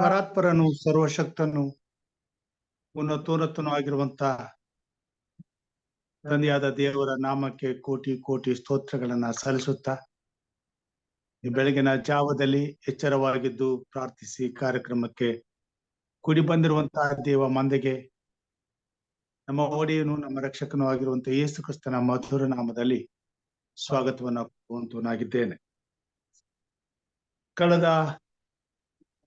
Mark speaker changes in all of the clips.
Speaker 1: ಪರಾತ್ಪರನು ಸರ್ವಶಕ್ತನು ಉನ್ನತೋನ್ನತನೂ ಆಗಿರುವಂತ ತಂದೆಯಾದ ದೇವರ ನಾಮಕ್ಕೆ ಕೋಟಿ ಕೋಟಿ ಸ್ತೋತ್ರಗಳನ್ನ ಸಲ್ಲಿಸುತ್ತಾ ಈ ಬೆಳಗಿನ ಜಾವದಲ್ಲಿ ಎಚ್ಚರವಾಗಿದ್ದು ಪ್ರಾರ್ಥಿಸಿ ಕಾರ್ಯಕ್ರಮಕ್ಕೆ ಕೂಡಿ ಬಂದಿರುವಂತಹ ದೇವ ಮಂದೆಗೆ ನಮ್ಮ ಒಡೆಯನು ನಮ್ಮ ರಕ್ಷಕನೂ ಆಗಿರುವಂತಹ ಯೇಸು ಕ್ರಿಸ್ತನ ಮಧುರ ನಾಮದಲ್ಲಿ ಸ್ವಾಗತವನ್ನು ಕೋರುವಂತನಾಗಿದ್ದೇನೆ. ಕಳೆದ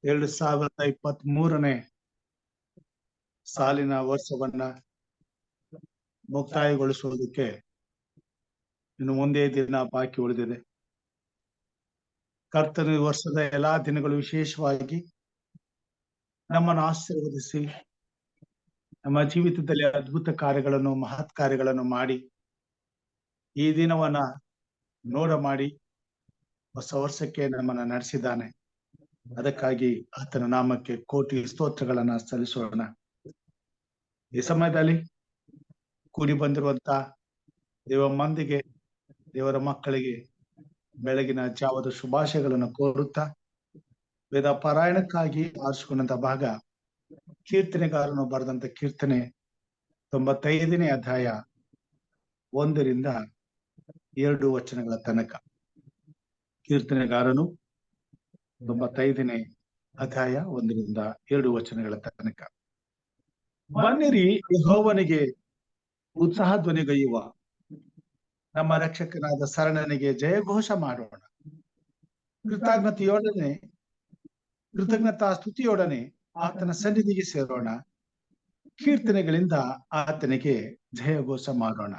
Speaker 1: 2023ನೇ ಸಾಲಿನ ವರ್ಷವನ್ನ ಮುಕ್ತಾಯಗೊಳಿಸುವುದಕ್ಕೆ ಇನ್ನು ಒಂದೇ ದಿನ ಬಾಕಿ ಉಳಿದಿದೆ. ಕರ್ತನ ವರ್ಷದ ಎಲ್ಲಾ ದಿನಗಳು ವಿಶೇಷವಾಗಿ ನಮ್ಮನ್ನು ಆಶೀರ್ವದಿಸಿ ನಮ್ಮ ಜೀವಿತದಲ್ಲಿ ಅದ್ಭುತ ಕಾರ್ಯಗಳನ್ನು ಮಹತ್ ಕಾರ್ಯಗಳನ್ನು ಮಾಡಿ ಈ ದಿನವನ್ನ ನೋಡ ಮಾಡಿ ಹೊಸ ವರ್ಷಕ್ಕೆ ನಮ್ಮನ್ನ ನಡೆಸಿದ್ದಾನೆ. ಅದಕ್ಕಾಗಿ ಆತನ ನಾಮಕ್ಕೆ ಕೋಟಿ ಸ್ತೋತ್ರಗಳನ್ನ ಸಲ್ಲಿಸೋಣ. ಈ ಸಮಯದಲ್ಲಿ ಕೂಡಿ ಬಂದಿರುವಂತ ದೇವ ಮಂದಿಗೆ, ದೇವರ ಮಕ್ಕಳಿಗೆ ಬೆಳಗಿನ ಜಾವದ ಶುಭಾಶಯಗಳನ್ನು ಕೋರುತ್ತಾ ವೇದ ಪಾರಾಯಣಕ್ಕಾಗಿ ಆರಿಸಿಕೊಂಡಂತ ಭಾಗ ಕೀರ್ತನೆಗಾರನು ಬರೆದಂತ ಕೀರ್ತನೆ 95ನೇ ಅಧ್ಯಾಯ 1ರಿಂದ 2 ವಚನಗಳ ತನಕ. ಕೀರ್ತನೆಗಾರನು 95ನೇ ಅಧ್ಯಾಯ 1ರಿಂದ 2 ವಚನಗಳ ತನಕ. ಬನ್ನಿರಿ, ಯೆಹೋವನಿಗೆ ಉತ್ಸಾಹ ಧ್ವನಿಗೈಯುವ, ನಮ್ಮ ರಕ್ಷಕನಾದ ಶರಣನಿಗೆ ಜಯಘೋಷ ಮಾಡೋಣ. ಕೃತಜ್ಞತಾ ಸ್ತುತಿಯೊಡನೆ ಆತನ ಸನ್ನಿಧಿಗೆ ಸೇರೋಣ. ಕೀರ್ತನೆಗಳಿಂದ ಆತನಿಗೆ ಜಯಘೋಷ ಮಾಡೋಣ.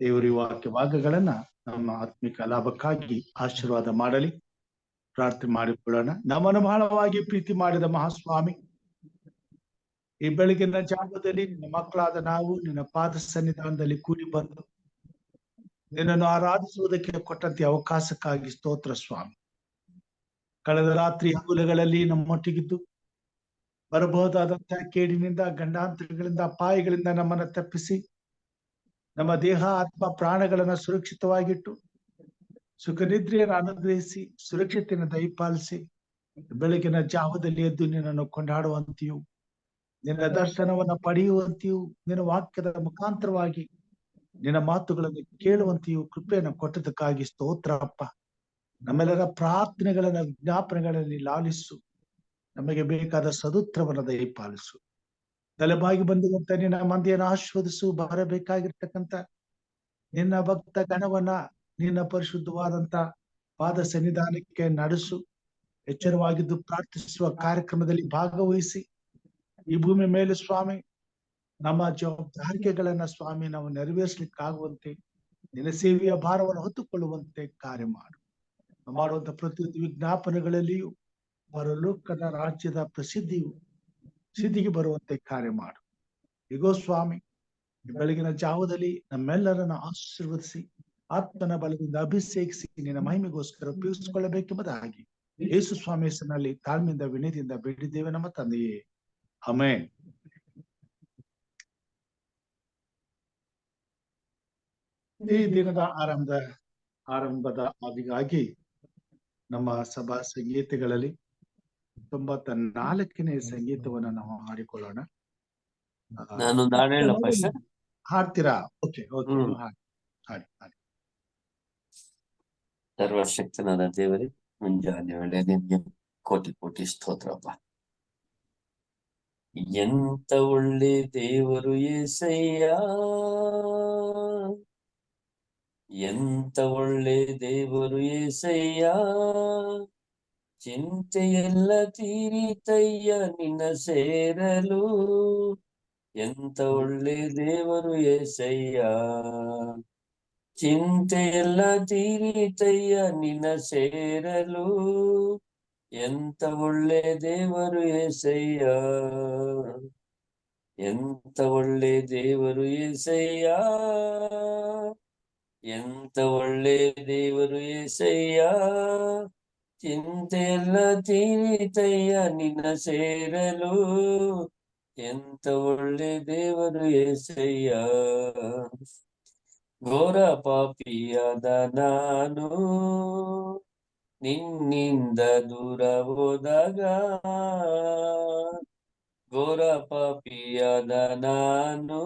Speaker 1: ದೇವರ ವಾಕ್ಯ ಭಾಗಗಳನ್ನ ನಮ್ಮ ಆತ್ಮಿಕ ಲಾಭಕ್ಕಾಗಿ ಆಶೀರ್ವಾದ ಮಾಡಲಿ. ಪ್ರಾರ್ಥನೆ ಮಾಡಿಕೊಳ್ಳೋಣ. ನಮ್ಮನ್ನು ಬಹಳವಾಗಿ ಪ್ರೀತಿ ಮಾಡಿದ ಮಹಾಸ್ವಾಮಿ, ಈ ಬೆಳಗಿನ ಜಾಗದಲ್ಲಿ ನಿನ್ನ ಮಕ್ಕಳಾದ ನಾವು ನಿನ್ನ ಪಾದ ಸನ್ನಿಧಾನದಲ್ಲಿ ಕೂಡಿ ಬಂದು ನಿನ್ನನ್ನು ಆರಾಧಿಸುವುದಕ್ಕೆ ಕೊಟ್ಟಂತೆ ಅವಕಾಶಕ್ಕಾಗಿ ಸ್ತೋತ್ರ ಸ್ವಾಮಿ. ಕಳೆದ ರಾತ್ರಿ ಹಗಲುಗಳಲ್ಲಿ ನಮ್ಮೊಟ್ಟಿಗಿದ್ದು ಬರಬಹುದಾದಂತಹ ಕೇಡಿನಿಂದ, ಗಂಡಾಂತರಗಳಿಂದ, ಅಪಾಯಗಳಿಂದ ನಮ್ಮನ್ನು ತಪ್ಪಿಸಿ ನಮ್ಮ ದೇಹ ಆತ್ಮ ಪ್ರಾಣಗಳನ್ನ ಸುರಕ್ಷಿತವಾಗಿಟ್ಟು ಸುಖ ನಿದ್ರೆಯನ್ನು ಅನುಗ್ರಹಿಸಿ ಸುರಕ್ಷತೆಯನ್ನು ದಯಪಾಲಿಸಿ ಬೆಳಗಿನ ಜಾವದಲ್ಲಿ ಎದ್ದು ನಿನ್ನನ್ನು ಕೊಂಡಾಡುವಂತೆಯೂ ನಿನ್ನ ದರ್ಶನವನ್ನ ಪಡೆಯುವಂತೆಯೂ ನಿನ್ನ ವಾಕ್ಯದ ಮುಖಾಂತರವಾಗಿ ನಿನ್ನ ಮಾತುಗಳನ್ನು ಕೇಳುವಂತೆಯೂ ಕೃಪೆಯನ್ನು ಕೊಟ್ಟದಕ್ಕಾಗಿ ಸ್ತೋತ್ರಪ್ಪ. ನಮ್ಮೆಲ್ಲರ ಪ್ರಾರ್ಥನೆಗಳನ್ನ ವಿಜ್ಞಾಪನೆಗಳಲ್ಲಿ ಲಾಲಿಸು. ನಮಗೆ ಬೇಕಾದ ಸದುತ್ರವನ್ನ ದಯಪಾಲಿಸು. ತಲೆಬಾಗಿ ಬಂದಿರುವಂತ ನಿನ್ನ ಮಂದಿಯನ್ನು ಆಶೀರ್ವದಿಸು. ಬರಬೇಕಾಗಿರ್ತಕ್ಕಂಥ ನಿನ್ನ ಭಕ್ತ ಗಣವನ್ನ ನಿನ್ನ ಪರಿಶುದ್ಧವಾದಂತ ಪಾದ ಸನ್ನಿಧಾನಕ್ಕೆ ನಡೆಸು. ಎಚ್ಚರವಾಗಿದ್ದು ಪ್ರಾರ್ಥಿಸುವ ಕಾರ್ಯಕ್ರಮದಲ್ಲಿ ಭಾಗವಹಿಸಿ ಈ ಭೂಮಿ ಮೇಲೆ ಸ್ವಾಮಿ ನಮ್ಮ ಜವಾಬ್ದಾರಿಕೆಗಳನ್ನ ಸ್ವಾಮಿ ನಾವು ನೆರವೇರಿಸಲಿಕ್ಕಾಗುವಂತೆ ನಿನ್ನ ಸೇವೆಯ ಭಾರವನ್ನು ಹೊತ್ತುಕೊಳ್ಳುವಂತೆ ಕಾರ್ಯ ಮಾಡು. ಮಾಡುವಂತ ಪ್ರತಿಯೊಂದು ವಿಜ್ಞಾಪನೆಗಳಲ್ಲಿಯೂ ಪರಲೋಕದ ರಾಜ್ಯದ ಸಿದ್ಧಿಗೆ ಬರುವಂತೆ ಕಾರ್ಯ ಮಾಡು. ಈಗೋ ಸ್ವಾಮಿ, ಬೆಳಗಿನ ಜಾವದಲ್ಲಿ ನಮ್ಮೆಲ್ಲರನ್ನು ಆಶೀರ್ವದಿಸಿ ಆತ್ಮನ ಬಲದಿಂದ ಅಭಿಷೇಕಿಸಿ ನಿನ್ನ ಮಹಿಮೆಗೋಸ್ಕರ ಉಪಯೋಗಿಸಿಕೊಳ್ಳಬೇಕೆಂಬುದಾಗಿ ಯೇಸು ಸ್ವಾಮಿ ಹೆಸರಿನಲ್ಲಿ ತಾಳ್ಮೆಯಿಂದ ವಿನಯದಿಂದ ಬೇಡಿದ್ದೇವೆ ನಮ್ಮ ತಂದೆಯೇ, ಆಮೆನ್. ಈ ದಿನದ ಆರಂಭದ ಆದಿಗಾಗಿ ನಮ್ಮ ಸಭಾ ಸಂಗೀತಗಳಲ್ಲಿ 94ನೇ ಸಂಗೀತವನ್ನ ನಾವು ಹಾಡಿಕೊಳ್ಳೋಣ. ಹಾಡ್ತೀರಾ? ಓಕೆ, ಹಾಡಿ.
Speaker 2: ಸರ್ವಶಕ್ತನಾದ ದೇವರೇ, ಮುಂಜಾನೆ ವೇಳೆ ನಿನ್ಗೆ ಕೋಟಿ ಕೋಟಿ ಸ್ತೋತ್ರಪ್ಪ. ಎಂತ ಒಳ್ಳೆ ದೇವರು యేసయ్య, ಎಂತ ಒಳ್ಳೆ ದೇವರು యేసయ్య. ಚಿಂತೆಯೆಲ್ಲ ತೀರಿತಯ್ಯ ನಿನ್ನ ಸೇರಲು. ಎಂತ ಒಳ್ಳೆ ದೇವರು యేసయ్య. ಚಿಂತೆಯೆಲ್ಲ ತೀರಿತಯ್ಯ ನಿನ್ನ ಸೇರಲು. ಎಂತ ಒಳ್ಳೆ ದೇವರು యేసయ్య. ಎಂತ ಒಳ್ಳೆ ದೇವರು యేసయ్య. ಎಂತ ಒಳ್ಳೆ ದೇವರು యేసయ్య. ಚಿಂತೆಯೆಲ್ಲ ತೀರಿತಯ್ಯ ನಿನ್ನ ಸೇರಲು. ಎಂತ ಒಳ್ಳೆ ದೇವರು యేసయ్య. ಘೋರ ಪಾಪಿಯಾದ ನಾನು ನಿನ್ನಿಂದ ದೂರ ಹೋದಾಗ ಘೋರ ಪಾಪಿಯಾದ ನಾನು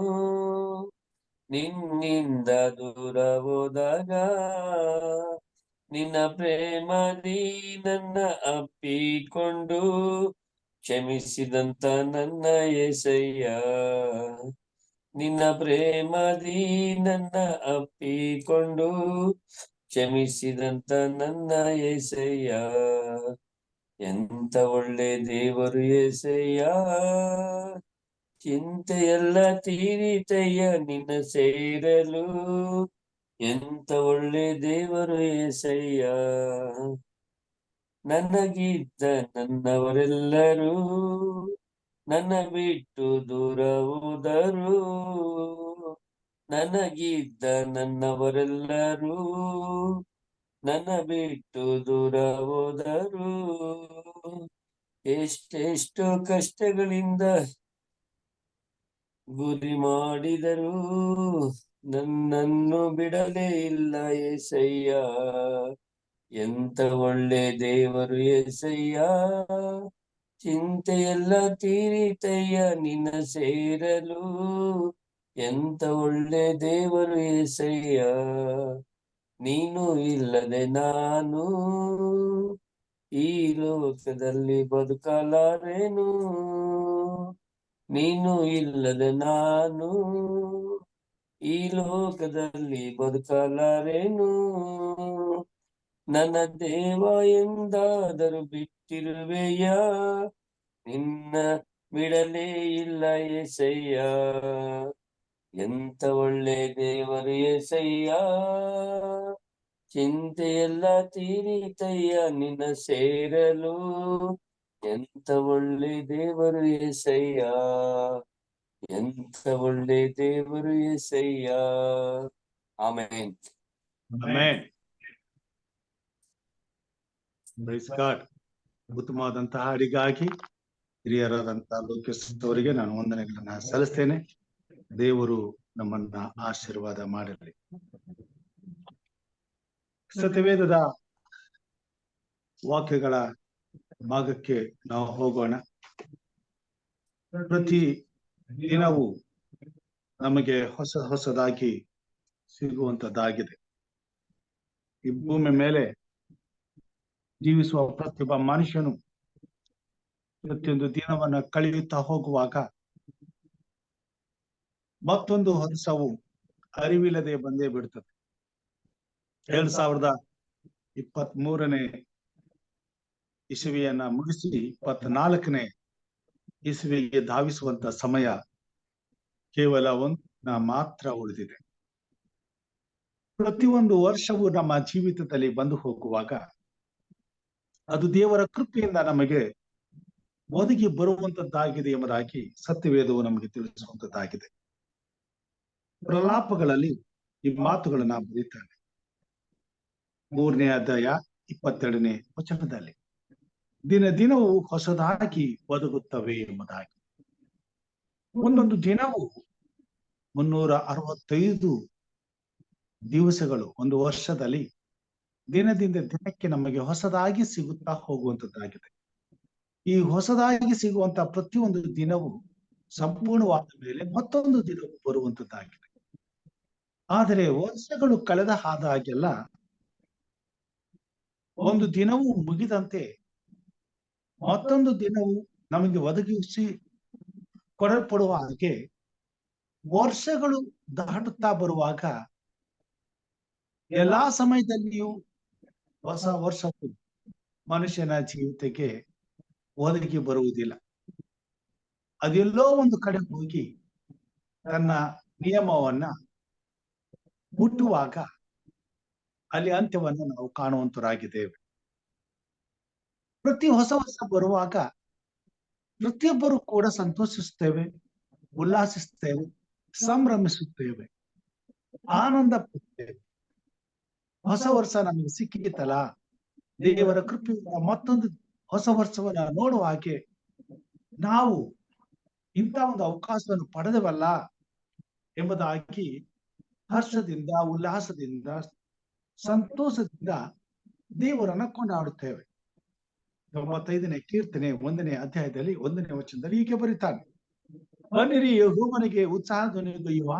Speaker 2: ನಿನ್ನಿಂದ ದೂರ ಹೋದಾಗ ನಿನ್ನ ಪ್ರೇಮದಿ ನನ್ನ ಅಪ್ಪಿಕೊಂಡು ಕ್ಷಮಿಸಿದಂತ ನನ್ನ యేసయ్య ನಿನ್ನ ಪ್ರೇಮದಿ ನನ್ನ ಅಪ್ಪಿಕೊಂಡು ಕ್ಷಮಿಸಿದಂತ ನನ್ನ యేసయ్య ಎಂತ ಒಳ್ಳೆ ದೇವರು యేసయ్య ಚಿಂತೆಯೆಲ್ಲ ತೀರಿತಯ್ಯ ನಿನ್ನ ಸೇರಲು ಎಂತ ಒಳ್ಳೆ ದೇವರು యేసయ్య ನನಗಿದ್ದ ನನ್ನವರೆಲ್ಲರೂ ನನ್ನ ಬಿಟ್ಟು ದೂರ ಹೋದರು ನನಗಿದ್ದ ನನ್ನವರೆಲ್ಲರೂ ನನ್ನ ಬಿಟ್ಟು ದೂರ ಹೋದರು ಎಷ್ಟೆಷ್ಟೋ ಕಷ್ಟಗಳಿಂದ ಗುರಿ ಮಾಡಿದರು ನನ್ನನ್ನು ಬಿಡಲೇ ಇಲ್ಲ యేసయ్య ಎಂತ ಒಳ್ಳೆ ದೇವರು యేసయ్య ಚಿಂತೆಯೆಲ್ಲ ತೀರಿತಯ್ಯ ನಿನ್ನ ಸೇರಲು ಎಂತ ಒಳ್ಳೆ ದೇವರು యేసయ్య ನೀನು ಇಲ್ಲದೆ ನಾನು ಈ ಲೋಕದಲ್ಲಿ ಬದುಕಲಾರೆನು ನೀನು ಇಲ್ಲದೆ ನಾನು ಈ ಲೋಕದಲ್ಲಿ ಬದುಕಲಾರೆನು ನನ್ನ ದೇವ ಎಂದಾದರೂ ಬಿಟ್ಟಿರುವೆಯ ನಿನ್ನ ಬಿಡಲೇ ಇಲ್ಲ యేసయ్య ಎಂತ ಒಳ್ಳೆ ದೇವರು యేసయ్య ಚಿಂತೆಯೆಲ್ಲ ತೀರಿತಯ್ಯ ನಿನ್ನ ಸೇರಲು ಎಂತ ಒಳ್ಳೆ ದೇವರು యేసయ్య ಎಂತ ಒಳ್ಳೆ ದೇವರು యేసయ్య ಆಮೆನ್
Speaker 1: ಆಮೆನ್. Praise God. ಉತ್ತಮವಾದಂತಹ ಹಾಡಿಗಾಗಿ ಹಿರಿಯರಾದಂತಹ ಲೋಕೇಶ್ವರಿಗೆ ನಾನು ವಂದನೆಗಳನ್ನ ಸಲ್ಲಿಸ್ತೇನೆ. ದೇವರು ನಮ್ಮನ್ನ ಆಶೀರ್ವಾದ ಮಾಡಲಿ. ಸತ್ಯವೇದದ ವಾಕ್ಯಗಳ ಭಾಗಕ್ಕೆ ನಾವು ಹೋಗೋಣ. ಪ್ರತಿ ದಿನವೂ ನಮಗೆ ಹೊಸದಾಗಿ ಸಿಗುವಂತದ್ದಾಗಿದೆ. ಈ ಭೂಮಿ ಮೇಲೆ ಜೀವಿಸುವ ಪ್ರತಿಯೊಬ್ಬ ಮನುಷ್ಯನು ಪ್ರತಿಯೊಂದು ದಿನವನ್ನ ಕಳೆಯುತ್ತಾ ಹೋಗುವಾಗ ಮತ್ತೊಂದು ವರ್ಷವು ಅರಿವಿಲ್ಲದೆ ಬಂದೇ ಬಿಡ್ತದೆ. 2023ನೇ ಇಸವಿಯನ್ನ ಮುಗಿಸಿ 24ನೇ ಇಸವಿಗೆ ಧಾವಿಸುವಂತ ಸಮಯ ಕೇವಲ ಒಂದು ಮಾತ್ರ ಉಳಿದಿದೆ. ಪ್ರತಿಯೊಂದು ವರ್ಷವೂ ನಮ್ಮ ಜೀವಿತದಲ್ಲಿ ಬಂದು ಹೋಗುವಾಗ ಅದು ದೇವರ ಕೃಪೆಯಿಂದ ನಮಗೆ ಒದಗಿ ಬರುವಂತದ್ದಾಗಿದೆ ಎಂಬುದಾಗಿ ಸತ್ಯವೇದವು ನಮಗೆ ತಿಳಿಸುವಂತದ್ದಾಗಿದೆ. ಪ್ರಲಾಪಗಳಲ್ಲಿ ಈ ಮಾತುಗಳನ್ನ ಬರೀತಾನೆ. 3ನೇ ಅಧ್ಯಾಯ 22ನೇ ವಚನದಲ್ಲಿ ದಿನ ದಿನವೂ ಹೊಸದಾಗಿ ಬದುಕುತ್ತವೆ ಎಂಬುದಾಗಿ. ಒಂದೊಂದು ದಿನವೂ 365 ದಿವಸಗಳು ಒಂದು ವರ್ಷದಲ್ಲಿ ದಿನದಿಂದ ದಿನಕ್ಕೆ ನಮಗೆ ಹೊಸದಾಗಿ ಸಿಗುತ್ತಾ ಹೋಗುವಂತದ್ದಾಗಿದೆ. ಈ ಹೊಸದಾಗಿ ಸಿಗುವಂತ ಪ್ರತಿಯೊಂದು ದಿನವೂ ಸಂಪೂರ್ಣವಾದ ಮೇಲೆ ಮತ್ತೊಂದು ದಿನವೂ ಬರುವಂತದ್ದಾಗಿದೆ. ಆದರೆ ವರ್ಷಗಳು ಕಳೆದ ಹಾಗೆಲ್ಲ ಒಂದು ದಿನವೂ ಮುಗಿದಂತೆ ಮತ್ತೊಂದು ದಿನವೂ ನಮಗೆ ಒದಗಿಸಿ ಕೊಡಲ್ಪಡುವ ಹಾಗೆ ವರ್ಷಗಳು ದಾಟುತ್ತಾ ಬರುವಾಗ ಎಲ್ಲಾ ಸಮಯದಲ್ಲಿಯೂ ಹೊಸ ವರ್ಷವು ಮನುಷ್ಯನ ಜೀವಿತಕ್ಕೆ ಒದಗಿ ಬರುವುದಿಲ್ಲ. ಅದೆಲ್ಲೋ ಒಂದು ಕಡೆ ಹೋಗಿ ತನ್ನ ನಿಯಮವನ್ನ ಮುಟ್ಟುವಾಗ ಅಲ್ಲಿ ಅಂತ್ಯವನ್ನು ನಾವು ಕಾಣುವಂತರಾಗಿದ್ದೇವೆ. ಪ್ರತಿ ಹೊಸ ವರ್ಷ ಬರುವಾಗ ಪ್ರತಿಯೊಬ್ಬರು ಕೂಡ ಸಂತೋಷಿಸುತ್ತೇವೆ, ಉಲ್ಲಾಸಿಸುತ್ತೇವೆ, ಸಂಭ್ರಮಿಸುತ್ತೇವೆ, ಆನಂದ ಪಡುತ್ತೇವೆ. ಹೊಸ ವರ್ಷ ನಮಗೆ ಸಿಕ್ಕಿತಲ್ಲ, ದೇವರ ಕೃಪೆಯಿಂದ ಮತ್ತೊಂದು ಹೊಸ ವರ್ಷವನ್ನ ನೋಡುವ ಹಾಗೆ ನಾವು ಇಂಥ ಒಂದು ಅವಕಾಶವನ್ನು ಪಡೆದವಲ್ಲ ಎಂಬುದಾಗಿ ಹರ್ಷದಿಂದ, ಉಲ್ಲಾಸದಿಂದ, ಸಂತೋಷದಿಂದ ದೇವರನ್ನ ಕೊಂಡಾಡುತ್ತೇವೆ. 95ನೇ ಕೀರ್ತನೆ 1ನೇ ಅಧ್ಯಾಯದಲ್ಲಿ 1ನೇ ವಚನದಲ್ಲಿ ಹೀಗೆ ಬರೀತಾನೆ, ಬನ್ನಿರಿ ಯೆಹೋವನಿಗೆ ಉತ್ಸಾಹ ಧ್ವನಿಗೈಯುವ,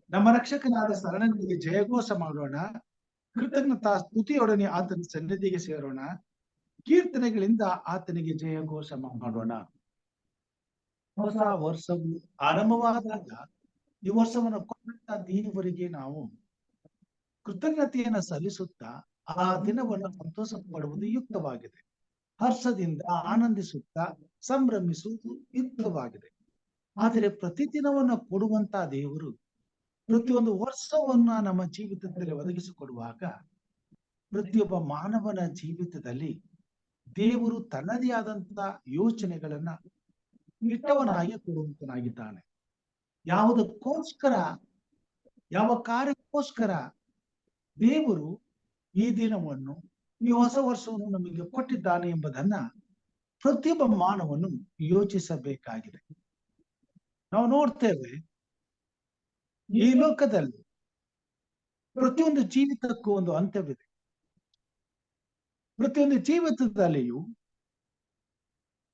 Speaker 1: ನಮ್ಮ ರಕ್ಷಕನಾದ ಶರಣನಿಗೆ ಜಯಘೋಷ ಮಾಡೋಣ, ಕೃತಜ್ಞತಾ ಸ್ತುತಿಯೊಡನೆ ಆತನ ಸನ್ನಿಧಿಗೆ ಸೇರೋಣ, ಕೀರ್ತನೆಗಳಿಂದ ಆತನಿಗೆ ಜಯಘೋಷ ಮಾಡೋಣ. ಹೊಸ ವರ್ಷವು ಆರಂಭವಾದಾಗ ಈ ವರ್ಷವನ್ನು ಕೊಟ್ಟ ದೇವರಿಗೆ ನಾವು ಕೃತಜ್ಞತೆಯನ್ನು ಸಲ್ಲಿಸುತ್ತಾ ಆ ದಿನವನ್ನು ಸಂತೋಷ ಪಡುವುದು ಯುಕ್ತವಾಗಿದೆ. ಹರ್ಷದಿಂದ ಆನಂದಿಸುತ್ತಾ ಸಂಭ್ರಮಿಸುವುದು ಯುಕ್ತವಾಗಿದೆ. ಆದರೆ ಪ್ರತಿದಿನವನ್ನು ಕೊಡುವಂತ ದೇವರು ಪ್ರತಿಯೊಂದು ವರ್ಷವನ್ನ ನಮ್ಮ ಜೀವಿತದಲ್ಲಿ ಒದಗಿಸಿಕೊಡುವಾಗ ಪ್ರತಿಯೊಬ್ಬ ಮಾನವನ ಜೀವಿತದಲ್ಲಿ ದೇವರು ತನ್ನದೇ ಆದಂತ ಯೋಚನೆಗಳನ್ನ ಇಟ್ಟವನಾಗಿ ಕೊಡುವಂತನಾಗಿದ್ದಾನೆ. ಯಾವುದಕ್ಕೋಸ್ಕರ, ಯಾವ ಕಾರ್ಯಕ್ಕೋಸ್ಕರ ದೇವರು ಈ ದಿನವನ್ನು, ಈ ಹೊಸ ವರ್ಷವನ್ನು ನಮಗೆ ಕೊಟ್ಟಿದ್ದಾನೆ ಎಂಬುದನ್ನ ಪ್ರತಿಯೊಬ್ಬ ಮಾನವನು ಯೋಚಿಸಬೇಕಾಗಿದೆ. ನಾವು ನೋಡ್ತೇವೆ, ಈ ಲೋಕದಲ್ಲಿ ಪ್ರತಿಯೊಂದು ಜೀವಿತಕ್ಕೂ ಒಂದು ಅಂತ್ಯವಿದೆ. ಪ್ರತಿಯೊಂದು ಜೀವಿತದಲ್ಲಿಯೂ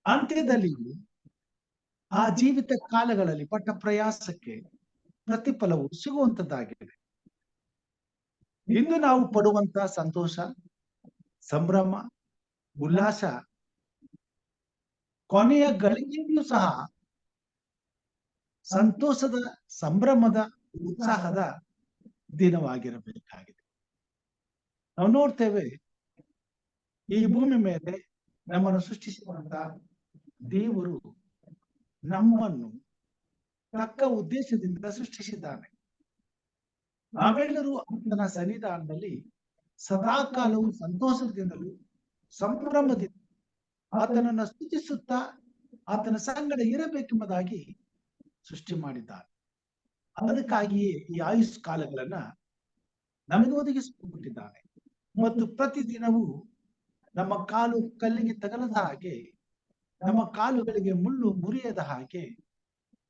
Speaker 1: ಅಂತ್ಯದಲ್ಲಿಯೂ ಆ ಜೀವಿತ ಕಾಲಗಳಲ್ಲಿ ಪಟ್ಟ ಪ್ರಯಾಸಕ್ಕೆ ಪ್ರತಿಫಲವು ಸಿಗುವಂತದ್ದಾಗಿದೆ. ಇಂದು ನಾವು ಪಡುವಂತ ಸಂತೋಷ, ಸಂಭ್ರಮ, ಉಲ್ಲಾಸ ಕೊನೆಯ ಗಳಿಗೆಯೂ ಸಹ ಸಂತೋಷದ, ಸಂಭ್ರಮದ, ಉತ್ಸಾಹದ ದಿನವಾಗಿರಬೇಕಾಗಿದೆ. ನಾವು ನೋಡ್ತೇವೆ, ಈ ಭೂಮಿ ಮೇಲೆ ನಮ್ಮನ್ನು ಸೃಷ್ಟಿಸಿದಂತ ದೇವರು ನಮ್ಮನ್ನು ತಕ್ಕ ಉದ್ದೇಶದಿಂದ ಸೃಷ್ಟಿಸಿದ್ದಾನೆ. ನಾವೆಲ್ಲರೂ ಆತನ ಸನ್ನಿಧಾನದಲ್ಲಿ ಸದಾಕಾಲವು ಸಂತೋಷದಿಂದಲೂ ಸಂಭ್ರಮದಿಂದ ಆತನನ್ನ ಸ್ತುತಿಸುತ್ತಾ ಆತನ ಸಂಗಡ ಇರಬೇಕೆಂಬುದಾಗಿ ಸೃಷ್ಟಿ ಮಾಡಿದ್ದಾನೆ. ಅದಕ್ಕಾಗಿಯೇ ಈ ಆಯುಷ್ ಕಾಲಗಳನ್ನ ನಮಗೆ ಒದಗಿಸಿಕೊಟ್ಟಿದ್ದಾನೆ. ಮತ್ತು ಪ್ರತಿದಿನವೂ ನಮ್ಮ ಕಾಲು ಕಲ್ಲಿಗೆ ತಗಲದ ಹಾಗೆ, ನಮ್ಮ ಕಾಲುಗಳಿಗೆ ಮುಳ್ಳು ಮುರಿಯದ ಹಾಗೆ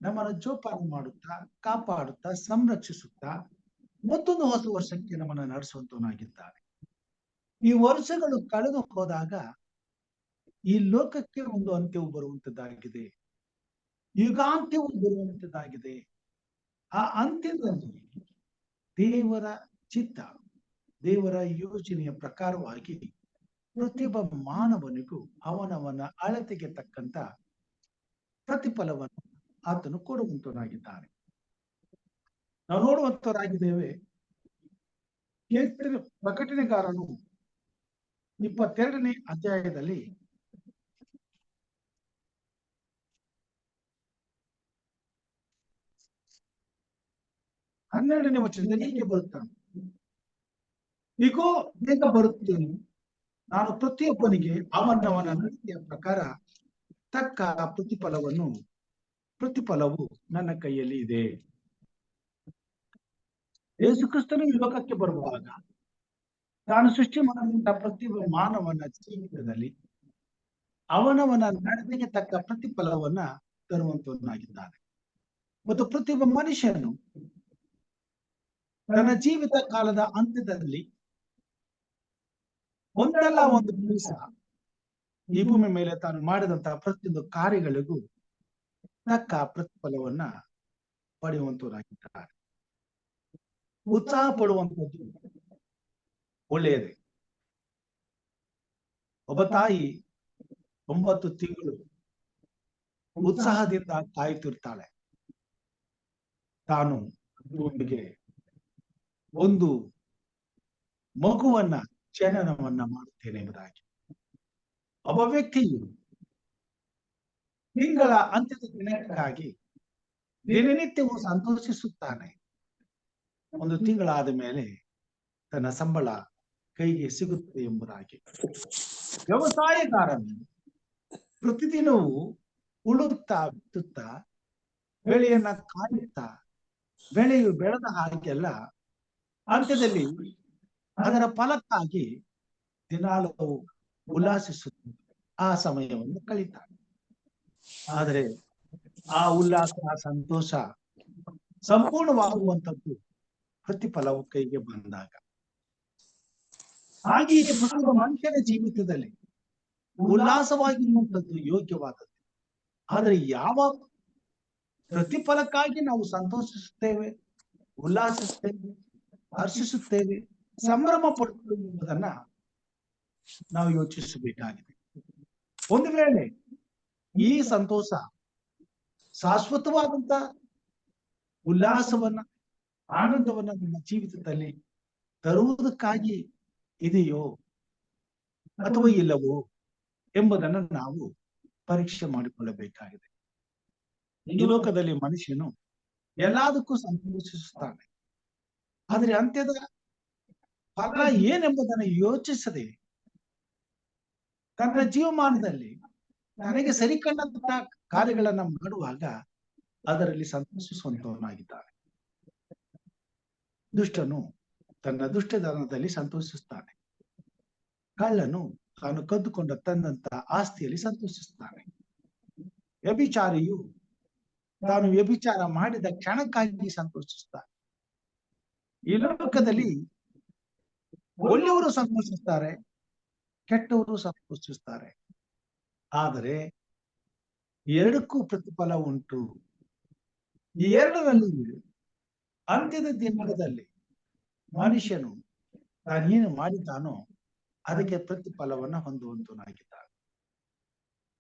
Speaker 1: ನಮ್ಮನ್ನು ಜೋಪಾನ ಮಾಡುತ್ತಾ, ಕಾಪಾಡುತ್ತಾ, ಸಂರಕ್ಷಿಸುತ್ತಾ ಮತ್ತೊಂದು ಹೊಸ ವರ್ಷಕ್ಕೆ ನಮ್ಮನ್ನು ನಡೆಸುವಂತವನಾಗಿದ್ದಾನೆ. ಈ ವರ್ಷಗಳು ಕಳೆದು ಹೋದಾಗ ಈ ಲೋಕಕ್ಕೆ ಒಂದು ಅಂತ್ಯವು ಬರುವಂತದ್ದಾಗಿದೆ, ಯುಗಾಂತ್ಯವು ಬರುವಂತದ್ದಾಗಿದೆ. ಆ ಅಂತ್ಯದಲ್ಲಿ ದೇವರ ಚಿತ್ತ, ದೇವರ ಯೋಜನೆಯ ಪ್ರಕಾರವಾಗಿ ಪ್ರತಿಯೊಬ್ಬ ಮಾನವನಿಗೂ ಅವನವನ ಅಳತೆಗೆ ತಕ್ಕಂತ ಪ್ರತಿಫಲವನ್ನು ಆತನು ಕೊಡುವಂತವನಾಗಿದ್ದಾನೆ. ನಾವು ನೋಡುವಂತವರಾಗಿದ್ದೇವೆ, ಪ್ರಕಟಣೆಗಾರನು 22ನೇ ಅಧ್ಯಾಯದಲ್ಲಿ 12ನೇ ವಚನದಲ್ಲಿ ಹೀಗೆ ಬರುತ್ತಾನೆ, ಈಗೋ ಬೇಗ ಬರುತ್ತೇನೆ, ನಾನು ಪ್ರತಿಯೊಬ್ಬನಿಗೆ ಅವನವನ ನಡತೆಯ ಪ್ರಕಾರ ತಕ್ಕ ಪ್ರತಿಫಲವು ನನ್ನ ಕೈಯಲ್ಲಿ ಇದೆ. ಯೇಸು ಕ್ರಿಸ್ತನು ಈ ಲೋಕಕ್ಕೆ ಬರುವಾಗ ತಾನು ಸೃಷ್ಟಿ ಮಾಡಿದಂತ ಪ್ರತಿಯೊಬ್ಬ ಮಾನವನ ಜೀವಿತದಲ್ಲಿ ಅವನವನ ನಡತೆಗೆ ತಕ್ಕ ಪ್ರತಿಫಲವನ್ನ ತರುವಂತವನಾಗಿದ್ದಾನೆ. ಮತ್ತು ಪ್ರತಿಯೊಬ್ಬ ಮನುಷ್ಯನು ತನ್ನ ಜೀವಿತ ಕಾಲದ ಅಂತ್ಯದಲ್ಲಿ ಒಂದಲ್ಲ ಒಂದು ದಿವಸ ಈ ಭೂಮಿ ಮೇಲೆ ತಾನು ಮಾಡಿದಂತಹ ಪ್ರತಿಯೊಂದು ಕಾರ್ಯಗಳಿಗೂ ತಕ್ಕ ಪ್ರತಿಫಲವನ್ನ ಪಡೆಯುವಂತವರಾಗಿದ್ದಾರೆ. ಉತ್ಸಾಹ ಪಡುವಂಥದ್ದು ಒಳ್ಳೆಯದೇ. ಒಬ್ಬ ತಾಯಿ 9 ತಿಂಗಳು ಉತ್ಸಾಹದಿಂದ ಕಾಯುತ್ತಿರ್ತಾಳೆ, ತಾನು ಭೂಮಿಗೆ ಒಂದು ಮಗುವನ್ನ ಜನನವನ್ನ ಮಾಡುತ್ತೇನೆ ಎಂಬುದಾಗಿ. ಒಬ್ಬ ವ್ಯಕ್ತಿಯು ತಿಂಗಳ ಅಂತ್ಯದ ದಿನಕ್ಕಾಗಿ ದಿನನಿತ್ಯವೂ ಸಂತೋಷಿಸುತ್ತಾನೆ. ಒಂದು ತಿಂಗಳಾದ ಮೇಲೆ ತನ್ನ ಸಂಬಳ ಕೈಗೆ ಸಿಗುತ್ತದೆ ಎಂಬುದಾಗಿ. ವ್ಯವಸಾಯಗಾರನು ಪ್ರತಿದಿನವೂ ಉಳುತ್ತಾ ಬಿತ್ತುತ್ತಾ ಬೆಳೆಯನ್ನ ಕಾಯುತ್ತಾ ಬೆಳೆಯು ಬೆಳೆದ ಹಾಗೆಲ್ಲ ಅಂತ್ಯದಲ್ಲಿ ಅದರ ಫಲಕ್ಕಾಗಿ ದಿನಾಲೂ ಉಲ್ಲಾಸಿಸುತ್ತ ಆ ಸಮಯವನ್ನು ಕಳೀತಾನೆ. ಆದರೆ ಆ ಉಲ್ಲಾಸ, ಸಂತೋಷ ಸಂಪೂರ್ಣವಾಗುವಂಥದ್ದು ಪ್ರತಿಫಲವು ಕೈಗೆ ಬಂದಾಗ. ಹಾಗೆಯೇ ಪ್ರತಿಯೊಬ್ಬ ಮನುಷ್ಯನ ಜೀವಿತದಲ್ಲಿ ಉಲ್ಲಾಸವಾಗಿರುವಂತದ್ದು ಯೋಗ್ಯವಾದದ್ದು. ಆದರೆ ಯಾವ ಪ್ರತಿಫಲಕ್ಕಾಗಿ ನಾವು ಸಂತೋಷಿಸುತ್ತೇವೆ, ಉಲ್ಲಾಸಿಸುತ್ತೇವೆ, ಹರ್ಷಿಸುತ್ತೇವೆ, ಸಂಭ್ರಮ ಪಡುತ್ತೇವೆ ಎಂಬುದನ್ನ ನಾವು ಯೋಚಿಸಬೇಕಾಗಿದೆ. ಒಂದು ವೇಳೆ ಈ ಸಂತೋಷ ಶಾಶ್ವತವಾದಂತ ಉಲ್ಲಾಸವನ್ನ, ಆನಂದವನ್ನ ನಮ್ಮ ಜೀವಿತದಲ್ಲಿ ತರುವುದಕ್ಕಾಗಿ ಇದೆಯೋ ಅಥವಾ ಇಲ್ಲವೋ ಎಂಬುದನ್ನು ನಾವು ಪರೀಕ್ಷೆ ಮಾಡಿಕೊಳ್ಳಬೇಕಾಗಿದೆ. ಈ ಲೋಕದಲ್ಲಿ ಮನುಷ್ಯನು ಎಲ್ಲದಕ್ಕೂ ಸಂತೋಷಿಸುತ್ತಾನೆ, ಆದರೆ ಅಂತ್ಯದ ಫಲ ಏನೆಂಬುದನ್ನು ಯೋಚಿಸದೆ ತನ್ನ ಜೀವಮಾನದಲ್ಲಿ ತನಗೆ ಸರಿ ಕಂಡಂತ ಕಾರ್ಯಗಳನ್ನ ಮಾಡುವಾಗ ಅದರಲ್ಲಿ ಸಂತೋಷಿಸುವಂತವನಾಗಿದ್ದಾನೆ. ದುಷ್ಟನು ತನ್ನ ದುಷ್ಟತನದಲ್ಲಿ ಸಂತೋಷಿಸುತ್ತಾನೆ, ಕಳ್ಳನು ತಾನು ಕದ್ದುಕೊಂಡ ತಂದಂತ ಆಸ್ತಿಯಲ್ಲಿ ಸಂತೋಷಿಸುತ್ತಾನೆ, ವ್ಯಭಿಚಾರಿಯು ತಾನು ವ್ಯಭಿಚಾರ ಮಾಡಿದ ಕ್ಷಣಕ್ಕಾಗಿ ಸಂತೋಷಿಸುತ್ತಾನೆ. ಈ ಲೋಕದಲ್ಲಿ ಒಳ್ಳೆಯವರು ಸಂತೋಷಿಸ್ತಾರೆ, ಕೆಟ್ಟವರು ಸಂತೋಷಿಸ್ತಾರೆ. ಆದರೆ ಎರಡಕ್ಕೂ ಪ್ರತಿಫಲ ಉಂಟು. ಈ ಎರಡರಲ್ಲಿ ಅಂತ್ಯದ ದಿನದಲ್ಲಿ ಮನುಷ್ಯನು ತಾನೇನು ಮಾಡಿದ್ದಾನೋ ಅದಕ್ಕೆ ಪ್ರತಿಫಲವನ್ನ ಹೊಂದುವಂತನಾಗಿದ್ದಾನೆ.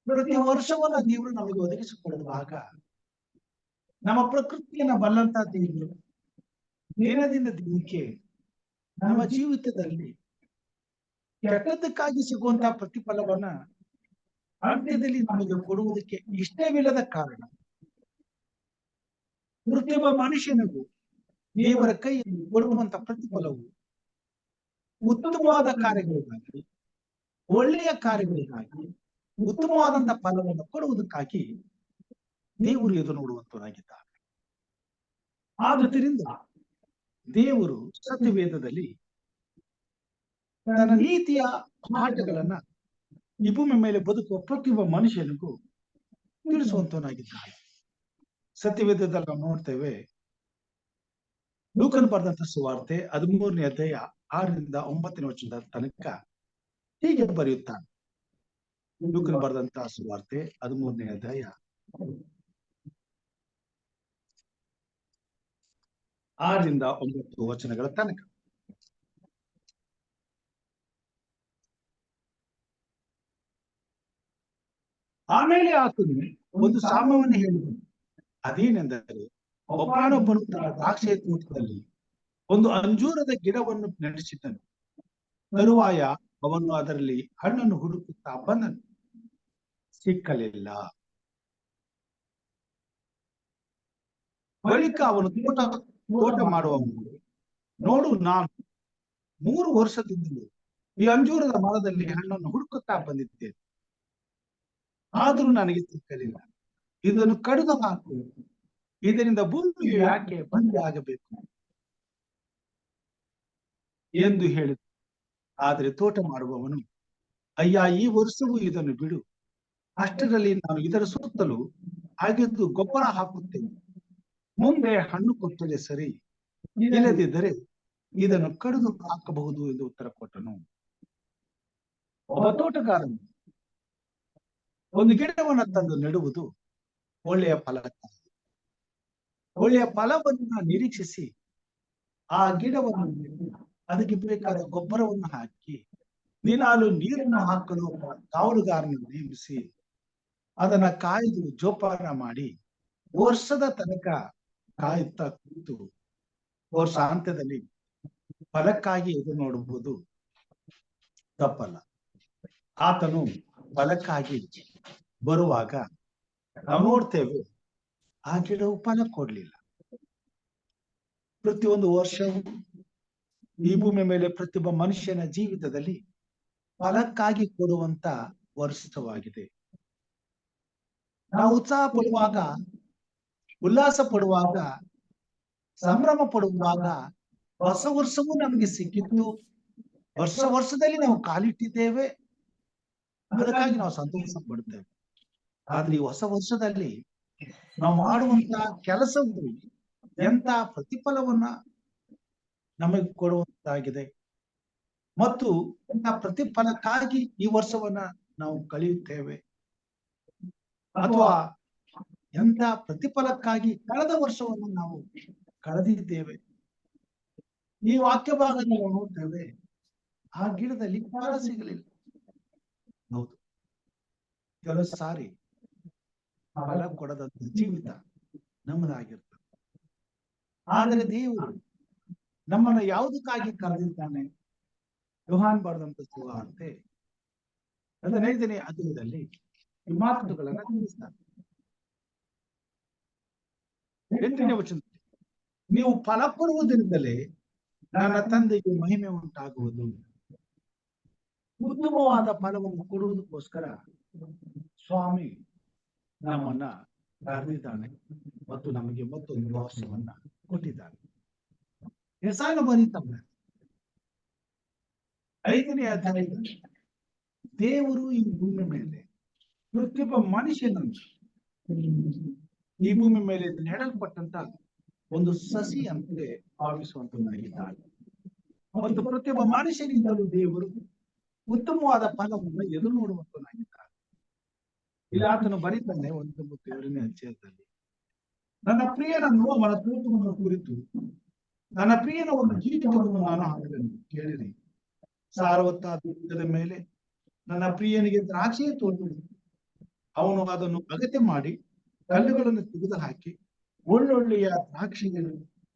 Speaker 1: ಪ್ರತಿ ವರ್ಷವನ್ನ ದೇವರು ನಮಗೆ ಒದಗಿಸಿಕೊಳ್ಳುವಾಗ ನಮ್ಮ ಪ್ರಕೃತಿಯನ್ನ ಬಲ್ಲಂತ ದೇವರು ದಿನದಿಂದ ದಿನಕ್ಕೆ ನಮ್ಮ ಜೀವಿತದಲ್ಲಿ ಕೆಟ್ಟದಕ್ಕಾಗಿ ಸಿಗುವಂತಹ ಪ್ರತಿಫಲವನ್ನ ಅಂತ್ಯದಲ್ಲಿ ನಮಗೆ ಕೊಡುವುದಕ್ಕೆ ಇಷ್ಟವಿಲ್ಲದ ಕಾರಣ ಪ್ರತಿಯೊಬ್ಬ ಮನುಷ್ಯನಿಗೂ ದೇವರ ಕೈಯಲ್ಲಿ ಕೊಡುವಂತ ಪ್ರತಿಫಲವು ಉತ್ತಮವಾದ ಕಾರ್ಯಗಳಿಗಾಗಿ, ಒಳ್ಳೆಯ ಕಾರ್ಯಗಳಿಗಾಗಿ, ಉತ್ತಮವಾದಂತ ಫಲವನ್ನು ಕೊಡುವುದಕ್ಕಾಗಿ ದೇವರು ಎದುರು ನೋಡುವಂತವರಾಗಿದ್ದಾರೆ. ಆದುದರಿಂದ ದೇವರು ಸತ್ಯವೇದದಲ್ಲಿ ತನ್ನ ನೀತಿಯ ಆಟಗಳನ್ನ ಈ ಭೂಮಿ ಮೇಲೆ ಬದುಕುವ ಪ್ರತಿಯೊಬ್ಬ ಮನುಷ್ಯನಿಗೂ ತಿಳಿಸುವಂತವನಾಗಿದ್ದಾನೆ. ಸತ್ಯವೇದದಲ್ಲಿ ನಾವು ನೋಡ್ತೇವೆ, ಲೂಕನು ಬರೆದಂತ ಸುವಾರ್ತೆ 13ನೇ ಅಧ್ಯಾಯ 6ರಿಂದ 9ನೇ ವಚನದ ತನಕ ಹೀಗೆ ಬರೆಯುತ್ತಾನೆ. ಲೂಕನು ಬರೆದಂತ ಸುವಾರ್ತೆ 13ನೇ ಅಧ್ಯಾಯ 6ರಿಂದ 9 ವಚನಗಳ ತನಕ. ಆಮೇಲೆ ಆತನು ಒಂದು ಸಾಮ್ಯವನ್ನು ಹೇಳಿದನು. ಅದೇನೆಂದರೆ, ಒಬ್ಬನೊಬ್ಬನು ತನ್ನ ದ್ರಾಕ್ಷಿ ತೋಟದಲ್ಲಿ ಒಂದು ಅಂಜೂರದ ಗಿಡವನ್ನು ನಡೆಸಿದ್ದನು. ತರುವಾಯ ಅವನು ಅದರಲ್ಲಿ ಹಣ್ಣನ್ನು ಹುಡುಕುತ್ತಾ ಬಂದನು, ಸಿಕ್ಕಲಿಲ್ಲ. ಬಳಿಕ ಅವನು ತೋಟ ಮಾಡುವವನು, ನೋಡು, ನಾನು 3 ವರ್ಷದಿಂದಲೂ ಈ ಅಂಜೂರದ ಮರದಲ್ಲಿ ಹಣ್ಣನ್ನು ಹುಡುಕುತ್ತಾ ಬಂದಿದ್ದೇನೆ, ಆದರೂ ನನಗೆ ಸಿಕ್ಕಲಿಲ್ಲ. ಇದನ್ನು ಕಡಿದು ಹಾಕು, ಇದರಿಂದ ಭೂಮಿಯು ಯಾಕೆ ಬಂದೆ ಆಗಬೇಕು ಎಂದು ಹೇಳಿದ. ಆದರೆ ತೋಟ ಮಾಡುವವನು, ಅಯ್ಯ, ಈ ವರ್ಷವೂ ಇದನ್ನು ಬಿಡು, ಅಷ್ಟರಲ್ಲಿ ನಾನು ಇದರ ಸುತ್ತಲೂ ಅಗೆದು ಗೊಬ್ಬರ ಹಾಕುತ್ತೇನೆ, ಮುಂದೆ ಹಣ್ಣು ಕೊಟ್ಟರೆ ಸರಿ, ಇಲ್ಲದಿದ್ದರೆ ಇದನ್ನು ಕಡಿದು ಹಾಕಬಹುದು ಎಂದು ಉತ್ತರ ಕೊಟ್ಟನು. ಒಬ್ಬ ತೋಟಗಾರನು ಒಂದು ಗಿಡವನ್ನು ತಂದು ನೆಡುವುದು ಒಳ್ಳೆಯ ಫಲಕ್ಕಾಗಿ. ಒಳ್ಳೆಯ ಫಲವನ್ನು ನಿರೀಕ್ಷಿಸಿ ಆ ಗಿಡವನ್ನು ಅದಕ್ಕೆ ಬೇಕಾದ ಗೊಬ್ಬರವನ್ನು ಹಾಕಿ ದಿನಾಲು ನೀರನ್ನು ಹಾಕಲು ಕಾವಲುಗಾರನನ್ನು ನೇಮಿಸಿ ಅದನ್ನ ಕಾಯ್ದು ಜೋಪಾನ ಮಾಡಿ ವರ್ಷದ ತನಕ ಕಾಯುತ್ತಾ ಕೂತು ವರ್ಷಾಂತ್ಯದಲ್ಲಿ ಫಲಕ್ಕಾಗಿ ಎದುರು ನೋಡುವುದು ತಪ್ಪಲ್ಲ. ಆತನು ಫಲಕ್ಕಾಗಿ ಬರುವಾಗ ನಾವು ನೋಡ್ತೇವೆ, ಆ ಗಿಡವು ಫಲ ಕೊಡ್ಲಿಲ್ಲ. ಪ್ರತಿಯೊಂದು ವರ್ಷವೂ ಈ ಭೂಮಿ ಮೇಲೆ ಪ್ರತಿಯೊಬ್ಬ ಮನುಷ್ಯನ ಜೀವಿತದಲ್ಲಿ ಫಲಕ್ಕಾಗಿ ಕೊಡುವಂತ ವರ್ಷವಾಗಿದೆ. ನಾವು ಉತ್ಸಾಹ ಪಡುವಾಗ, ಉಲ್ಲಾಸ ಪಡುವಾಗ, ಸಂಭ್ರಮ ಪಡುವಾಗ ಹೊಸ ವರ್ಷವೂ ನಮಗೆ ಸಿಕ್ಕಿತ್ತು, ವರ್ಷದಲ್ಲಿ ನಾವು ಕಾಲಿಟ್ಟಿದ್ದೇವೆ, ಅದಕ್ಕಾಗಿ ನಾವು ಸಂತೋಷ ಪಡುತ್ತೇವೆ. ಆದ್ರೆ ಈ ಹೊಸ ವರ್ಷದಲ್ಲಿ ನಾವು ಮಾಡುವಂತ ಕೆಲಸವು ಎಂತ ಪ್ರತಿಫಲವನ್ನ ನಮಗೆ ಕೊಡುವಂತಾಗಿದೆ. ಮತ್ತು ಪ್ರತಿಫಲಕ್ಕಾಗಿ ಈ ವರ್ಷವನ್ನ ನಾವು ಕಳೆಯುತ್ತೇವೆ, ಅಥವಾ ಎಂತ ಪ್ರತಿಫಲಕ್ಕಾಗಿ ಕಳೆದ ವರ್ಷವನ್ನು ನಾವು ಕಳೆದಿದ್ದೇವೆ. ಈ ವಾಕ್ಯ ಭಾಗದಲ್ಲಿ ನಾವು ನೋಡ್ತೇವೆ, ಆ ಗಿಡದಲ್ಲಿ ಫಲ ಸಿಗಲಿಲ್ಲ. ಹೌದು, ಕೆಲವು ಸಾರಿ ಫಲ ಕೊಡದಂತ ಜೀವಿತ ನಮ್ಮದಾಗಿರ್ತದೆ. ಆದರೆ ದೇವರು ನಮ್ಮನ್ನ ಯಾವುದಕ್ಕಾಗಿ ಕರೆದಿದ್ದಾನೆ? ಯೋಹಾನ್ ಬರೆದಂತ ಸುವಾರ್ತೆ 15ನೇ ಅಧ್ಯಾಯದಲ್ಲಿ ಈ ಮಾತುಗಳನ್ನ ತಿಳಿಸ್ತಾನೆ. 8ನೇ ವಚನದಲ್ಲಿ, ನೀವು ಫಲ ಕೊಡುವುದರಿಂದಲೇ ನನ್ನ ತಂದೆಗೆ ಮಹಿಮೆ ಉಂಟಾಗುವುದು. ಉತ್ತಮವಾದ ಫಲವನ್ನು ಕೊಡುವುದಕ್ಕೋಸ್ಕರ ಸ್ವಾಮಿ ನಮ್ಮನ್ನ ಕರೆದಿದ್ದಾನೆ ಮತ್ತು ನಮಗೆ ಮತ್ತೊಂದು ಭಾಷೆಯನ್ನ ಕೊಟ್ಟಿದ್ದಾನೆ. ಯೆಶಾಯ ಬರೀತಾನೆ 5ನೇ ಅಧ್ಯಾಯದಲ್ಲಿ, ದೇವರು ಈ ಭೂಮಿ ಮೇಲೆ ಪ್ರತಿಯೊಬ್ಬ ಮನುಷ್ಯನನ್ನು ಈ ಭೂಮಿ ಮೇಲೆ ನೆಡಲ್ಪಟ್ಟಂತ ಒಂದು ಸಸಿ ಅಂತೆ ಭಾವಿಸುವಂತನಾಗಿದ್ದಾನೆ. ಮತ್ತು ಪ್ರತಿಯೊಬ್ಬ ಮನುಷ್ಯನಿಂದಲೂ ದೇವರು ಉತ್ತಮವಾದ ಫಲವನ್ನು ಎದುರು ನೋಡುವಂತನಾಗಿದ್ದಾನೆ. ಇಲ್ಲಿ ಆತನು ಬರೀತಾನೆ 1:7ನೇ ಅಧ್ಯಾಯದಲ್ಲಿ, ನನ್ನ ಪ್ರಿಯನನ್ನು ಅವನ ತೋಟವನ್ನು ಕುರಿತು, ನನ್ನ ಪ್ರಿಯನ ಒಂದು ಗೀತವನ್ನು ನಾನು ಹಾಡಲೆನು ಕೇಳಿರಿ. ಸಾರವತ್ತಾದ ಬೆಟ್ಟದ ಮೇಲೆ ನನ್ನ ಪ್ರಿಯನಿಗೆ ದ್ರಾಕ್ಷಿ ತೋಟವಿದೆ. ಅವನು ಅದನ್ನು ಅಗತ್ಯ ಮಾಡಿ ಕಲ್ಲುಗಳನ್ನು ತೆಗೆದು ಹಾಕಿ ಒಳ್ಳೊಳ್ಳೆಯ ದ್ರಾಕ್ಷಿಗಳು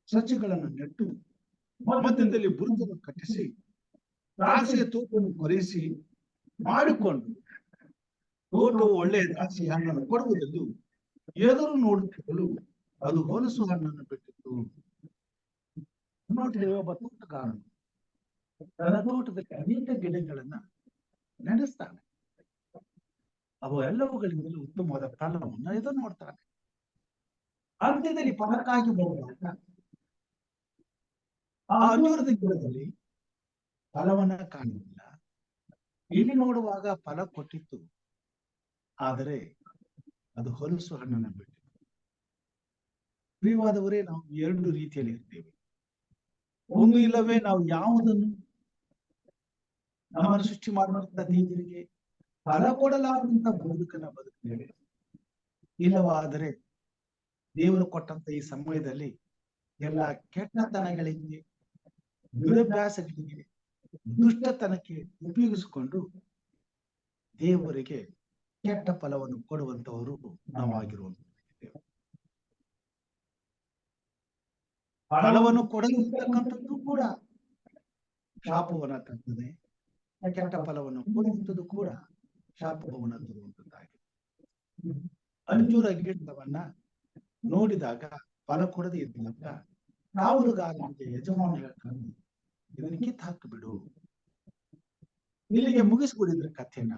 Speaker 1: ಸಸಿಗಳನ್ನು ನೆಟ್ಟು ಮಧ್ಯದಲ್ಲಿ ಬುರುಜನ್ನು ಕಟ್ಟಿಸಿ ದ್ರಾಕ್ಷಿಯ ತೋಟವನ್ನು ಕೊರೆಸಿ ಮಾಡಿಕೊಂಡು ತೋಟವು ಒಳ್ಳೆಯ ದ್ರಾಕ್ಷಿ ಹಣ್ಣನ್ನು ಕೊಡುವುದೆಂದು ಎದುರು ನೋಡುತ್ತಿದ್ದಲು ಅದು ಹೊಲಸು ಹಣ್ಣನ್ನು ಬಿಟ್ಟಿತ್ತು. ನೋಡಿದ್ರೆ ಒಬ್ಬ ತೋಟಗಾರನು ತನ್ನ ತೋಟದಲ್ಲಿ ಅನೇಕ ಗಿಡಗಳನ್ನ ನಡೆಸ್ತಾನೆ. ಅವು ಎಲ್ಲವುಗಳಿಂದಲೂ ಉತ್ತಮವಾದ ಫಲವನ್ನು ಎದುರು ನೋಡ್ತಾನೆ. ಅಂತ್ಯದಲ್ಲಿ ಫಲಕ್ಕಾಗಿ ಬರುವಾಗ ಆ ಅಂಜೂರದ ಗಿಡದಲ್ಲಿ ಫಲವನ್ನ ಕಾಣಲಿಲ್ಲ. ಇಲ್ಲಿ ನೋಡುವಾಗ ಫಲ ಕೊಟ್ಟಿತ್ತು, ಆದರೆ ಅದು ಹೊಲಸು ಹಣ್ಣನ್ನು ಬಿಟ್ಟಿತ್ತು. ಪ್ರಿಯವಾದವರೇ, ನಾವು 2 ರೀತಿಯಲ್ಲಿ ಇರ್ತೇವೆ. ಒಂದು, ಇಲ್ಲವೇ ನಾವು ಯಾವುದನ್ನು ನಮ್ಮನ್ನು ಸೃಷ್ಟಿ ಮಾಡುವಂತ ದೇವರಿಗೆ ಫಲ ಕೊಡಲಾದಂತ ಬದುಕನ್ನ ಬದುಕ್ತೇವೆ. ಇಲ್ಲವಾದರೆ ದೇವರು ಕೊಟ್ಟಂತ ಈ ಸಮಯದಲ್ಲಿ ಎಲ್ಲ ಕೆಟ್ಟತನಗಳಿಗೆ, ದುರಭ್ಯಾಸಗಳಿಗೆ, ದುಷ್ಟತನಕ್ಕೆ ಉಪಯೋಗಿಸಿಕೊಂಡು ದೇವರಿಗೆ ಕೆಟ್ಟ ಫಲವನ್ನು ಕೊಡುವಂತವರು ನಾವಾಗಿರುವಂತದ್ದೇವೆ. ಫಲವನ್ನು ಕೊಡಲಿರ್ತಕ್ಕಂಥದ್ದು ಕೂಡ ಶಾಪವನ್ನ ತರ್ತದೆ, ಕೆಟ್ಟ ಫಲವನ್ನು ಕೊಡುವಂಥದ್ದು ಕೂಡ ಶಾಪವನ್ನ ತರುವಂತದ್ದಾಗಿದೆ. ಅಂಜೂರ ಗಿಡವನ್ನ ನೋಡಿದಾಗ ಫಲ ಕೊಡದೆ ಇದ್ದಾಗ ಕಾವಲುಗಾರನಿಗೆ ಯಜಮಾನ ಹೇಳ್ತಾನೆ, ಇದನ್ನ ಕಿತ್ತು ಹಾಕಿಬಿಡು. ಇಲ್ಲಿಗೆ ಮುಗಿಸ್ಬಿಡಿದ್ರೆ ಕಥೆನ.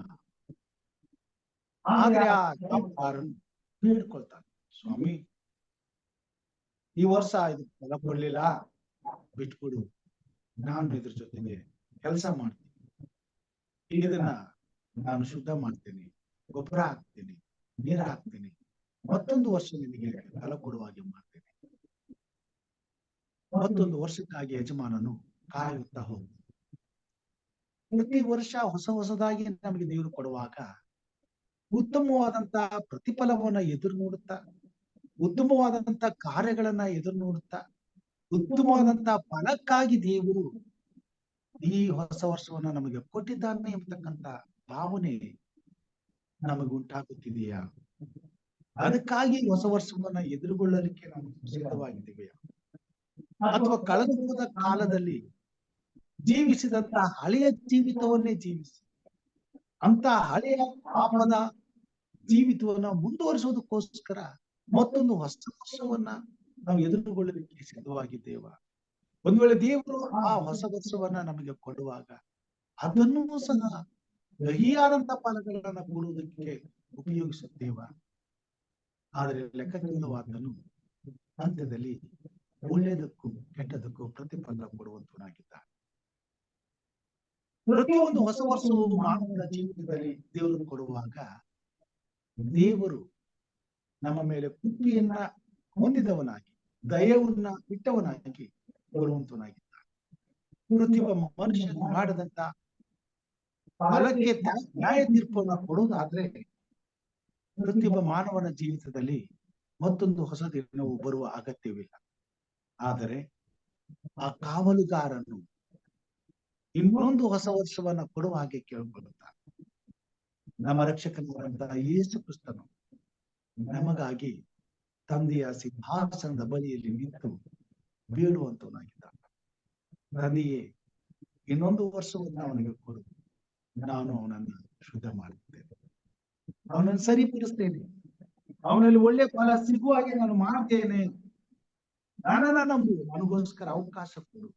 Speaker 1: ಆದ್ರೆ ಆ ಕಾವಲುಗಾರನು ಬೇಡ್ಕೊಳ್ತಾನೆ, ಸ್ವಾಮಿ, ಈ ವರ್ಷ ಇದು ಫಲ ಕೊಡ್ಲಿಲ್ಲ, ಬಿಟ್ಬಿಡು, ನಾನು ಇದ್ರ ಜೊತೆಗೆ ಕೆಲಸ ಮಾಡ್ತೀನಿ, ಇದನ್ನ ನಾನು ಶುದ್ಧ ಮಾಡ್ತೇನೆ, ಗೊಬ್ಬರ ಹಾಕ್ತೇನೆ, ನೀರು ಹಾಕ್ತೇನೆ, ಮತ್ತೊಂದು ವರ್ಷ ನಿನಗೆ ಫಲ ಕೊಡುವಾಗೆ ಮಾಡ್ತೇನೆ. ಮತ್ತೊಂದು ವರ್ಷಕ್ಕಾಗಿ ಯಜಮಾನನು ಕಾಯುತ್ತಾ ಹೋಗ್ತಾನೆ. ಪ್ರತಿ ವರ್ಷ ಹೊಸದಾಗಿ ನಮಗೆ ದೇವರು ಕೊಡುವಾಗ ಉತ್ತಮವಾದಂತಹ ಪ್ರತಿಫಲವನ್ನ ಎದುರು ನೋಡುತ್ತಾ, ಉತ್ತಮವಾದಂತ ಕಾರ್ಯಗಳನ್ನ ಎದುರು ನೋಡುತ್ತಾ, ಉತ್ತಮವಾದಂತಹ ಫಲಕ್ಕಾಗಿ ದೇವರು ಈ ಹೊಸ ವರ್ಷವನ್ನ ನಮಗೆ ಕೊಟ್ಟಿದ್ದಾನೆ ಎಂಬತಕ್ಕಂತ ಭಾವನೆ ನಮಗೆ ಉಂಟಾಗುತ್ತಿದೆಯಾ? ಅದಕ್ಕಾಗಿ ಹೊಸ ವರ್ಷವನ್ನ ಎದುರುಗೊಳ್ಳಲಿಕ್ಕೆ ನಾವು ಸಿದ್ಧವಾಗಿದ್ದೇವೆಯಾ? ಅಥವಾ ಕಳೆದು ಹೋದ ಕಾಲದಲ್ಲಿ ಜೀವಿಸಿದಂತ ಹಳೆಯ ಜೀವಿತವನ್ನೇ ಜೀವಿಸಿ ಅಂತ ಹಳೆಯ ಪಾಪದ ಜೀವಿತವನ್ನ ಮುಂದುವರಿಸುವುದಕ್ಕೋಸ್ಕರ ಮತ್ತೊಂದು ಹೊಸ ವರ್ಷವನ್ನ ನಾವು ಎದುರುಗೊಳ್ಳಲಿಕ್ಕೆ ಸಿದ್ಧವಾಗಿದ್ದೇವ? ಒಂದ್ ವೇಳೆ ದೇವರು ಆ ಹೊಸ ವರ್ಷವನ್ನ ನಮಗೆ ಕೊಡುವಾಗ ಅದನ್ನೂ ಸಹ ಕಹಿಯಾದಂತ ಫಲಗಳನ್ನ ಕೊಡುವುದಕ್ಕೆ ಉಪಯೋಗಿಸುತ್ತೇವ? ಆದರೆ ಲೆಕ್ಕಕ್ಕಿಲ್ಲವಾದನು ಅಂತ್ಯದಲ್ಲಿ ಒಳ್ಳೆಯದಕ್ಕೂ ಕೆಟ್ಟದಕ್ಕೂ ಪ್ರತಿಫಲ ಕೊಡುವಂತನಾಗಿದ್ದಾನೆ. ಪ್ರತಿಯೊಂದು ಹೊಸ ವರ್ಷವು ಮಾನವನ ಜೀವಿತದಲ್ಲಿ ದೇವರು ಕೊಡುವಾಗ ದೇವರು ನಮ್ಮ ಮೇಲೆ ಕೃಪೆಯನ್ನ ಹೊಂದಿದವನಾಗಿ, ದಯವನ್ನ ಇಟ್ಟವನಾಗಿ ಕೊಡುವಂತನಾಗಿದ್ದಾನೆ. ಪ್ರತಿಯೊಬ್ಬ ಮನುಷ್ಯನು ಮಾಡಿದಂತ ಫಲಕ್ಕೆ ನ್ಯಾಯ ತೀರ್ಪನ್ನ ಕೊಡುವುದಾದ್ರೆ ಪ್ರತಿಯೊಬ್ಬ ಮಾನವನ ಜೀವಿತದಲ್ಲಿ ಮತ್ತೊಂದು ಹೊಸ ದಿನವು ಬರುವ ಅಗತ್ಯವಿಲ್ಲ. ಆದರೆ ಆ ಕಾವಲುಗಾರನು ಇನ್ನೊಂದು ಹೊಸ ವರ್ಷವನ್ನ ಕೊಡುವ ಹಾಗೆ ಕೇಳಿಕೊಳ್ಳುತ್ತಾನೆ. ನಮ್ಮ ರಕ್ಷಕನಾದಂತಹ ಯೇಸು ಕ್ರಿಸ್ತನು ನಮಗಾಗಿ ತಂದೆಯ ಸಿಂಹಾಸನದ ಬಳಿಯಲ್ಲಿ ನಿಂತು ಬೇಡುವಂತವನಾಗಿದ್ದಾನೆ. ತಂದೆಯೇ, ಇನ್ನೊಂದು ವರ್ಷವನ್ನು ಅವನಿಗೆ ಕೊಡು, ನಾನು ಅವನನ್ನ ಶುದ್ಧ ಮಾಡುತ್ತೇನೆ, ಅವನನ್ನು ಸರಿಪಡಿಸ್ತೇನೆ, ಅವನಲ್ಲಿ ಒಳ್ಳೆ ಫಲ ಸಿಗುವ ಹಾಗೆ ನಾನು ಮಾಡ್ತೇನೆ, ನನ್ನನ್ನ ನಂಬು, ನನಗೋಸ್ಕರ ಅವಕಾಶ ಕೊಡು.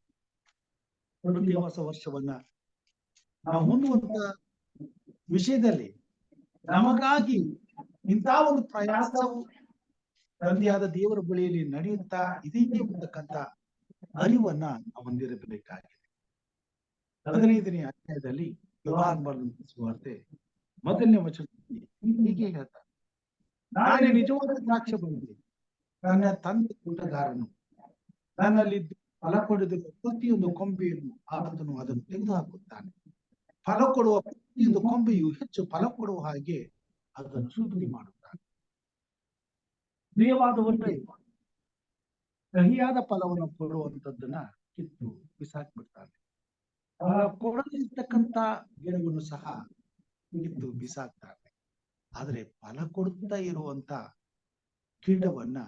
Speaker 1: ಪ್ರತಿ ಹೊಸ ವರ್ಷವನ್ನ ನಾವು ಹೊಂದುವಂತ ವಿಷಯದಲ್ಲಿ ನಮಗಾಗಿ ಇಂಥ ಒಂದು ಪ್ರಯಾಸವು ತಂದೆಯಾದ ದೇವರ ಬಳಿಯಲ್ಲಿ ನಡೆಯುತ್ತಾ ಇದೆ ಎಂಬತಕ್ಕಂತ ಅರಿವನ್ನ ನಾವು ಹೊಂದಿರಬೇಕಾಗಿದೆ. 15ನೇ ಅಧ್ಯಾಯದಲ್ಲಿ ಯೋಹಾನ ಬರೆದ ಸುವಾರ್ತೆ 1ನೇ ವಚನದಲ್ಲಿ ಹೀಗೆ ಹೇಳ್ತಾರೆ, ನಾನೇ ನಿಜವಾದ ದ್ರಾಕ್ಷಿ ಬಳ್ಳಿ, ನನ್ನ ತಂದೆ ತೋಟಗಾರನು, ನನ್ನಲ್ಲಿ ಫಲ ಕೊಡುವುದನ್ನು ಪ್ರತಿಯೊಂದು ಕೊಂಬೆಯನ್ನು ಆತನು ಅದನ್ನು ತೆಗೆದುಹಾಕುತ್ತಾನೆ. ಫಲ ಕೊಡುವ ಪ್ರತಿಯೊಂದು ಕೊಂಬೆಯು ಹೆಚ್ಚು ಫಲ ಕೊಡುವ ಹಾಗೆ ಅದನ್ನು ಶುದ್ಧಿ ಮಾಡುತ್ತಾನೆ. ಪ್ರಿಯವಾದವರೇ, ಕಹಿಯಾದ ಫಲವನ್ನು ಕೊಡುವಂತದ್ದನ್ನ ಕಿತ್ತು ಬಿಸಾಕ್ಬಿಡ್ತಾನೆ. ಫಲ ಕೊಡದಿರ್ತಕ್ಕಂತ ಗಿಡವನ್ನು ಸಹ ಕಿತ್ತು ಬಿಸಾಕ್ತಾನೆ. ಆದ್ರೆ ಫಲ ಕೊಡುತ್ತಾ ಇರುವಂತ ಗಿಡವನ್ನ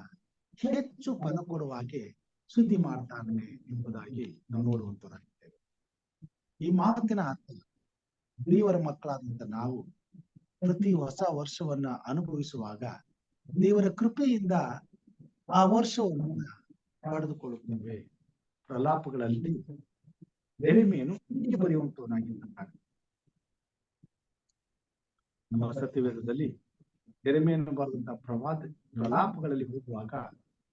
Speaker 1: ಹೆಚ್ಚು ಫಲ ಕೊಡುವ ಹಾಗೆ ಶುದ್ಧಿ ಮಾಡ್ತಾನೆ ಎಂಬುದಾಗಿ ನಾವು ನೋಡುವಂತರಾಗಿದ್ದೇವೆ. ಈ ಮಾತಿನ ಅರ್ಥ, ದೇವರ ಮಕ್ಕಳಾದಂತ ನಾವು ಪ್ರತಿ ಹೊಸ ವರ್ಷವನ್ನ ಅನುಭವಿಸುವಾಗ ದೇವರ ಕೃಪೆಯಿಂದ ಆ ವರ್ಷವನ್ನ ಪಡೆದುಕೊಳ್ಳುತ್ತೇವೆ. ಪ್ರಲಾಪಗಳಲ್ಲಿ ಯೆರೆಮೀಯನು ಹೀಗೆ ಬರೆಯುವಂತವನಾಗಿದ್ದಾನೆ. ನಮ್ಮ ಸತ್ಯವೇದದಲ್ಲಿ ಯೆರೆಮೀಯನು ಬರೆದಂತಹ ಪ್ರಲಾಪಗಳಲ್ಲಿ ಹೋಗುವಾಗ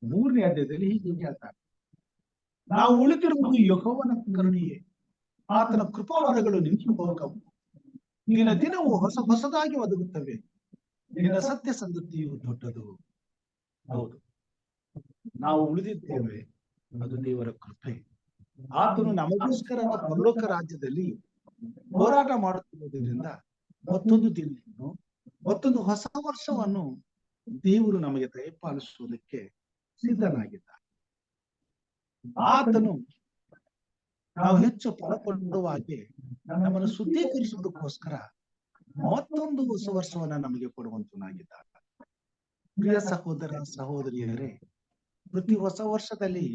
Speaker 1: 3ನೇ ಅಧ್ಯಾಯದಲ್ಲಿ ಹೀಗೆ ಹೇಳ್ತಾರೆ, ನಾವು ಉಳಿದಿರುವುದು ಯೆಹೋವನ ಕರುಣೆಯೇ, ಆತನ ಕೃಪಾವರಗಳು ನಿಂತು ಹೋಗವು, ನಿನ್ನ ದಿನವು ಹೊಸದಾಗಿ ಒದಗುತ್ತವೆ, ನಿನ್ನ ಸತ್ಯ ಸಂಗತಿಯು ದೊಡ್ಡದು. ಹೌದು, ನಾವು ಉಳಿದಿದ್ದೇವೆ, ಅದು ದೇವರ ಕೃಪೆ. ಆತನು ನಮಗೋಸ್ಕರ ಪರಲೋಕ ರಾಜ್ಯದಲ್ಲಿ ಹೋರಾಟ ಮಾಡುತ್ತಿರುವುದರಿಂದ ಮತ್ತೊಂದು ದಿನವನ್ನು, ಮತ್ತೊಂದು ಹೊಸ ವರ್ಷವನ್ನು ದೇವರು ನಮಗೆ ದಯಪಾಲಿಸುವುದಕ್ಕೆ ಸಿದ್ಧನಾಗಿದ್ದ. ಆತನು ನಾವು ಹೆಚ್ಚು ಫಲ ಕೊಡುವ ಹಾಗೆ ನಮ್ಮನ್ನು ಶುದ್ಧೀಕರಿಸುವುದಕ್ಕೋಸ್ಕರ ಮತ್ತೊಂದು ಹೊಸ ವರ್ಷವನ್ನ ನಮಗೆ ಕೊಡುವಂತನಾಗಿದ್ದ. ಪ್ರಿಯ ಸಹೋದರ ಸಹೋದರಿಯರೇ, ಪ್ರತಿ ಹೊಸ ವರ್ಷದಲ್ಲಿ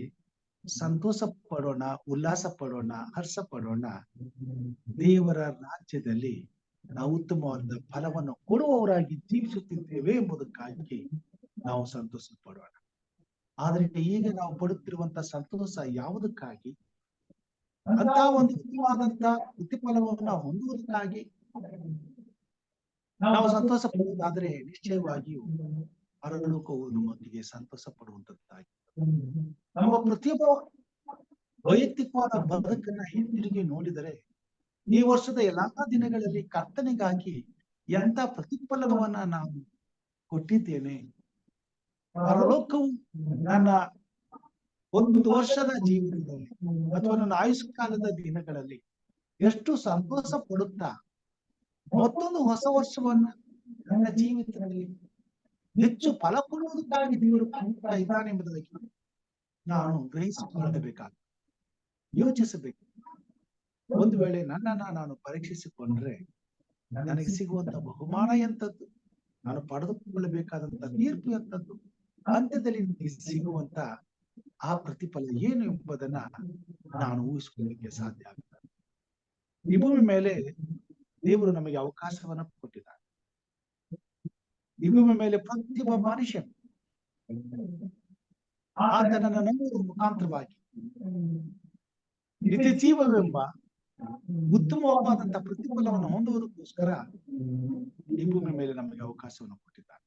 Speaker 1: ಸಂತೋಷ ಪಡೋಣ, ಉಲ್ಲಾಸ ಪಡೋಣ, ಹರ್ಷ ಪಡೋಣ. ದೇವರ ರಾಜ್ಯದಲ್ಲಿ ನಾವು ಉತ್ತಮವಾದ ಫಲವನ್ನು ಕೊಡುವವರಾಗಿ ಜೀವಿಸುತ್ತಿದ್ದೇವೆ ಎಂಬುದಕ್ಕಾಗಿ ನಾವು ಸಂತೋಷ ಪಡೋಣ. ಆದ್ರೆ ಈಗ ನಾವು ಪಡುತ್ತಿರುವಂತಹ ಸಂತೋಷ ಯಾವುದಕ್ಕಾಗಿ? ಅಂತ ಒಂದು ಉತ್ತಮವಾದಂತ ಪ್ರತಿಫಲವನ್ನು ನಾವು ಹೊಂದುವುದಕ್ಕಾಗಿ ನಾವು ಸಂತೋಷ ಪಡುವುದಾದ್ರೆ ನಿಶ್ಚಯವಾಗಿಯೂ ಪರಲೋಕವು ನಮ್ಮೊಂದಿಗೆ ಸಂತೋಷ ಪಡುವಂತದ್ದಾಗಿ ನಮ್ಮ ಪ್ರತಿಯೊಬ್ಬ ವೈಯಕ್ತಿಕವಾದ ಬದುಕನ್ನ ಹಿಂದಿರುಗಿ ನೋಡಿದರೆ ಈ ವರ್ಷದ ಎಲ್ಲಾ ದಿನಗಳಲ್ಲಿ ಕರ್ತನೆಗಾಗಿ ಎಂತ ಪ್ರತಿಫಲವನ್ನ ನಾನು ಕೊಟ್ಟಿದ್ದೇನೆ. ಪರಲೋಕವು ನನ್ನ ಒಂದು ವರ್ಷದ ಜೀವನದಲ್ಲಿ ಅಥವಾ ನನ್ನ ಆಯುಷ್ ಕಾಲದ ದಿನಗಳಲ್ಲಿ ಎಷ್ಟು ಸಂತೋಷ ಪಡುತ್ತಾ ಮತ್ತೊಂದು ಹೊಸ ವರ್ಷವನ್ನ ನನ್ನ ಜೀವಿತದಲ್ಲಿ ಹೆಚ್ಚು ಫಲ ಕೊಡುವುದಕ್ಕಾಗಿ ದೇವರು ಕಾಣ್ತಾ ಇದ್ದಾನೆ ಎಂಬುದಾಗಿ ನಾನು ಗ್ರಹಿಸಿಕೊಳ್ಳಬೇಕಾಗ, ಯೋಚಿಸಬೇಕು. ಒಂದು ವೇಳೆ ನನ್ನನ್ನ ನಾನು ಪರೀಕ್ಷಿಸಿಕೊಂಡ್ರೆ ನನಗೆ ಸಿಗುವಂತ ಬಹುಮಾನ ಎಂತದ್ದು, ನಾನು ಪಡೆದುಕೊಳ್ಳಬೇಕಾದಂತ ತೀರ್ಪು ಎಂತದ್ದು, ಅಂತ್ಯದಲ್ಲಿ ಸಿಗುವಂತ ಆ ಪ್ರತಿಫಲ ಏನು ಎಂಬುದನ್ನ ನಾನು ಊಹಿಸಿಕೊಳ್ಳಲಿಕ್ಕೆ ಸಾಧ್ಯ ಆಗ್ತದೆ. ಈ ಭೂಮಿ ಮೇಲೆ ದೇವರು ನಮಗೆ ಅವಕಾಶವನ್ನ ಕೊಟ್ಟಿದ್ದಾರೆ. ಈ ಭೂಮಿ ಮೇಲೆ ಪ್ರತಿಯೊಬ್ಬ ಮನುಷ್ಯ ಆತನನ್ನು ನಂಬುವ ಮುಖಾಂತರವಾಗಿ ನಿತ್ಯ ಜೀವವೆಂಬ ಉತ್ತಮವಾದಂತಹ ಪ್ರತಿಫಲವನ್ನು ಹೊಂದುವುದಕ್ಕೋಸ್ಕರ ಈ ಭೂಮಿ ಮೇಲೆ ನಮಗೆ ಅವಕಾಶವನ್ನು ಕೊಟ್ಟಿದ್ದಾರೆ.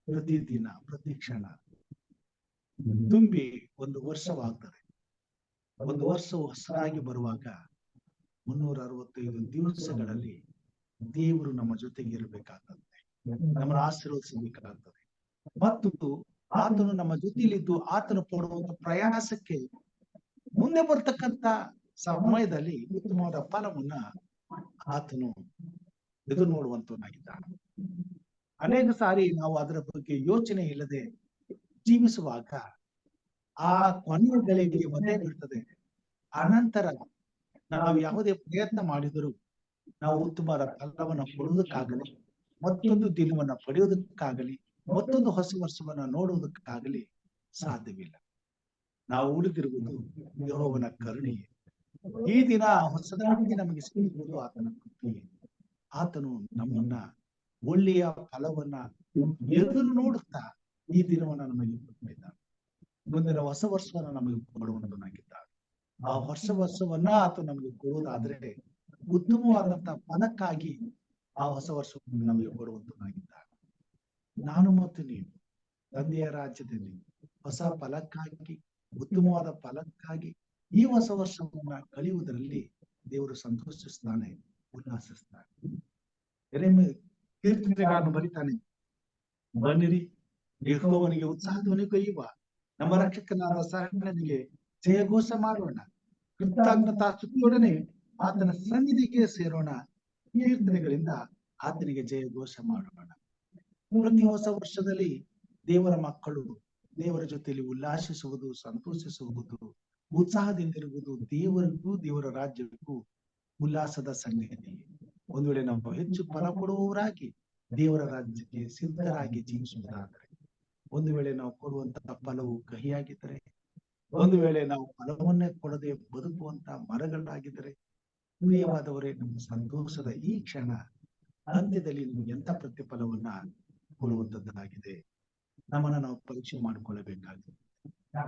Speaker 1: ಪ್ರತಿದಿನ ಪ್ರತಿ ಕ್ಷಣ ತುಂಬಿ ಒಂದು ವರ್ಷವಾಗ್ತದೆ. ಒಂದು ವರ್ಷವು ಹೊಸದಾಗಿ ಬರುವಾಗ 365 ದಿವಸಗಳಲ್ಲಿ ದೇವರು ನಮ್ಮ ಜೊತೆಗೆ ಇರಬೇಕಾಗ್ತದೆ, ನಮ್ಮನ್ನು ಆಶೀರ್ವದಿಸಬೇಕಾಗ್ತದೆ. ಮತ್ತು ಆತನು ನಮ್ಮ ಜೊತೆಯಲ್ಲಿದ್ದು ಆತನು ಪಡುವಂತ ಪ್ರಯಾಸಕ್ಕೆ ಮುಂದೆ ಬರ್ತಕ್ಕಂತ ಸಮಯದಲ್ಲಿ ಉತ್ತಮವಾದ ಫಲವನ್ನ ಆತನು ಎದುರು ನೋಡುವಂತವನಾಗಿದ್ದಾನೆ. ಅನೇಕ ಸಾರಿ ನಾವು ಅದರ ಬಗ್ಗೆ ಯೋಚನೆ ಇಲ್ಲದೆ ಜೀವಿಸುವಾಗ ಆ ಕೊನೆಯ ಗಳಿಗೆ ಒಂದೇ ಬರ್ತದೆ. ಅನಂತರ ನಾವು ಯಾವುದೇ ಪ್ರಯತ್ನ ಮಾಡಿದರೂ ನಾವು ಉತ್ತಮವಾದ ಫಲವನ್ನ ಕೊಡುವುದಕ್ಕಾಗಲಿ, ಮತ್ತೊಂದು ದಿನವನ್ನ ಪಡೆಯುವುದಕ್ಕಾಗಲಿ, ಮತ್ತೊಂದು ಹೊಸ ವರ್ಷವನ್ನ ನೋಡುವುದಕ್ಕಾಗಲಿ ಸಾಧ್ಯವಿಲ್ಲ. ನಾವು ಉಳಿದಿರುವುದು ಯೆಹೋವನ ಕರುಣೆಯೇ. ಈ ದಿನ ಹೊಸದಾಗಿ ನಮಗೆ ಸಿಗುವುದು ಆತನ ಕೃಪೆಯೇ. ಆತನು ನಮ್ಮನ್ನ ಒಳ್ಳೆಯ ಫಲವನ್ನ ಎದುರು ನೋಡುತ್ತಾ ಈ ದಿನವನ್ನ ನಮಗೆ ಕೊಟ್ಟಿದ್ದಾನೆ. ಮುಂದಿನ ಹೊಸ ವರ್ಷವನ್ನ ನಮಗೆ ಕೊಡುವಂತನಾಗಿದ್ದಾನೆ. ಆ ಹೊಸ ವರ್ಷವನ್ನ ಆತ ನಮಗೆ ಕೊಡುವುದಾದ್ರೆ ಉತ್ತಮವಾದಂತಹ ಫಲಕ್ಕಾಗಿ ಆ ಹೊಸ ವರ್ಷವನ್ನು ನಮಗೆ ಕೊಡುವಂತನಾಗಿದ್ದಾನೆ. ನಾನು ಮತ್ತು ನೀವು ತಂದೆಯ ರಾಜ್ಯದಲ್ಲಿ ಹೊಸ ಫಲಕ್ಕಾಗಿ, ಉತ್ತಮವಾದ ಫಲಕ್ಕಾಗಿ ಈ ಹೊಸ ವರ್ಷವನ್ನ ಕಳೆಯುವುದರಲ್ಲಿ ದೇವರು ಸಂತೋಷಿಸ್ತಾನೆ, ಉಲ್ಲಾಸಿಸ್ತಾನೆ. ಕೀರ್ತನೆಗಳನ್ನು ಬರಿತಾನೆ, ಬನ್ನಿರಿ ಯೆಹೋವನಿಗೆ ಉತ್ಸಾಹಧ್ವನಿ ಕೊಯ್ಯುವ, ನಮ್ಮ ರಕ್ಷಕನಾದ ಸಹನಿಗೆ ಜಯಘೋಷ ಮಾಡೋಣ, ಕೃತಜ್ಞತಾ ಸ್ತುತಿಯೊಡನೆ ಆತನ ಸನ್ನಿಧಿಗೆ ಸೇರೋಣ, ಕೀರ್ತನೆಗಳಿಂದ ಆತನಿಗೆ ಜಯಘೋಷ ಮಾಡೋಣ. ಪ್ರತಿ ಹೊಸ ವರ್ಷದಲ್ಲಿ ದೇವರ ಮಕ್ಕಳು ದೇವರ ಜೊತೆಯಲ್ಲಿ ಉಲ್ಲಾಸಿಸುವುದು, ಸಂತೋಷಿಸುವುದು, ಉತ್ಸಾಹದಿಂದಿರುವುದು ದೇವರಿಗೂ ದೇವರ ರಾಜ್ಯಕ್ಕೂ ಉಲ್ಲಾಸದ ಸಂಗತಿ. ಒಂದು ವೇಳೆ ನಾವು ಹೆಚ್ಚು ಫಲ ಕೊಡುವವರಾಗಿ ದೇವರ ರಾಜ್ಯಕ್ಕೆ ಸಿದ್ಧರಾಗಿ ಜೀವಿಸುವುದಾದರೆ, ಒಂದು ವೇಳೆ ನಾವು ಕೊಡುವಂತಹ ಫಲವು ಕಹಿಯಾಗಿದ್ದರೆ, ಒಂದು ವೇಳೆ ನಾವು ಫಲವನ್ನೇ ಕೊಡದೆ ಬದುಕುವಂತ ಮರಗಳಾಗಿದ್ದರೆ, ಪ್ರಿಯವಾದವರೇ, ನಮ್ಮ ಸಂತೋಷದ ಈ ಕ್ಷಣ ಅಂತ್ಯದಲ್ಲಿ ನಿಮಗೆ ಎಂತ ಪ್ರತಿಫಲವನ್ನ ಕೊಡುವಂತದ್ದಾಗಿದೆ. ನಮ್ಮನ್ನ ನಾವು ಪರೀಕ್ಷೆ ಮಾಡಿಕೊಳ್ಳಬೇಕಾಗಿದೆ.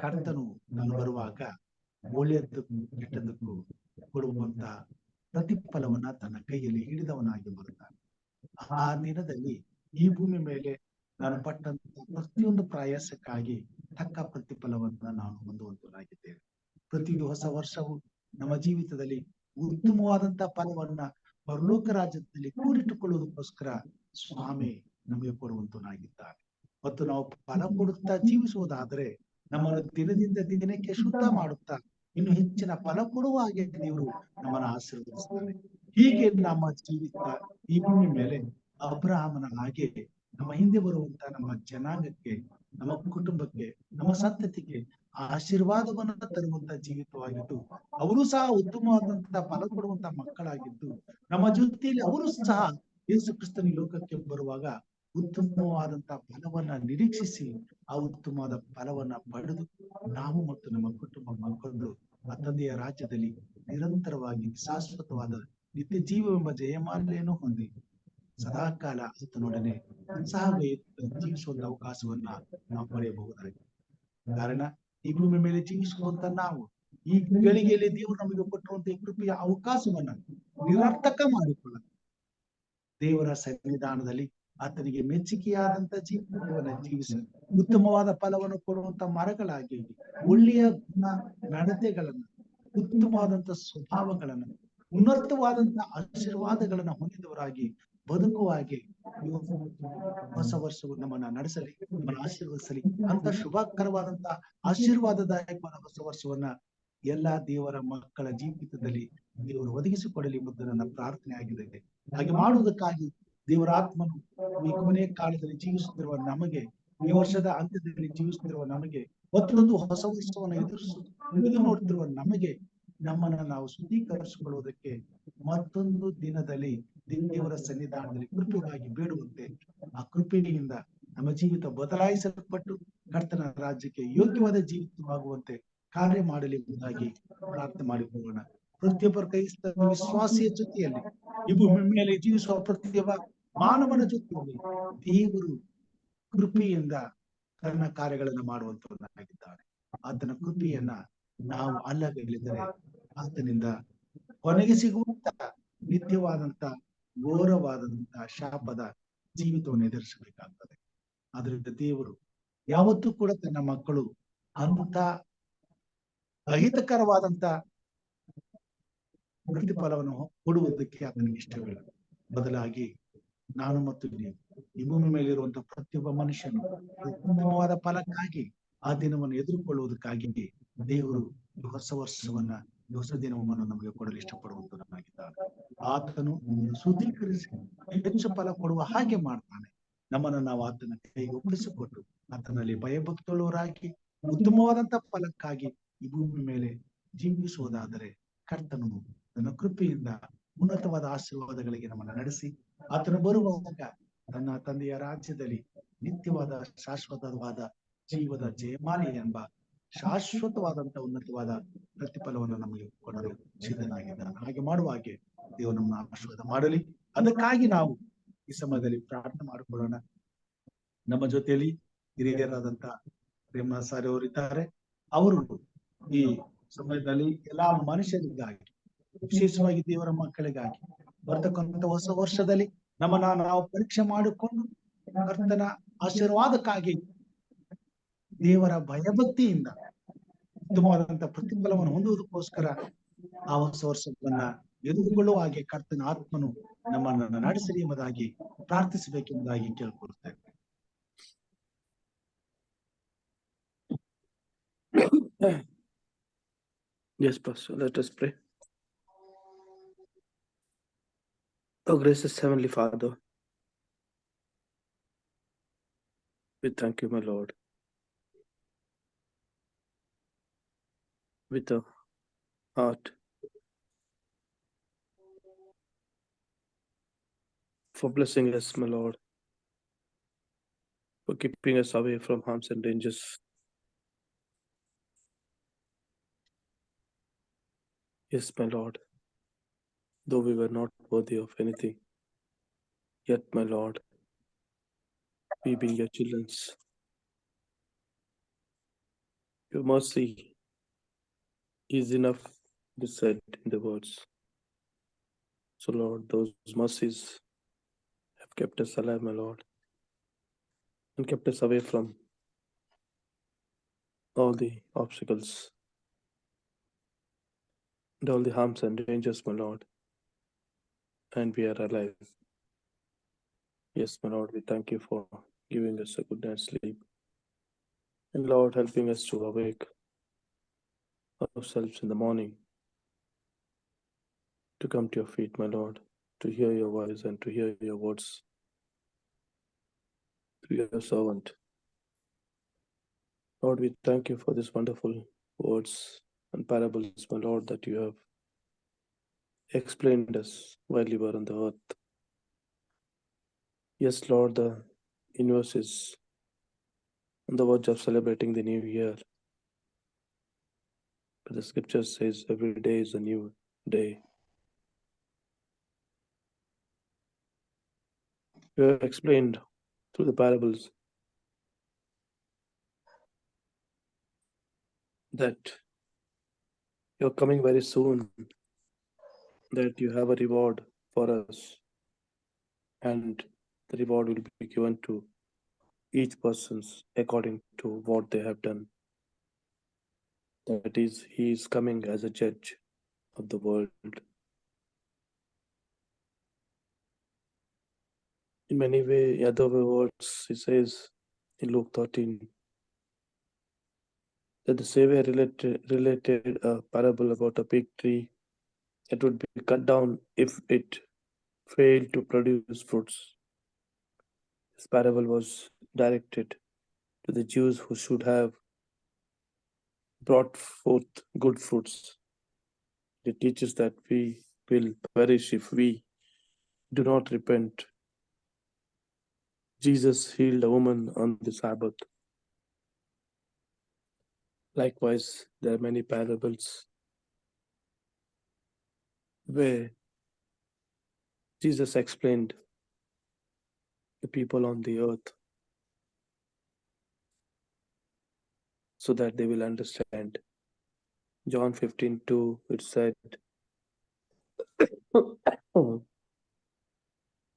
Speaker 1: ಕರ್ತನು ನಾನು ಬರುವಾಗ ಒಳ್ಳೆಯದಕ್ಕೂ ಕೆಟ್ಟದಕ್ಕೂ ಕೊಡುವಂತ ಪ್ರತಿಫಲವನ್ನ ತನ್ನ ಕೈಯಲ್ಲಿ ಹಿಡಿದವನಾಗಿ ಬರುತ್ತಾನೆ. ಆ ದಿನದಲ್ಲಿ ಈ ಭೂಮಿ ಮೇಲೆ ನಾನು ಪಟ್ಟಂತ ಪ್ರತಿಯೊಂದು ಪ್ರಯಾಸಕ್ಕಾಗಿ ತಕ್ಕ ಪ್ರತಿಫಲವನ್ನ ನಾನು ಹೊಂದುವಂತನಾಗಿದ್ದೇನೆ. ಪ್ರತಿ ಹೊಸ ವರ್ಷವು ನಮ್ಮ ಜೀವಿತದಲ್ಲಿ ಉತ್ತಮವಾದಂತಹ ಫಲವನ್ನ ಪರಲೋಕ ರಾಜ್ಯದಲ್ಲಿ ಕೂಡಿಟ್ಟುಕೊಳ್ಳುವುದಕ್ಕೋಸ್ಕರ ಸ್ವಾಮಿ ನಮಗೆ ಕೊಡುವಂತನಾಗಿದ್ದಾನೆ. ಮತ್ತು ನಾವು ಫಲ ಕೊಡುತ್ತಾ ಜೀವಿಸುವುದಾದರೆ ನಮ್ಮನ್ನು ದಿನದಿಂದ ದಿನಕ್ಕೆ ಶುದ್ಧ ಮಾಡುತ್ತಾ ಇನ್ನು ಹೆಚ್ಚಿನ ಫಲ ಕೊಡುವ ಹಾಗೆ ದೇವರು ನಮ್ಮನ್ನು ಆಶೀರ್ವದಿಸ್ತಾನೆ. ಹೀಗೆ ನಮ್ಮ ಜೀವಿತ ಈ ಭೂಮಿ ಮೇಲೆ ಅಬ್ರಹಾಮನ ಹಾಗೆ ನಮ್ಮ ಹಿಂದೆ ಬರುವಂತ ನಮ್ಮ ಜನಾಂಗಕ್ಕೆ, ನಮ್ಮ ಕುಟುಂಬಕ್ಕೆ, ನಮ್ಮ ಸಂತತಿಗೆ ಆಶೀರ್ವಾದವನ್ನ ತರುವಂತ ಜೀವಿತವಾಗಿದ್ದು, ಅವರು ಸಹ ಉತ್ತಮವಾದಂತಹ ಫಲ ಕೊಡುವಂತ ಮಕ್ಕಳಾಗಿದ್ದು, ನಮ್ಮ ಜೊತೆಯಲ್ಲಿ ಅವರು ಸಹ ಯೇಸು ಕ್ರಿಸ್ತನ ಲೋಕಕ್ಕೆ ಬರುವಾಗ ಉತ್ತಮವಾದಂತಹ ಫಲವನ್ನ ನಿರೀಕ್ಷಿಸಿ ಆ ಉತ್ತಮವಾದ ಫಲವನ್ನ ಪಡೆದು ನಾವು ಮತ್ತು ನಮ್ಮ ಕುಟುಂಬ ಮಕ್ಕಳು ಆ ತಂದೆಯ ರಾಜ್ಯದಲ್ಲಿ ನಿರಂತರವಾಗಿ ಶಾಶ್ವತವಾದ ನಿತ್ಯ ಜೀವವೆಂಬ ಜಯಮಾಲೆಯನ್ನು ಹೊಂದಿ ಸದಾಕಾಲ ಆತನೊಡನೆ ಉತ್ಸಾಹಯುತ ಜೀವಿಸುವಂತ ಅವಕಾಶವನ್ನ ನಾವು ಪಡೆಯಬಹುದಾಗಿದೆ. ಕಾರಣ ಈ ಭೂಮಿ ಮೇಲೆ ಜೀವಿಸುವಂತ ನಾವು ಈ ಗಳಿಗೆಯಲ್ಲಿ ದೇವರು ನಮಗೆ ಕೊಟ್ಟಿರುವಂತಹ ಈ ಕೃಪೆಯ ಅವಕಾಶವನ್ನ ನಿರರ್ಥಕ ಮಾಡಿಕೊಳ್ಳ ದೇವರ ಸನ್ನಿಧಾನದಲ್ಲಿ ಆತನಿಗೆ ಮೆಚ್ಚುಗೆಯಾದಂತ ಜೀವನವನ್ನ ಜೀವಿಸ ಉತ್ತಮವಾದ ಫಲವನ್ನು ಕೊಡುವಂತ ಮರಗಳಾಗಿ, ಒಳ್ಳೆಯ ಗುಣ ನಡತೆಗಳನ್ನ, ಉತ್ತಮವಾದಂತ ಸ್ವಭಾವಗಳನ್ನ, ಉನ್ನತವಾದಂತ ಆಶೀರ್ವಾದಗಳನ್ನ ಹೊಂದಿದವರಾಗಿ ಬದುಕುವ ಹಾಗೆ ಹೊಸ ವರ್ಷವು ನಮ್ಮನ್ನ ನಡೆಸಲಿ, ನಮ್ಮನ್ನ ಆಶೀರ್ವದಿಸಲಿ. ಅಂತ ಶುಭಕರವಾದಂತ ಆಶೀರ್ವಾದದಾಯಕವಾದ ಹೊಸ ವರ್ಷವನ್ನ ಎಲ್ಲಾ ದೇವರ ಮಕ್ಕಳ ಜೀವಿತದಲ್ಲಿ ದೇವರು ಒದಗಿಸಿಕೊಡಲಿ ಎಂಬುದು ನನ್ನ ಪ್ರಾರ್ಥನೆ ಆಗಿದೆ. ಹಾಗೆ ಮಾಡುವುದಕ್ಕಾಗಿ ದೇವರ ಆತ್ಮನು ಈ ಕೊನೆಯ ಕಾಲದಲ್ಲಿ ಜೀವಿಸುತ್ತಿರುವ ನಮಗೆ, ಈ ವರ್ಷದ ಅಂತ್ಯದಲ್ಲಿ ಜೀವಿಸುತ್ತಿರುವ ನಮಗೆ, ಮತ್ತೊಂದು ಹೊಸ ವರ್ಷವನ್ನು ಎದುರು ನೋಡುತ್ತಿರುವ ನಮಗೆ, ನಮ್ಮನ್ನ ನಾವು ಶುದ್ಧೀಕರಿಸಿಕೊಳ್ಳುವುದಕ್ಕೆ ಮತ್ತೊಂದು ದಿನದಲ್ಲಿ ದೇವರ ಸನ್ನಿಧಾನದಲ್ಲಿ ಕೃಪೆಯಾಗಿ ಬೇಡುವಂತೆ, ಆ ಕೃಪೆಯಿಂದ ನಮ್ಮ ಜೀವಿತ ಬದಲಾಯಿಸಲ್ಪಟ್ಟು ಕರ್ತನ ರಾಜ್ಯಕ್ಕೆ ಯೋಗ್ಯವಾದ ಜೀವಿತವಾಗುವಂತೆ ಕಾರ್ಯ ಮಾಡಲಿ ಎಂಬುದಾಗಿ ಪ್ರಾರ್ಥನೆ ಮಾಡಿಕೊಳ್ಳೋಣ. ಪ್ರತಿಯೊಬ್ಬರ ಕ್ರೈಸ್ತ ವಿಶ್ವಾಸಿಯ ಜೊತೆಯಲ್ಲಿ, ಈ ಭೂಮಿ ಮೇಲೆ ಜೀವಿಸುವ ಪ್ರತಿಯೊಬ್ಬ ಮಾನವನ ಜೊತೆಯಲ್ಲಿ ದೇವರು ಕೃಪೆಯಿಂದ ತನ್ನ ಕಾರ್ಯಗಳನ್ನು ಮಾಡುವಂತವನಾಗಿದ್ದಾನೆ. ಆತನ ಕೃಪೆಯನ್ನ ನಾವು ಅಲ್ಲಗಲಿದರೆ ಆತನಿಂದ ಕೊನೆಗೆ ಸಿಗುವಂತ ನಿತ್ಯವಾದಂತ ಘೋರವಾದಂತ ಶಾಪದ ಜೀವಿತವನ್ನು ಎದುರಿಸಬೇಕಾಗ್ತದೆ. ಅದರಿಂದ ದೇವರು ಯಾವತ್ತೂ ಕೂಡ ತನ್ನ ಮಕ್ಕಳು ಅಂತ ಅಹಿತಕರವಾದಂತ ಪ್ರತಿಫಲವನ್ನು ಕೊಡುವುದಕ್ಕೆ ಆತನಿಗೆ ಇಷ್ಟವಿಲ್ಲ. ಬದಲಾಗಿ ನಾನು ಮತ್ತು ನೀವು ಈ ಭೂಮಿ ಮೇಲೆ ಇರುವಂತಹ ಪ್ರತಿಯೊಬ್ಬ ಮನುಷ್ಯನು ಉತ್ತಮವಾದ ಫಲಕ್ಕಾಗಿ ಆ ದಿನವನ್ನು ಎದುರುಕೊಳ್ಳುವುದಕ್ಕಾಗಿ ದೇವರು ಹೊಸ ವರ್ಷವನ್ನ ಈ ಹೊಸ ದಿನವನ್ನು ನಮಗೆ ಕೊಡಲು ಇಷ್ಟಪಡುವಂತನಾಗಿದ್ದಾನೆ. ಆತನು ನಮ್ಮನ್ನು ಶುದ್ಧೀಕರಿಸಿ ಹೆಚ್ಚು ಫಲ ಕೊಡುವ ಹಾಗೆ ಮಾಡ್ತಾನೆ. ನಮ್ಮನ್ನು ನಾವು ಆತನ ಕೈಗೆ ಒಪ್ಪಿಸಿಕೊಟ್ಟು ಆತನಲ್ಲಿ ಭಯಭಕ್ತುಳ್ಳವರಾಗಿ ಉತ್ತಮವಾದಂತ ಫಲಕ್ಕಾಗಿ ಈ ಭೂಮಿ ಮೇಲೆ ಜೀವಿಸುವುದಾದರೆ ಕರ್ತನು ತನ್ನ ಕೃಪೆಯಿಂದ ಉನ್ನತವಾದ ಆಶೀರ್ವಾದಗಳಿಗೆ ನಮ್ಮನ್ನು ನಡೆಸಿ ಆತನು ಬರುವಾಗ ತನ್ನ ತಂದೆಯ ರಾಜ್ಯದಲ್ಲಿ ನಿತ್ಯವಾದ ಶಾಶ್ವತವಾದ ಜೀವದ ಜಯಮಾಲಿ ಎಂಬ ಶಾಶ್ವತವಾದಂತ ಉನ್ನತವಾದ ಪ್ರತಿಫಲವನ್ನು ನಮಗೆ ಕೊಡಲು ಸಿದ್ಧನಾಗಿದ್ದಾನೆ. ಹಾಗೆ ಮಾಡುವ ಹಾಗೆ ದೇವರು ನಮ್ಮನ್ನು ಆಶೀರ್ವಾದ ಮಾಡಲಿ. ಅದಕ್ಕಾಗಿ ನಾವು ಈ ಸಮಯದಲ್ಲಿ ಪ್ರಾರ್ಥನೆ ಮಾಡಿಕೊಳ್ಳೋಣ. ನಮ್ಮ ಜೊತೆಯಲ್ಲಿ ಹಿರಿಯರಾದಂತ ಪ್ರೇಮನಾಥ್ ಸಾರಿ ಅವರು ಇದ್ದಾರೆ. ಅವರು ಈ ಸಮಯದಲ್ಲಿ ಎಲ್ಲಾ ಮನುಷ್ಯರಿಗಾಗಿ, ವಿಶೇಷವಾಗಿ ದೇವರ ಮಕ್ಕಳಿಗಾಗಿ ಬರ್ತಕ್ಕಂಥ ಹೊಸ ವರ್ಷದಲ್ಲಿ ನಮ್ಮನ್ನ ನಾವು ಪರೀಕ್ಷೆ ಮಾಡಿಕೊಂಡು ಕರ್ತನ ಆಶೀರ್ವಾದಕ್ಕಾಗಿ ದೇವರ ಭಯಭಕ್ತಿಯಿಂದ ಉತ್ತಮವಾದಂತ ಪ್ರತಿಫಲವನ್ನು ಹೊಂದುವುದಕ್ಕೋಸ್ಕರ ಆ ಹೊಸ ವರ್ಷವನ್ನ ಎದುರುಗೊಳ್ಳುವ ಹಾಗೆ ಕರ್ತನ ಆತ್ಮನು ನಮ್ಮನ್ನು ನಡೆಸಲಿ ಎಂಬುದಾಗಿ ಪ್ರಾರ್ಥಿಸಬೇಕೆಂಬುದಾಗಿ ಕೇಳ್ಕೊಳ್ತೇವೆ.
Speaker 3: Yes, Pastor, let us pray. Oh, gracious Heavenly Father, we thank you, my Lord, with a heart for blessing us, my Lord, for keeping us away from harms and dangers. Yes, my Lord, though we were not worthy of anything, yet, my Lord, we being your children, your mercy is enough, it is said in the words. So, Lord, those mercies have kept us alive, my Lord, and kept us away from all the obstacles and all the harms and dangers, my Lord, and we are alive. Yes, my Lord, we thank you for giving us a good night's sleep, and Lord, helping us to awake ourselves in the morning to come to your feet, my Lord, to hear your voice and to hear your words through your servant. Lord, we thank you for these wonderful words and parables, my Lord, that you have explained us while you were on the earth. Yes, Lord, the universe is on the verge of celebrating the new year. But the scripture says every day is a new day. You have explained through the parables that you're coming very soon, that you have a reward for us, and the reward will be given to each person according to what they have done. That is, he is coming as a judge of the world. In many other words, he says in Luke 13 that the Savior related a parable about a fig tree that would be cut down if it failed to produce fruits. This parable was directed to the Jews who should have brought forth good fruits. It teaches that we will perish if we do not repent. Jesus healed a woman on the Sabbath. Likewise, there are many parables where Jesus explained the people on the earth so that they will understand. John 15:2, it said,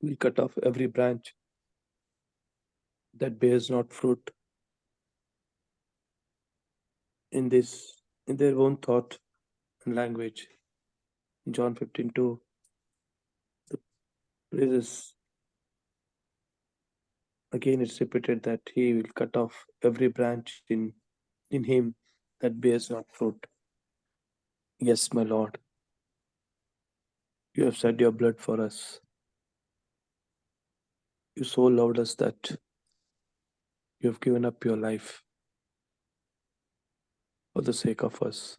Speaker 3: we cut off every branch that bears not fruit. In their own thought and language. In John 15:2, the phrases again it's repeated that he will cut off every branch in him that bears not fruit. Yes, my Lord. You have shed your blood for us. You so loved us that you have given up your life for the sake of us.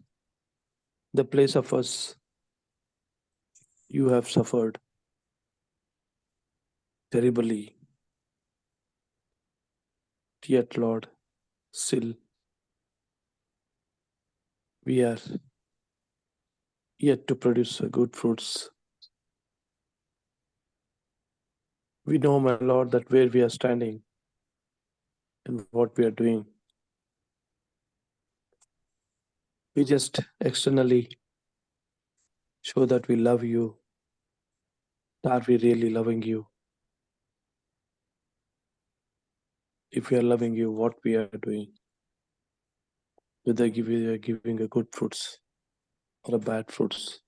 Speaker 3: The place of us, you have suffered terribly. Yet, Lord, still we are yet to produce good fruits. We know, my Lord, that where we are standing and what we are doing, we just externally show that we love you. Are we really loving you? If we are loving you, what we are doing, whether we are giving a good fruits or a bad fruits.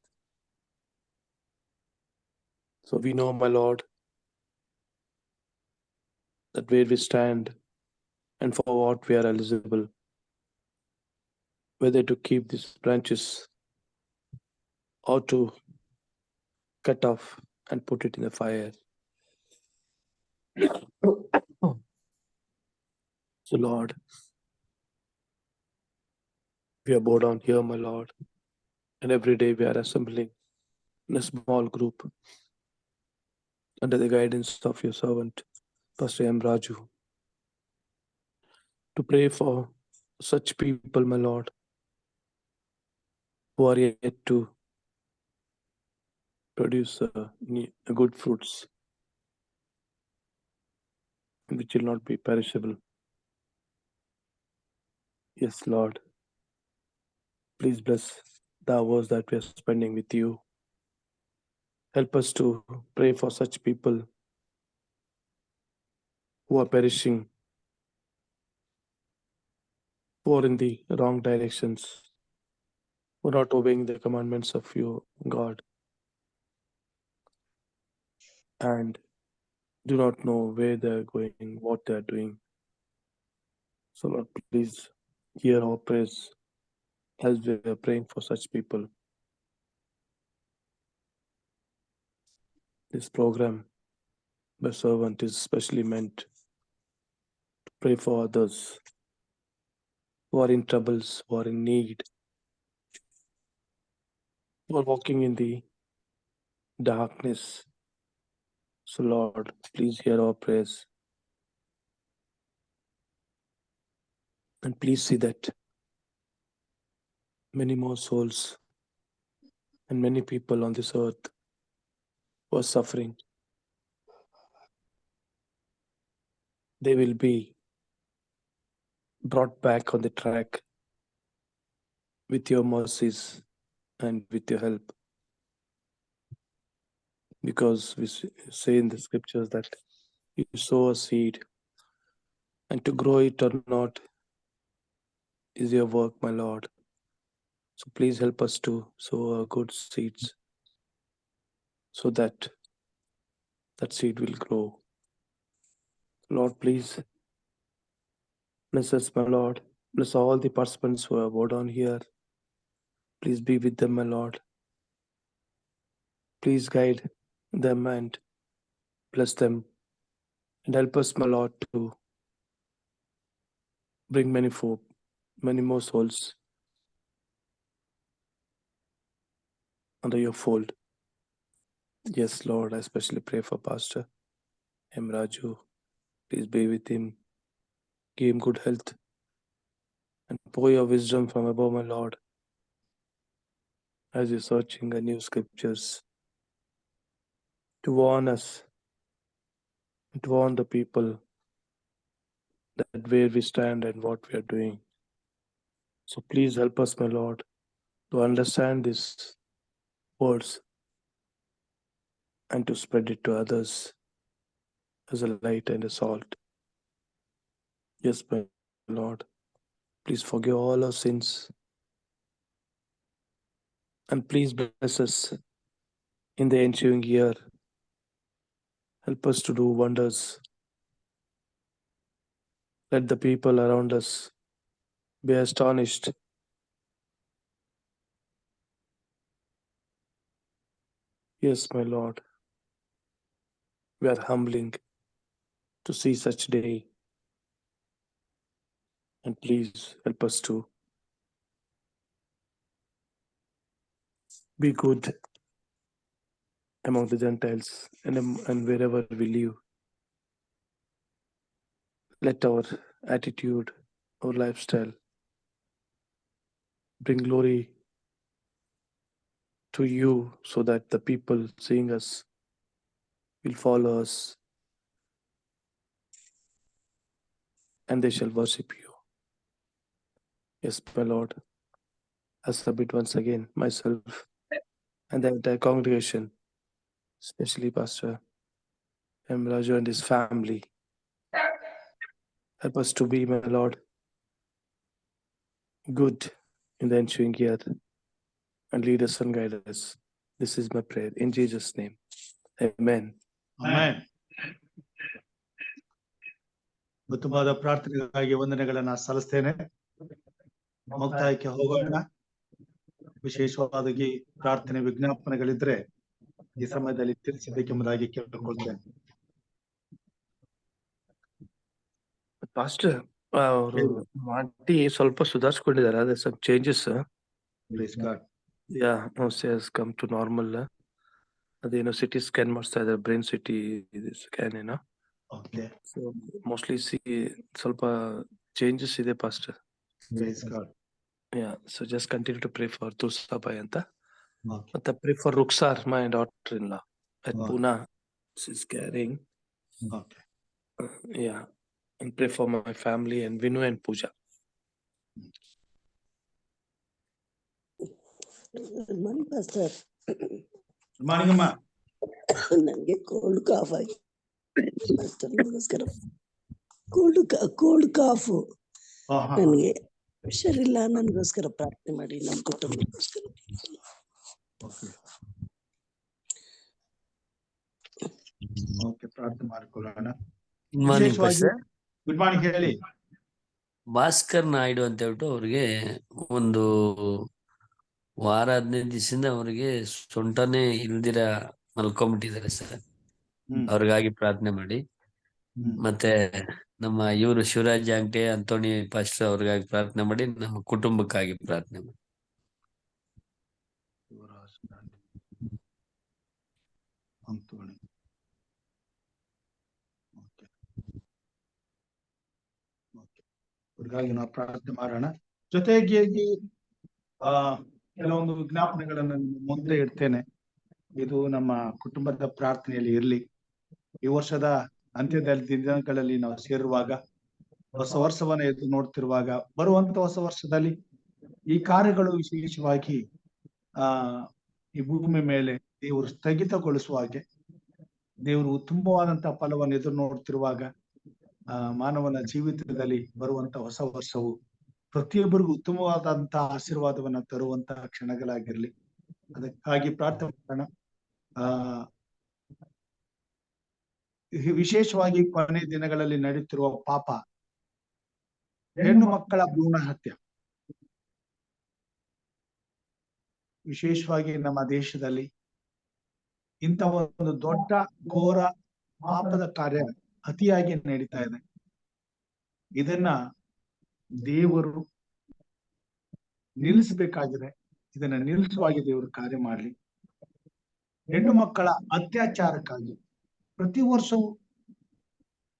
Speaker 3: So we know, my Lord, that where we stand and for what we are eligible, whether to keep these branches or to cut off and put it in the fire. So, Lord, we are bowed down here, my Lord, and every day we are assembling in a small group under the guidance of your servant, Pastor M. Raju, to pray for such people, my Lord, who are yet to produce good fruits which will not be perishable. Yes, Lord, please bless the hours that we are spending with you. Help us to pray for such people who are perishing, who are in the wrong directions, who are not obeying the commandments of your God, and do not know where they are going, what they are doing. So, Lord, please hear our prayers as we are praying for such people. This program, the servant, is specially meant to pray for others who are in troubles, who are in need, who are walking in the darkness. So, Lord, please hear our prayers and please see that many more souls and many people on this earth who are suffering, they will be brought back on the track with your mercies and with your help. Because we say in the scriptures that you sow a seed, and to grow it or not is your work, my Lord. So please help us to sow good seeds so that that seed will grow. Lord, please bless us, my Lord. Bless all the participants who are bowed down here. Please be with them, my Lord. Please guide them and bless them and help us, my Lord, to bring many more souls under your fold. Yes, Lord, I especially pray for Pastor M. Raju. Please be with him, give him good health, and pour your wisdom from above, my Lord, as you're searching the new scriptures to warn us, to warn the people that where we stand and what we are doing. So please help us, my Lord, to understand these words and to spread it to others as a light and a salt. Yes, my Lord, please forgive all our sins and please bless us in the ensuing year. Help us to do wonders. Let the people around us be astonished Yes, my Lord. We are humbling to see such day. And please help us to be good among the Gentiles and wherever we live. Let our attitude, our lifestyle bring glory to you so that the people seeing us will follow us and they shall worship you. Yes, my Lord, I submit once again myself and the entire congregation, especially Pastor M. Raju and his family. Help us to be, my Lord, good in the ensuing year and lead us and guide us. This is my prayer in Jesus' name. Amen.
Speaker 1: Amen. ಉತ್ತಮವಾದ ಪ್ರಾರ್ಥನೆಗಾಗಿ ವಂದನೆಗಳನ್ನ ಸಲ್ಲಿಸ್ತೇನೆ. ಮುಕ್ತಾಯಕ್ಕೆ ಹೋಗೋಣ. ವಿಶೇಷವಾಗಿ ಪ್ರಾರ್ಥನೆ ವಿಜ್ಞಾಪನೆಗಳಿದ್ರೆ ಈ ಸಮಯದಲ್ಲಿ ತಿಳಿಸಬೇಕೆಂಬುದಾಗಿ ಕೇಳಿಕೊಳ್ತೇನೆ.
Speaker 3: Pastor ಅವರು ಮಾಡಿ ಸ್ವಲ್ಪ ಸುಧಾರಿಸ್ಕೊಂಡಿದ್ದಾರೆ. ಅದೇ ಸ್ವಲ್ಪ changes.
Speaker 1: Praise God.
Speaker 3: Yeah has come to normal. ಅದೇನೋ ಸಿಟಿ ಸ್ಕ್ಯಾನ್ ಮಾಡಿಸ್ತಾ ಇದ್ದಾರೆ, ಬ್ರೈನ್ ಸಿಟಿ ಸ್ಕ್ಯಾನ್ ಏನೋ.
Speaker 1: Okay.
Speaker 3: ಸೊ ಮೋಸ್ಟ್ಲಿ ಸ್ವಲ್ಪ ಚೇಂಜಸ್ ಇದೆ pastor.
Speaker 1: Praise God.
Speaker 3: Yeah so just continue to pray for Tusabai ಅಂತ.
Speaker 1: Okay.
Speaker 3: ಮತ್ತೆ pray for Ruksar, my daughter in law at
Speaker 1: Okay.
Speaker 3: Poona. Is caring.
Speaker 1: Okay.
Speaker 3: Yeah, and pray for my family and Vinu and Pooja.
Speaker 4: Good morning, Pastor.
Speaker 1: Good morning, ಅಮ್ಮ.
Speaker 4: ನನಗೆ cold calf ಆಗಿ master ನಮಸ್ಕಾರ. Cold ಕಾಫು ನನಗೆ ಹುಷಾರಿಲ್ಲ. ನನಗೋಸ್ಕರ ಪ್ರಾರ್ಥನೆ ಮಾಡಿ, ನಮ್ಮ ಕುಟುಂಬಕ್ಕೋಸ್ಕರ.
Speaker 1: ಓಕೆ, ಪ್ರಾರ್ಥನೆ ಮಾಡಿಕೊಳ್ಳೋಣ.
Speaker 2: ಗುಡ್ ಮಾರ್ನಿಂಗ್
Speaker 1: ವಿಶೇಷವಾಗಿ ಗುಡ್ ಮಾರ್ನಿಂಗ್ ಹೇಳಿ.
Speaker 2: ಭಾಸ್ಕರ್ ನಾಯ್ಡು ಅಂತ ಹೇಳ್ಬಿಟ್ಟು ಅವ್ರಿಗೆ ಒಂದು ವಾರ 15 ದಿವಸದಿಂದ ಅವ್ರಿಗೆ ಸೊಂಟನೇ ಇಲ್ದಿರ ಮಲ್ಕೊಂಡ್ಬಿಟ್ಟಿದ್ದಾರೆ ಸರ್. ಅವ್ರಿಗಾಗಿ ಪ್ರಾರ್ಥನೆ ಮಾಡಿ. ಮತ್ತೆ ನಮ್ಮ ಇವರು ಶಿವರಾಜ್ ಜಾಂಗ್ಟೆ, ಅಂತೋಣಿ ಪಾಸ್ಟರ್ ಅವ್ರಿಗಾಗಿ ಪ್ರಾರ್ಥನೆ ಮಾಡಿ. ನಮ್ಮ ಕುಟುಂಬಕ್ಕಾಗಿ ಪ್ರಾರ್ಥನೆ ಮಾಡಿ.
Speaker 1: ಅಂತೋಣಿ. ಓಕೆ, ಅವ್ರಿಗಾಗಿ ನಾವು ಪ್ರಾರ್ಥನೆ ಮಾಡೋಣ. ಜೊತೆಗೆ ಕೆಲವೊಂದು ವಿಜ್ಞಾಪನೆಗಳನ್ನು ಮುಂದೆ ಇಡ್ತೇನೆ. ಇದು ನಮ್ಮ ಕುಟುಂಬದ ಪ್ರಾರ್ಥನೆಯಲ್ಲಿ ಇರಲಿ. ಈ ವರ್ಷದ ಅಂತ್ಯದಲ್ಲಿ ದಿನಗಳಲ್ಲಿ ನಾವು ಸೇರುವಾಗ, ಹೊಸ ವರ್ಷವನ್ನ ಎದ್ದು ನೋಡ್ತಿರುವಾಗ, ಬರುವಂತ ಹೊಸ ವರ್ಷದಲ್ಲಿ ಈ ಕಾರ್ಯಗಳು ವಿಶೇಷವಾಗಿ ಈ ಭೂಮಿ ಮೇಲೆ ದೇವರು ಸ್ಥಗಿತಗೊಳಿಸುವ ಹಾಗೆ, ದೇವರು ಉತ್ತಮವಾದಂತಹ ಫಲವನ್ನು ಎದುರು ನೋಡ್ತಿರುವಾಗ, ಮಾನವನ ಜೀವಿತದಲ್ಲಿ ಬರುವಂತ ಹೊಸ ವರ್ಷವು ಪ್ರತಿಯೊಬ್ಬರಿಗೂ ಉತ್ತಮವಾದಂತಹ ಆಶೀರ್ವಾದವನ್ನ ತರುವಂತಹ ಕ್ಷಣಗಳಾಗಿರ್ಲಿ. ಅದಕ್ಕಾಗಿ ಪ್ರಾರ್ಥನೆ ಮಾಡೋಣ. ವಿಶೇಷವಾಗಿ ಕೊನೆ ದಿನಗಳಲ್ಲಿ ನಡೆಯುತ್ತಿರುವ ಪಾಪ, ಹೆಣ್ಣು ಮಕ್ಕಳ ಭ್ರೂಣ ಹತ್ಯೆ, ವಿಶೇಷವಾಗಿ ನಮ್ಮ ದೇಶದಲ್ಲಿ ಇಂತಹ ಒಂದು ದೊಡ್ಡ ಘೋರ ಪಾಪದ ಕಾರ್ಯ ಅತಿಯಾಗಿ ನಡೀತಾ ಇದೆ. ಇದನ್ನ ದೇವರು ನಿಲ್ಲಿಸಬೇಕಾಗಿದೆ. ಇದನ್ನ ನಿಲ್ಲಿಸುವಾಗಿ ದೇವರು ಕಾರ್ಯ ಮಾಡ್ಲಿ. ಹೆಣ್ಣು ಮಕ್ಕಳ ಅತ್ಯಾಚಾರಕ್ಕಾಗಿ ಪ್ರತಿ ವರ್ಷವೂ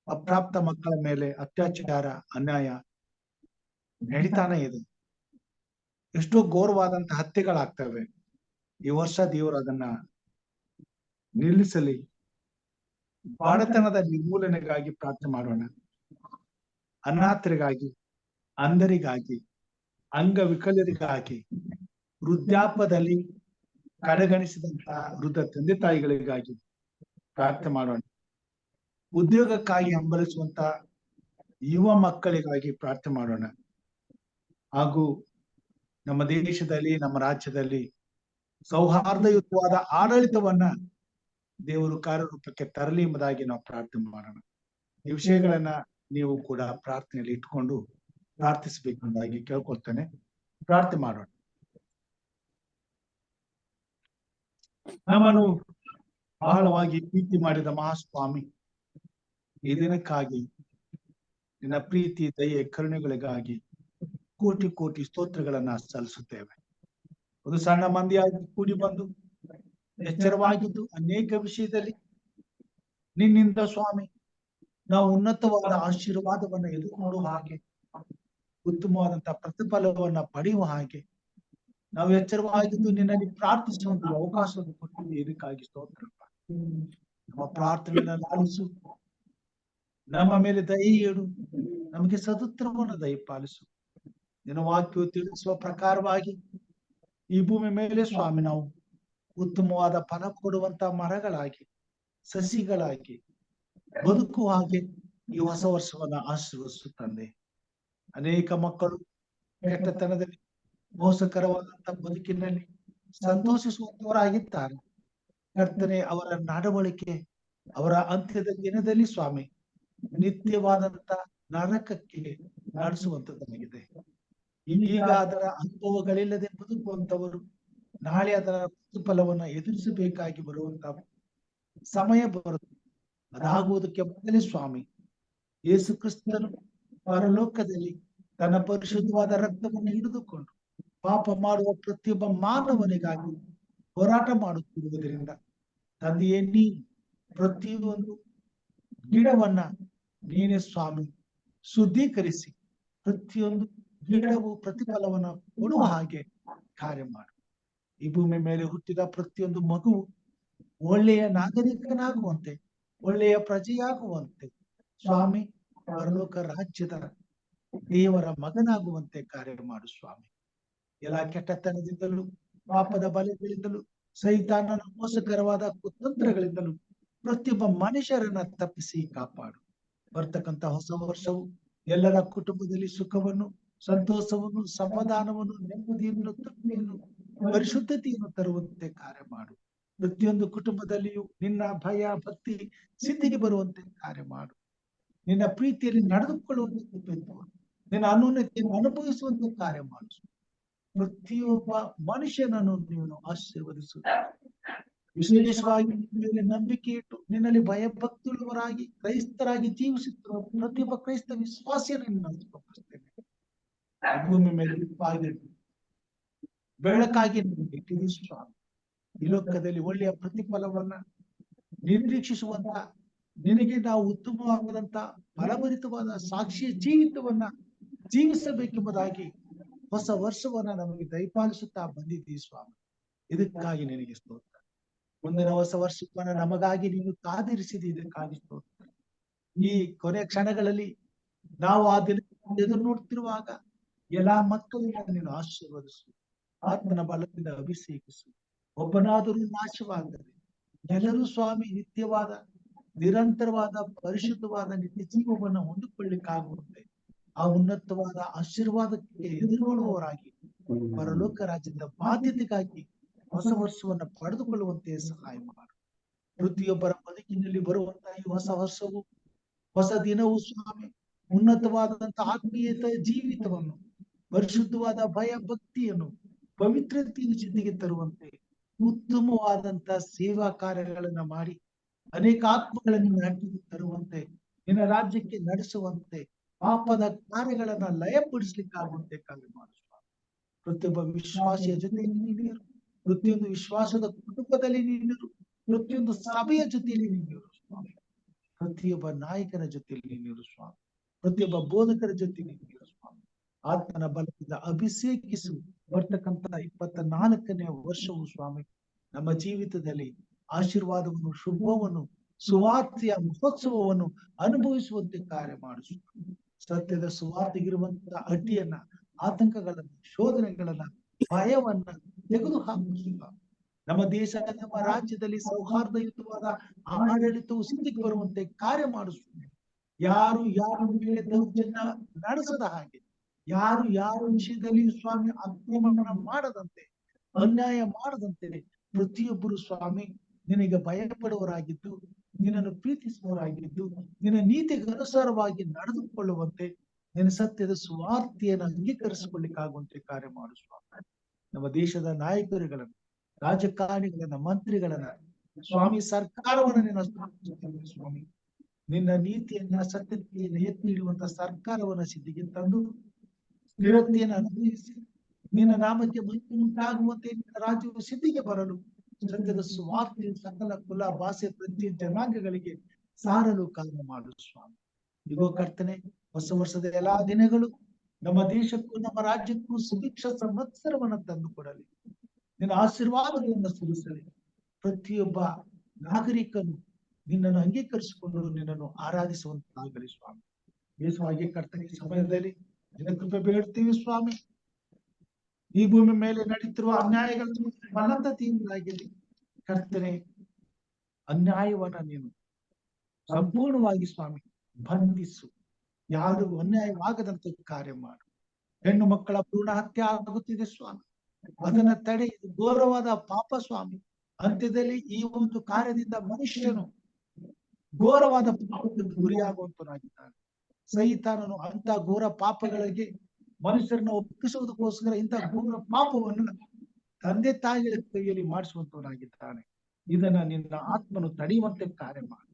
Speaker 1: ಅಪ್ರಾಪ್ತ ಮಕ್ಕಳ ಮೇಲೆ ಅತ್ಯಾಚಾರ, ಅನ್ಯಾಯ ನಡೀತಾನೆ ಇದೆ. ಎಷ್ಟೋ ಘೋರವಾದಂತಹ ಹತ್ಯೆಗಳಾಗ್ತವೆ. ಈ ವರ್ಷ ದೇವರು ಅದನ್ನ ನಿಲ್ಲಿಸಲಿ. ಬಾಡತನದ ನಿರ್ಮೂಲನೆಗಾಗಿ ಪ್ರಾರ್ಥನೆ ಮಾಡೋಣ. ಅನಾಥರಿಗಾಗಿ, ಅಂಧರಿಗಾಗಿ, ಅಂಗವಿಕಲರಿಗಾಗಿ, ವೃದ್ಧಾಪ್ಯದಲ್ಲಿ ಕಡೆಗಣಿಸಿದಂತಹ ವೃದ್ಧ ತಂದೆ ತಾಯಿಗಳಿಗಾಗಿ ಪ್ರಾರ್ಥನೆ ಮಾಡೋಣ. ಉದ್ಯೋಗಕ್ಕಾಗಿ ಹಂಬಲಿಸುವಂತ ಯುವ ಮಕ್ಕಳಿಗಾಗಿ ಪ್ರಾರ್ಥನೆ ಮಾಡೋಣ. ಹಾಗೂ ನಮ್ಮ ದೇಶದಲ್ಲಿ, ನಮ್ಮ ರಾಜ್ಯದಲ್ಲಿ ಸೌಹಾರ್ದಯುತವಾದ ಆಡಳಿತವನ್ನ ದೇವರು ಕಾರ್ಯರೂಪಕ್ಕೆ ತರಲಿ ಎಂಬುದಾಗಿ ನಾವು ಪ್ರಾರ್ಥನೆ ಮಾಡೋಣ. ಈ ವಿಷಯಗಳನ್ನ ನೀವು ಕೂಡ ಪ್ರಾರ್ಥನೆಯಲ್ಲಿ ಇಟ್ಕೊಂಡು ಪ್ರಾರ್ಥಿಸಬೇಕೆಂಬುದಾಗಿ ಕೇಳ್ಕೊಳ್ತೇನೆ. ಪ್ರಾರ್ಥನೆ ಮಾಡೋಣ. ನಮ್ಮನ್ನು ಬಹಳವಾಗಿ ಪ್ರೀತಿ ಮಾಡಿದ ಮಹಾಸ್ವಾಮಿ, ಈ ದಿನಕ್ಕಾಗಿ ನಿನ್ನ ಪ್ರೀತಿ, ದಯೆ, ಕರುಣೆಗಳಿಗಾಗಿ ಕೋಟಿ ಕೋಟಿ ಸ್ತೋತ್ರಗಳನ್ನ ಸಲ್ಲಿಸುತ್ತೇವೆ. ಒಂದು ಸಣ್ಣ ಮಂದಿಯಾಗಿ ಕೂಡಿ ಬಂದು ಎಚ್ಚರವಾಗಿದ್ದು ಅನೇಕ ವಿಷಯದಲ್ಲಿ ನಿನ್ನಿಂದ ಸ್ವಾಮಿ ನಾವು ಉನ್ನತವಾದ ಆಶೀರ್ವಾದವನ್ನ ಎದುರುನೋಡುವ ಹಾಗೆ, ಉತ್ತಮವಾದಂತಹ ಪ್ರತಿಫಲವನ್ನ ಪಡೆಯುವ ಹಾಗೆ ನಾವು ಎಚ್ಚರವಾಗಿದ್ದು ನಿನ್ನಲ್ಲಿ ಪ್ರಾರ್ಥಿಸುವಂತ ಅವಕಾಶವನ್ನು ಕೊಟ್ಟಿದ್ದು. ಇದಕ್ಕಾಗಿ ಸ್ತೋತ್ರ. ನಮ್ಮ ಪ್ರಾರ್ಥನೆಯನ್ನು ಲಾಲಿಸು, ನಮ್ಮ ಮೇಲೆ ದಯೆ ಇಡು, ನಮಗೆ ಸದುತ್ತರವನ್ನು ದಯಪಾಲಿಸು. ನಿನ್ನ ವಾಕ್ಯವು ತಿಳಿಸುವ ಪ್ರಕಾರವಾಗಿ ಈ ಭೂಮಿ ಮೇಲೆ ಸ್ವಾಮಿ ನಾವು ಉತ್ತಮವಾದ ಫಲ ಕೊಡುವಂತ ಮರಗಳಾಗಿ, ಸಸಿಗಳಾಗಿ ಬದುಕುವ ಹಾಗೆ ಈ ಹೊಸ ವರ್ಷವನ್ನ ಆಶೀರ್ವದಿಸು ತಂದೆ. ಅನೇಕ ಮಕ್ಕಳು ಕೆಟ್ಟತನದಲ್ಲಿ, ಮೋಸಕರವಾದಂತ ಬದುಕಿನಲ್ಲಿ ಸಂತೋಷಿಸುವಂತವರಾಗಿದ್ದಾರೆ. ಕರ್ತನೆ, ಅವರ ನಡವಳಿಕೆ ಅವರ ಅಂತ್ಯದ ದಿನದಲ್ಲಿ ಸ್ವಾಮಿ ನಿತ್ಯವಾದಂತ ನರಕಕ್ಕೆ ನಡೆಸುವಂತದ್ದಾಗಿದೆ. ಈಗ ಅದರ ಅನುಭವಗಳಿಲ್ಲದೆ ಬದುಕುವಂತವರು ನಾಳೆ ಅದರ ಪ್ರತಿಫಲವನ್ನ ಎದುರಿಸಬೇಕಾಗಿ ಬರುವಂತ ಸಮಯ ಬರುತ್ತೆ. ಅದಾಗುವುದಕ್ಕೆ ಮೊದಲೇ ಸ್ವಾಮಿ ಯೇಸು ಕ್ರಿಸ್ತನು ಪರಲೋಕದಲ್ಲಿ ತನ್ನ ಪರಿಶುದ್ಧವಾದ ರಕ್ತವನ್ನು ಹಿಡಿದುಕೊಂಡು ಪಾಪ ಮಾಡುವ ಪ್ರತಿಯೊಬ್ಬ ಮಾನವನಿಗಾಗಿ ಹೋರಾಟ ಮಾಡುತ್ತಿರುವುದರಿಂದ ತಂದೆಯೇ, ನೀನು ಪ್ರತಿಯೊಂದು ಗಿಡವನ್ನ ನೀನೇ ಸ್ವಾಮಿ ಶುದ್ಧೀಕರಿಸಿ ಪ್ರತಿಯೊಂದು ಗಿಡವು ಪ್ರತಿಫಲವನ್ನ ಕೊಡುವ ಹಾಗೆ ಕಾರ್ಯ ಮಾಡು. ಈ ಭೂಮಿ ಮೇಲೆ ಹುಟ್ಟಿದ ಪ್ರತಿಯೊಂದು ಮಗುವು ಒಳ್ಳೆಯ ನಾಗರಿಕನಾಗುವಂತೆ, ಒಳ್ಳೆಯ ಪ್ರಜೆಯಾಗುವಂತೆ ಸ್ವಾಮಿ, ಪರಲೋಕ ರಾಜ್ಯದ ದೇವರ ಮಗನಾಗುವಂತೆ ಕಾರ್ಯ ಮಾಡು ಸ್ವಾಮಿ. ಎಲ್ಲ ಕೆಟ್ಟತನದಿಂದಲೂ, ಪಾಪದ ಬಲೆಗಳಿಂದಲೂ, ಸೈತಾನನ ಮೋಸಕರವಾದ ಕುತಂತ್ರಗಳಿಂದಲೂ ಪ್ರತಿಯೊಬ್ಬ ಮನುಷ್ಯರನ್ನ ತಪ್ಪಿಸಿ ಕಾಪಾಡು. ಬರ್ತಕ್ಕಂತ ಹೊಸ ವರ್ಷವು ಎಲ್ಲರ ಕುಟುಂಬದಲ್ಲಿ ಸುಖವನ್ನು, ಸಂತೋಷವನ್ನು, ಸಮಾಧಾನವನ್ನು, ನೆಮ್ಮದಿಯನ್ನು, ತೃಪ್ತಿಯನ್ನು, ಪರಿಶುದ್ಧತೆಯನ್ನು ತರುವಂತೆ ಕಾರ್ಯ ಮಾಡು. ಪ್ರತಿಯೊಂದು ಕುಟುಂಬದಲ್ಲಿಯೂ ನಿನ್ನ ಭಯ, ಭಕ್ತಿ ಸಿದ್ಧಿಗೆ ಬರುವಂತೆ ಕಾರ್ಯ ಮಾಡು. ನಿನ್ನ ಪ್ರೀತಿಯಲ್ಲಿ ನಡೆದುಕೊಳ್ಳುವಂತೆ, ನಿನ್ನ ಅನ್ಯೋನ್ಯತೆಯನ್ನು ಅನುಭವಿಸುವಂತೆ ಕಾರ್ಯ ಮಾಡು. ಪ್ರತಿಯೊಬ್ಬ ಮನುಷ್ಯನನ್ನು ನೀನು ಆಶೀರ್ವದಿಸು. ವಿಶೇಷವಾಗಿ ನಿನ್ನ ಮೇಲೆ ನಂಬಿಕೆ ಇಟ್ಟು ನಿನ್ನಲ್ಲಿ ಭಯಭಕ್ತಿಯುಳ್ಳವರಾಗಿ ಕ್ರೈಸ್ತರಾಗಿ ಜೀವಿಸುತ್ತಿರುವ ಪ್ರತಿಯೊಬ್ಬ ಕ್ರೈಸ್ತ ವಿಶ್ವಾಸಿಯನ್ನು ನಾನು ತೋರಿಸ್ತೇನೆ. ಭೂಮಿ ಮೇಲೆ ಬೆಳಕಾಗಿ ಇಟ್ಟಿದ್ದೀ ಸ್ವಾಮಿ. ಈ ಲೋಕದಲ್ಲಿ ಒಳ್ಳೆಯ ಪ್ರತಿಫಲವನ್ನ ನಿರೀಕ್ಷಿಸುವಂತ, ನಿನಗೆ ನಾವು ಉತ್ತಮವಾದಂತ ಫಲಭರಿತವಾದ ಸಾಕ್ಷಿಯ ಜೀವಿತವನ್ನ ಜೀವಿಸಬೇಕೆಂಬುದಾಗಿ ಹೊಸ ವರ್ಷವನ್ನ ನಮಗೆ ದಯಪಾಲಿಸುತ್ತಾ ಬಂದಿದ್ದೀ ಸ್ವಾಮಿ. ಇದಕ್ಕಾಗಿ ನಿನಗೆ ಸ್ತೋತ್ರ. ಮುಂದಿನ ಹೊಸ ವರ್ಷವನ್ನ ನಮಗಾಗಿ ನೀನು ಕಾದಿರಿಸಿದ, ಇದಕ್ಕಾಗಿ ಸ್ತೋತ್ರ. ಈ ಕೊನೆ ಕ್ಷಣಗಳಲ್ಲಿ ನಾವು ಆ ದಿನ ಎದುರು ನೋಡ್ತಿರುವಾಗ ಎಲ್ಲಾ ಮಕ್ಕಳನ್ನ ನೀನು ಆಶೀರ್ವದಿಸು, ಆತ್ಮನ ಬಲದಿಂದ ಅಭಿಷೇಕಿಸು. ಒಬ್ಬನಾದರೂ ನಾಶವಾಗದೆ ಎಲ್ಲರೂ ಸ್ವಾಮಿ ನಿತ್ಯವಾದ, ನಿರಂತರವಾದ, ಪರಿಶುದ್ಧವಾದ ನಿತ್ಯ ಜೀವವನ್ನು ಹೊಂದಿಕೊಳ್ಳಿಕ್ಕಾಗುವಂತೆ ಆ ಉನ್ನತವಾದ ಆಶೀರ್ವಾದಕ್ಕೆ ಎದುರುಗೊಳ್ಳುವವರಾಗಿ ಪರಲೋಕ ರಾಜ್ಯದ ಬಾಧ್ಯತೆಗಾಗಿ ಹೊಸ ವರ್ಷವನ್ನ ಪಡೆದುಕೊಳ್ಳುವಂತೆ ಸಹಾಯ ಮಾಡು. ಪ್ರತಿಯೊಬ್ಬರ ಬದುಕಿನಲ್ಲಿ ಬರುವಂತಹ ಈ ಹೊಸ ವರ್ಷವು, ಹೊಸ ದಿನವು ಸ್ವಾಮಿ ಉನ್ನತವಾದಂತ ಆತ್ಮೀಯತೆ ಜೀವಿತವನ್ನು, ಪರಿಶುದ್ಧವಾದ ಭಯ ಭಕ್ತಿಯನ್ನು, ಪವಿತ್ರತೆಯ ಜೊತೆಗೆ ತರುವಂತೆ, ಉತ್ತಮವಾದಂತ ಸೇವಾ ಕಾರ್ಯಗಳನ್ನ ಮಾಡಿ ಅನೇಕ ಆತ್ಮಗಳನ್ನು ನಾಟಿಗೆ ತರುವಂತೆ, ನಿನ್ನ ರಾಜ್ಯಕ್ಕೆ ನಡೆಸುವಂತೆ, ಪಾಪದ ಕಾರ್ಯಗಳನ್ನ ಲಯಪಡಿಸ್ಲಿಕ್ಕಾಗುವಂತೆ ಕಾರ್ಯ ಮಾಡು. ಪ್ರತಿಯೊಬ್ಬ ವಿಶ್ವಾಸಿಯ ಜೊತೆಯಲ್ಲಿ ನೀನಿರು, ಪ್ರತಿಯೊಂದು ವಿಶ್ವಾಸದ ಕುಟುಂಬದಲ್ಲಿ ನೀನಿರು, ಪ್ರತಿಯೊಂದು ಸಭೆಯ ಜೊತೆಯಲ್ಲಿ ನೀನಿರು ಸ್ವಾಮಿ. ಪ್ರತಿಯೊಬ್ಬ ನಾಯಕನ ಜೊತೆಯಲ್ಲಿ ನೀನಿರು ಸ್ವಾಮಿ. ಪ್ರತಿಯೊಬ್ಬ ಬೋಧಕರ ಜೊತೆಯಲ್ಲಿ ನೀನಿರು ಸ್ವಾಮಿ. ಆತ್ಮನ ಬಲದಿಂದ ಅಭಿಷೇಕಿಸು. ಬರ್ತಕ್ಕಂತ 24ನೇ ವರ್ಷವು ಸ್ವಾಮಿ ನಮ್ಮ ಜೀವಿತದಲ್ಲಿ ಆಶೀರ್ವಾದವನ್ನು, ಶುಭವನ್ನು, ಸುವಾರ್ತೆಯ ಮಹೋತ್ಸವವನ್ನು ಅನುಭವಿಸುವಂತೆ ಕಾರ್ಯ ಮಾಡು. ಸತ್ಯದ ಸುವಾರ್ತೆಗಿರುವಂತಹ ಅಡ್ಡಿಯನ್ನ, ಆತಂಕಗಳನ್ನ, ಶೋಧನೆಗಳನ್ನ, ಭಯವನ್ನ ತೆಗೆದು ಹಾಕುವ. ನಮ್ಮ ದೇಶ, ನಮ್ಮ ರಾಜ್ಯದಲ್ಲಿ ಸೌಹಾರ್ದಯುತವಾದ ಆಡಳಿತವು ಸ್ಥಿತಿಗೆ ಬರುವಂತೆ ಕಾರ್ಯ ಮಾಡಿಸುತ್ತೆ. ಯಾರು ಯಾರ ಮೇಲೆ ದೌರ್ಜನ್ಯ ನಡೆಸದ ಹಾಗೆ, ಯಾರು ಯಾರ ವಿಷಯದಲ್ಲಿ ಸ್ವಾಮಿ ಆಕ್ರಮಣ ಮಾಡದಂತೆ, ಅನ್ಯಾಯ ಮಾಡದಂತೆ ಪ್ರತಿಯೊಬ್ಬರು ಸ್ವಾಮಿ ನಿನಗೆ ಭಯಪಡುವವರಾಗಿದ್ದು, ನಿನ್ನನ್ನು ಪ್ರೀತಿಸುವವರಾಗಿದ್ದು, ನಿನ್ನ ನೀತಿಗೆ ಅನುಸಾರವಾಗಿ ನಡೆದುಕೊಳ್ಳುವಂತೆ, ನಿನ್ನ ಸತ್ಯದ ಸುವಾರ್ತೆಯನ್ನು ಅಂಗೀಕರಿಸಿಕೊಳ್ಳಿಕ್ಕಾಗುವಂತೆ ಕಾರ್ಯ ಮಾಡು ಸ್ವಾಮಿ. ನಮ್ಮ ದೇಶದ ನಾಯಕರುಗಳನ್ನು, ರಾಜಕಾರಣಿಗಳನ್ನ, ಮಂತ್ರಿಗಳನ್ನ ಸ್ವಾಮಿ, ಸರ್ಕಾರವನ್ನ ನಿನ್ನ ಸ್ತುತಿಸುತ್ತೇವೆ ಸ್ವಾಮಿ. ನಿನ್ನ ನೀತಿಯನ್ನ, ಸತ್ಯತೆಯನ್ನ ಎತ್ತಿ ಹಿಡಿಯುವಂತ ಸರ್ಕಾರವನ್ನ ಸಿದ್ಧಿಗೆ ತಂದು ಸ್ಥಿರತೆಯನ್ನು ಅನುಭವಿಸಿ ನಿನ್ನ ನಾಮಕ್ಕೆ ಮಹಿಮೆ ಉಂಟಾಗುವಂತೆ ನಿನ್ನ ರಾಜ್ಯವು ಸಿದ್ಧಿಗೆ ಬರಲು ಸತ್ಯದ ಸುವಾರ್ತೆಯು ಸಕಲ ಕುಲ, ಭಾಷೆ, ಪ್ರತಿ ಜನಾಂಗಗಳಿಗೆ ಸಾರಲು ಕಾರಣ ಮಾಡು ಸ್ವಾಮಿ. ಇಗೋ ಕರ್ತನೆ, ಹೊಸ ವರ್ಷದ ಎಲ್ಲಾ ದಿನಗಳು ನಮ್ಮ ದೇಶಕ್ಕೂ ನಮ್ಮ ರಾಜ್ಯಕ್ಕೂ ಸುಭಿಕ್ಷ ಸಂವತ್ಸರವನ್ನ ತಂದು ಕೊಡಲಿ. ನಿನ್ನ ಆಶೀರ್ವಾದಗಳನ್ನು ಸುರಿಸಲಿ. ಪ್ರತಿಯೊಬ್ಬ ನಾಗರಿಕನು ನಿನ್ನನ್ನು ಅಂಗೀಕರಿಸಿಕೊಂಡು ನಿನ್ನನ್ನು ಆರಾಧಿಸುವಂತಾಗಲಿ ಸ್ವಾಮಿ. ಯೇಸುವಾಗಿ ಕರ್ತನೆ, ಈ ಸಮಯದಲ್ಲಿ ನಿನ್ನ ಕೃಪೆ ಬೇಡ್ತೀವಿ ಸ್ವಾಮಿ. ಈ ಭೂಮಿ ಮೇಲೆ ನಡೀತಿರುವ ಅನ್ಯಾಯಗಳನ್ನು ಮನತತೆಯಿಂದಾಗಲಿ ಕರ್ತನೆ, ಅನ್ಯಾಯವನ್ನ ನೀನು ಸಂಪೂರ್ಣವಾಗಿ ಸ್ವಾಮಿ ಬಂಧಿಸು. ಯಾರಿಗೂ ಅನ್ಯಾಯವಾಗದಂತೆ ಕಾರ್ಯ ಮಾಡು. ಹೆಣ್ಣು ಮಕ್ಕಳ ಭ್ರೂಣ ಹತ್ಯೆ ಆಗುತ್ತಿದೆ ಸ್ವಾಮಿ, ಅದನ್ನ ತಡೆ. ಘೋರವಾದ ಪಾಪ ಸ್ವಾಮಿ. ಅಂತ್ಯದಲ್ಲಿ ಈ ಒಂದು ಕಾರ್ಯದಿಂದ ಮನುಷ್ಯನು ಘೋರವಾದ ಪಾಪಕ್ಕೆ ಗುರಿಯಾಗುವಂತನಾಗಿದ್ದಾನೆ. ಸೈತಾನನು ಅಂತ ಘೋರ ಪಾಪಗಳಿಗೆ ಮನುಷ್ಯರನ್ನ ಒಪ್ಪಿಸುವುದಕ್ಕೋಸ್ಕರ ಇಂಥ ಘೋರ ಪಾಪವನ್ನು ತಂದೆ ತಾಯಿಗಳ ಕೈಯಲ್ಲಿ ಮಾಡಿಸುವಂತವನಾಗಿದ್ದಾನೆ. ಇದನ್ನ ನಿನ್ನ ಆತ್ಮನು ತಡೆಯುವಂತೆ ಕಾರ್ಯ ಮಾಡು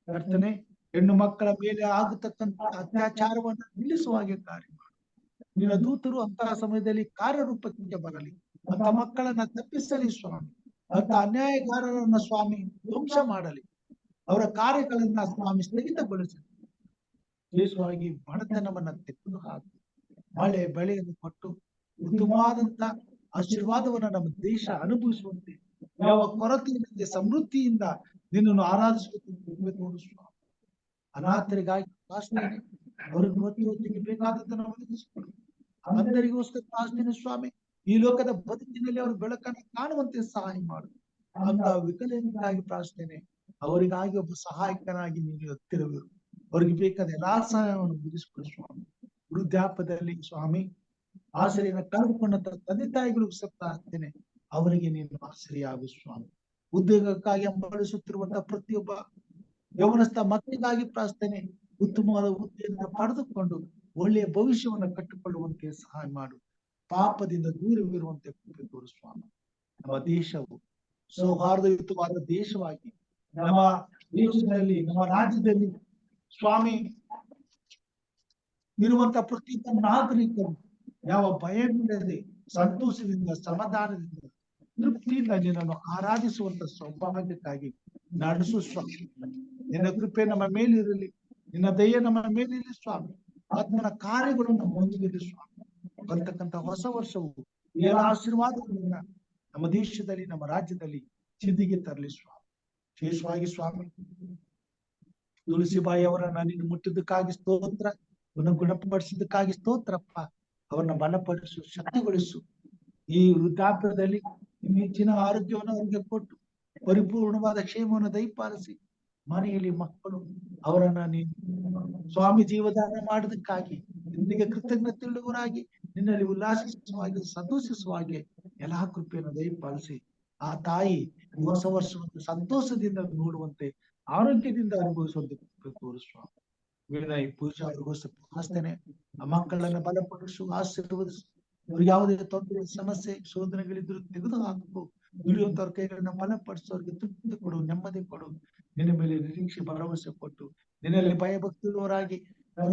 Speaker 1: ಕರ್ತನೆ. ಹೆಣ್ಣು ಮಕ್ಕಳ ಮೇಲೆ ಆಗತಕ್ಕಂತ ಅತ್ಯಾಚಾರವನ್ನು ನಿಲ್ಲಿಸುವ ಹಾಗೆ ಕಾರ್ಯ ಮಾಡು. ನಿನ್ನ ದೂತರು ಅಂತಹ ಸಮಯದಲ್ಲಿ ಕಾರ್ಯರೂಪಕ್ಕೆ ಬರಲಿ. ಅಂತ ಮಕ್ಕಳನ್ನ ತಪ್ಪಿಸಲಿ ಸ್ವಾಮಿ. ಅಂತ ಅನ್ಯಾಯಗಾರರನ್ನ ಸ್ವಾಮಿ ಧ್ವಂಸ ಮಾಡಲಿ. ಅವರ ಕಾರ್ಯಗಳನ್ನ ಸ್ವಾಮಿ ಸ್ಥಗಿತಗೊಳಿಸಲಿ. ವಿಶೇಷವಾಗಿ ಬಡತನವನ್ನ ತೆಗೆದು ಹಾಕಿ ಮಳೆ ಬೆಳೆಯನ್ನು ಕೊಟ್ಟು ಉತ್ತಮವಾದಂತ ಆಶೀರ್ವಾದವನ್ನ ನಮ್ಮ ದೇಶ ಅನುಭವಿಸುವಂತೆ, ಯಾವ ಕೊರತೆಯಿಲ್ಲದೆ ಸಮೃದ್ಧಿಯಿಂದ ನಿನ್ನನ್ನು ಆರಾಧಿಸುವಂತೆ ನೋಡು ಸ್ವಾಮಿ. ಅನಾಥರಿಗಾಗಿ ಪ್ರಾರ್ಥನೆ, ಅವ್ರಿಗೆ ಹೊತ್ತಿಗೆ ಬೇಕಾದದ್ದನ್ನು ಒದಗಿಸಿಕೊಡು. ಅಂಧರಿಗೋಸ್ಕರ ಪ್ರಾರ್ಥನೆ ಸ್ವಾಮಿ. ಈ ಲೋಕದ ಬದುಕಿನಲ್ಲಿ ಅವರು ಬೆಳಕನ್ನು ಕಾಣುವಂತೆ ಸಹಾಯ ಮಾಡು. ಅಂತ ವಿಕಲರಿಗಾಗಿ ಪ್ರಾರ್ಥನೆ, ಅವರಿಗಾಗಿ ಒಬ್ಬ ಸಹಾಯಕನಾಗಿ ನೀನು ಹತ್ತಿರವಿರು. ಅವ್ರಿಗೆ ಬೇಕಾದ ಎಲ್ಲಾ ಸಹಾಯವನ್ನು ಒದಗಿಸಿಕೊಡು ಸ್ವಾಮಿ. ವೃದ್ಧಾಪ್ಯದಲ್ಲಿ ಸ್ವಾಮಿ ಆಶ್ರಯನ ಕಳೆದುಕೊಂಡಂತ ತಂದೆ ತಾಯಿಗಳಿಗೂ ಸಹ ಪ್ರಾರ್ಥನೆ, ಅವರಿಗೆ ನೀನು ಆಶ್ರಯಾಗು ಸ್ವಾಮಿ. ಉದ್ಯೋಗಕ್ಕಾಗಿ ಹಂಬಲಿಸುತ್ತಿರುವಂತಹ ಪ್ರತಿಯೊಬ್ಬ ಯೌವನಸ್ಥ ಮಕ್ಕಳಿಗಾಗಿ ಪ್ರಾರ್ಥನೆ, ಉತ್ತಮವಾದ ಹುದ್ದೆಯನ್ನು ಪಡೆದುಕೊಂಡು ಒಳ್ಳೆಯ ಭವಿಷ್ಯವನ್ನು ಕಟ್ಟಿಕೊಳ್ಳುವಂತೆ ಸಹಾಯ ಮಾಡು. ಪಾಪದಿಂದ ದೂರವಿರುವಂತೆ ಕೃಪೆ ತೋರು ಸ್ವಾಮಿ. ನಮ್ಮ ದೇಶವು ಸೌಹಾರ್ದಯುತವಾದ ದೇಶವಾಗಿ, ನಮ್ಮ ದೇಶದಲ್ಲಿ, ನಮ್ಮ ರಾಜ್ಯದಲ್ಲಿ ಸ್ವಾಮಿ ಇರುವಂತ ಪ್ರತಿಯೊಬ್ಬ ನಾಗರಿಕರು ಯಾವ ಭಯವಿಲ್ಲದೆ ಸಂತೋಷದಿಂದ, ಸಮಾಧಾನದಿಂದ, ತೃಪ್ತಿಯಿಂದ ನಿನ್ನನ್ನು ಆರಾಧಿಸುವಂತ ಸೌಭಾಗ್ಯಕ್ಕಾಗಿ ನಡೆಸು ಸ್ವಾಮಿ. ನಿನ್ನ ಕೃಪೆ ನಮ್ಮ ಮೇಲಿರಲಿ, ನಿನ್ನ ದಯೆ ನಮ್ಮ ಮೇಲಿರಲಿ ಸ್ವಾಮಿ. ಆತ್ಮನ ಕಾರ್ಯಗಳು ನಮ್ಮ ಮುಂದಿರಲಿ ಸ್ವಾಮಿ. ಬರ್ತಕ್ಕಂಥ ಹೊಸ ವರ್ಷವು ಎಲ್ಲ ಆಶೀರ್ವಾದಗಳನ್ನ ನಮ್ಮ ದೇಶದಲ್ಲಿ, ನಮ್ಮ ರಾಜ್ಯದಲ್ಲಿ ಸಿದ್ಧಿಗೆ ತರಲಿ ಸ್ವಾಮಿ. ವಿಶೇಷವಾಗಿ ಸ್ವಾಮಿ ತುಳಸಿಬಾಯಿ ಅವರನ್ನ ನೀನು ಮುಟ್ಟಿದ್ದಕ್ಕಾಗಿ ಸ್ತೋತ್ರ, ಅವನ್ನ ಗುಣಪಡಿಸಿದ್ದಕ್ಕಾಗಿ ಸ್ತೋತ್ರಪ್ಪ. ಅವ್ರನ್ನ ಬಲಪಡಿಸು, ಶಕ್ತಿಗೊಳಿಸು. ಈ ವೃದ್ಧಾಪ್ಯದಲ್ಲಿ ಹೆಚ್ಚಿನ ಆರೋಗ್ಯವನ್ನು ಅವರಿಗೆ ಕೊಟ್ಟು ಪರಿಪೂರ್ಣವಾದ ಕ್ಷೇಮವನ್ನು ದಯಪಾಲಿಸಿ, ಮನೆಯಲ್ಲಿ ಮಕ್ಕಳು ಅವರನ್ನ ನೀನು ಸ್ವಾಮಿ ಜೀವದಾನ ಮಾಡೋದಕ್ಕಾಗಿ ನಿನಗೆ ಕೃತಜ್ಞತೆಯುಳ್ಳವರಾಗಿ ನಿನ್ನಲ್ಲಿ ಉಲ್ಲಾಸಿಸುವಾಗೆ, ಸಂತೋಷಿಸುವಾಗೆ ಎಲ್ಲಾ ಕೃಪೆಯನ್ನು ದಯಪಾಲಿಸಿ ಆ ತಾಯಿ ಹೊಸ ವರ್ಷವನ್ನು ಸಂತೋಷದಿಂದ ನೋಡುವಂತೆ, ಆರೋಗ್ಯದಿಂದ ಅನುಭವಿಸುವಂತೆ ಕೃಪೆ ತೋರು ಸ್ವಾಮಿ. ವಿನಯ್ ಪೂಜಾ ಅವ್ರಿಗೋಸ್ಕರ ಪ್ರಾರ್ಥನೆ, ಆ ಮಕ್ಕಳನ್ನ ಬಲಪಡಿಸು, ಆಶೀರ್ವದಿಸು. ಅವ್ರಿಗೆ ಯಾವುದೇ ತೊಂದರೆ, ಸಮಸ್ಯೆ, ಶೋಧನೆಗಳಿದ್ರು ತೆಗೆದು ಹಾಕು. ದುಡಿಯುವಂತವ್ರ ಕೈಗಳನ್ನ ಬಲಪಡಿಸು, ಅವ್ರಿಗೆ ತೃಪ್ತಿ ಕೊಡು, ನೆಮ್ಮದಿ ಕೊಡು. ನಿನ್ನ ಮೇಲೆ ನಿರೀಕ್ಷೆ, ಭರವಸೆ ಕೊಟ್ಟು ನಿನ್ನಲ್ಲಿ ಭಯಭಕ್ತಿಯುಳ್ಳವರಾಗಿ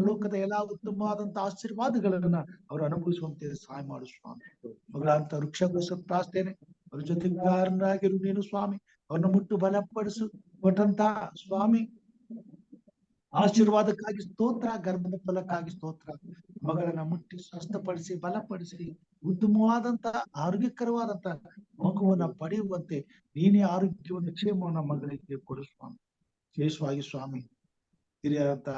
Speaker 1: ಲೋಕದ ಎಲ್ಲಾ ಉತ್ತಮವಾದಂತ ಆಶೀರ್ವಾದಗಳನ್ನ ಅವರು ಅನುಭವಿಸುವಂತೆ ಸಹಾಯ ಮಾಡು ಸ್ವಾಮಿ. ಮಗಳಂತ ವೃಕ್ಷಗೋಸ್ಕರ ಪ್ರಾರ್ಥನೆ, ಅವ್ರ ಜೊತೆಗಾರನಾಗಿರು ನೀನು ಸ್ವಾಮಿ. ಅವ್ರನ್ನ ಮುಟ್ಟು ಬಲಪಡಿಸು. ಕೊಟ್ಟಂತ ಸ್ವಾಮಿ ಆಶೀರ್ವಾದಕ್ಕಾಗಿ ಸ್ತೋತ್ರ, ಗರ್ಭದ ಫಲಕ್ಕಾಗಿ ಸ್ತೋತ್ರ. ಮಗಳನ್ನ ಮುಟ್ಟಿ ಸ್ವಸ್ಥಪಡಿಸಿ, ಬಲಪಡಿಸಿ, ಉತ್ತಮವಾದಂತ ಆರೋಗ್ಯಕರವಾದಂತ ಮಗುವನ್ನ ಪಡೆಯುವಂತೆ ನೀನೇ ಆರೋಗ್ಯವನ್ನು, ಕ್ಷೇಮವನ್ನ ಮಗಳಿಗೆ ಕೊಡು ಸ್ವಾಮಿ. ವಿಶೇಷವಾಗಿ ಸ್ವಾಮಿ ಹಿರಿಯರಂತ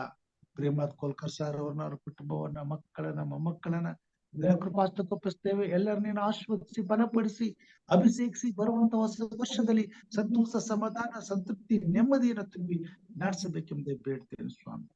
Speaker 1: ಪ್ರೇಮನಾಥ್ ಕೋಲ್ಕರ್ ಸರ್ ಅವ್ರನ್ನ, ಅವ್ರ ಕುಟುಂಬವನ್ನ, ಮಕ್ಕಳನ್ನ, ಮೊಮ್ಮಕ್ಕಳನ್ನ ಕೃಪಾಸ್ತೊಪ್ಪಿಸ್ತೇವೆ. ಎಲ್ಲರೂ ನೀನು ಆಶೀರ್ವದಿಸಿ, ಬಲಪಡಿಸಿ, ಅಭಿಷೇಕಿಸಿ, ಬರುವಂತ ಹೊಸ ವರ್ಷದಲ್ಲಿ ಸಂತೋಷ, ಸಮಾಧಾನ, ಸಂತೃಪ್ತಿ, ನೆಮ್ಮದಿಯನ್ನು ತುಂಬಿ ನಡೆಸಬೇಕೆಂಬುದೇ ಬೇಡ್ತೇನೆ ಸ್ವಾಮಿ.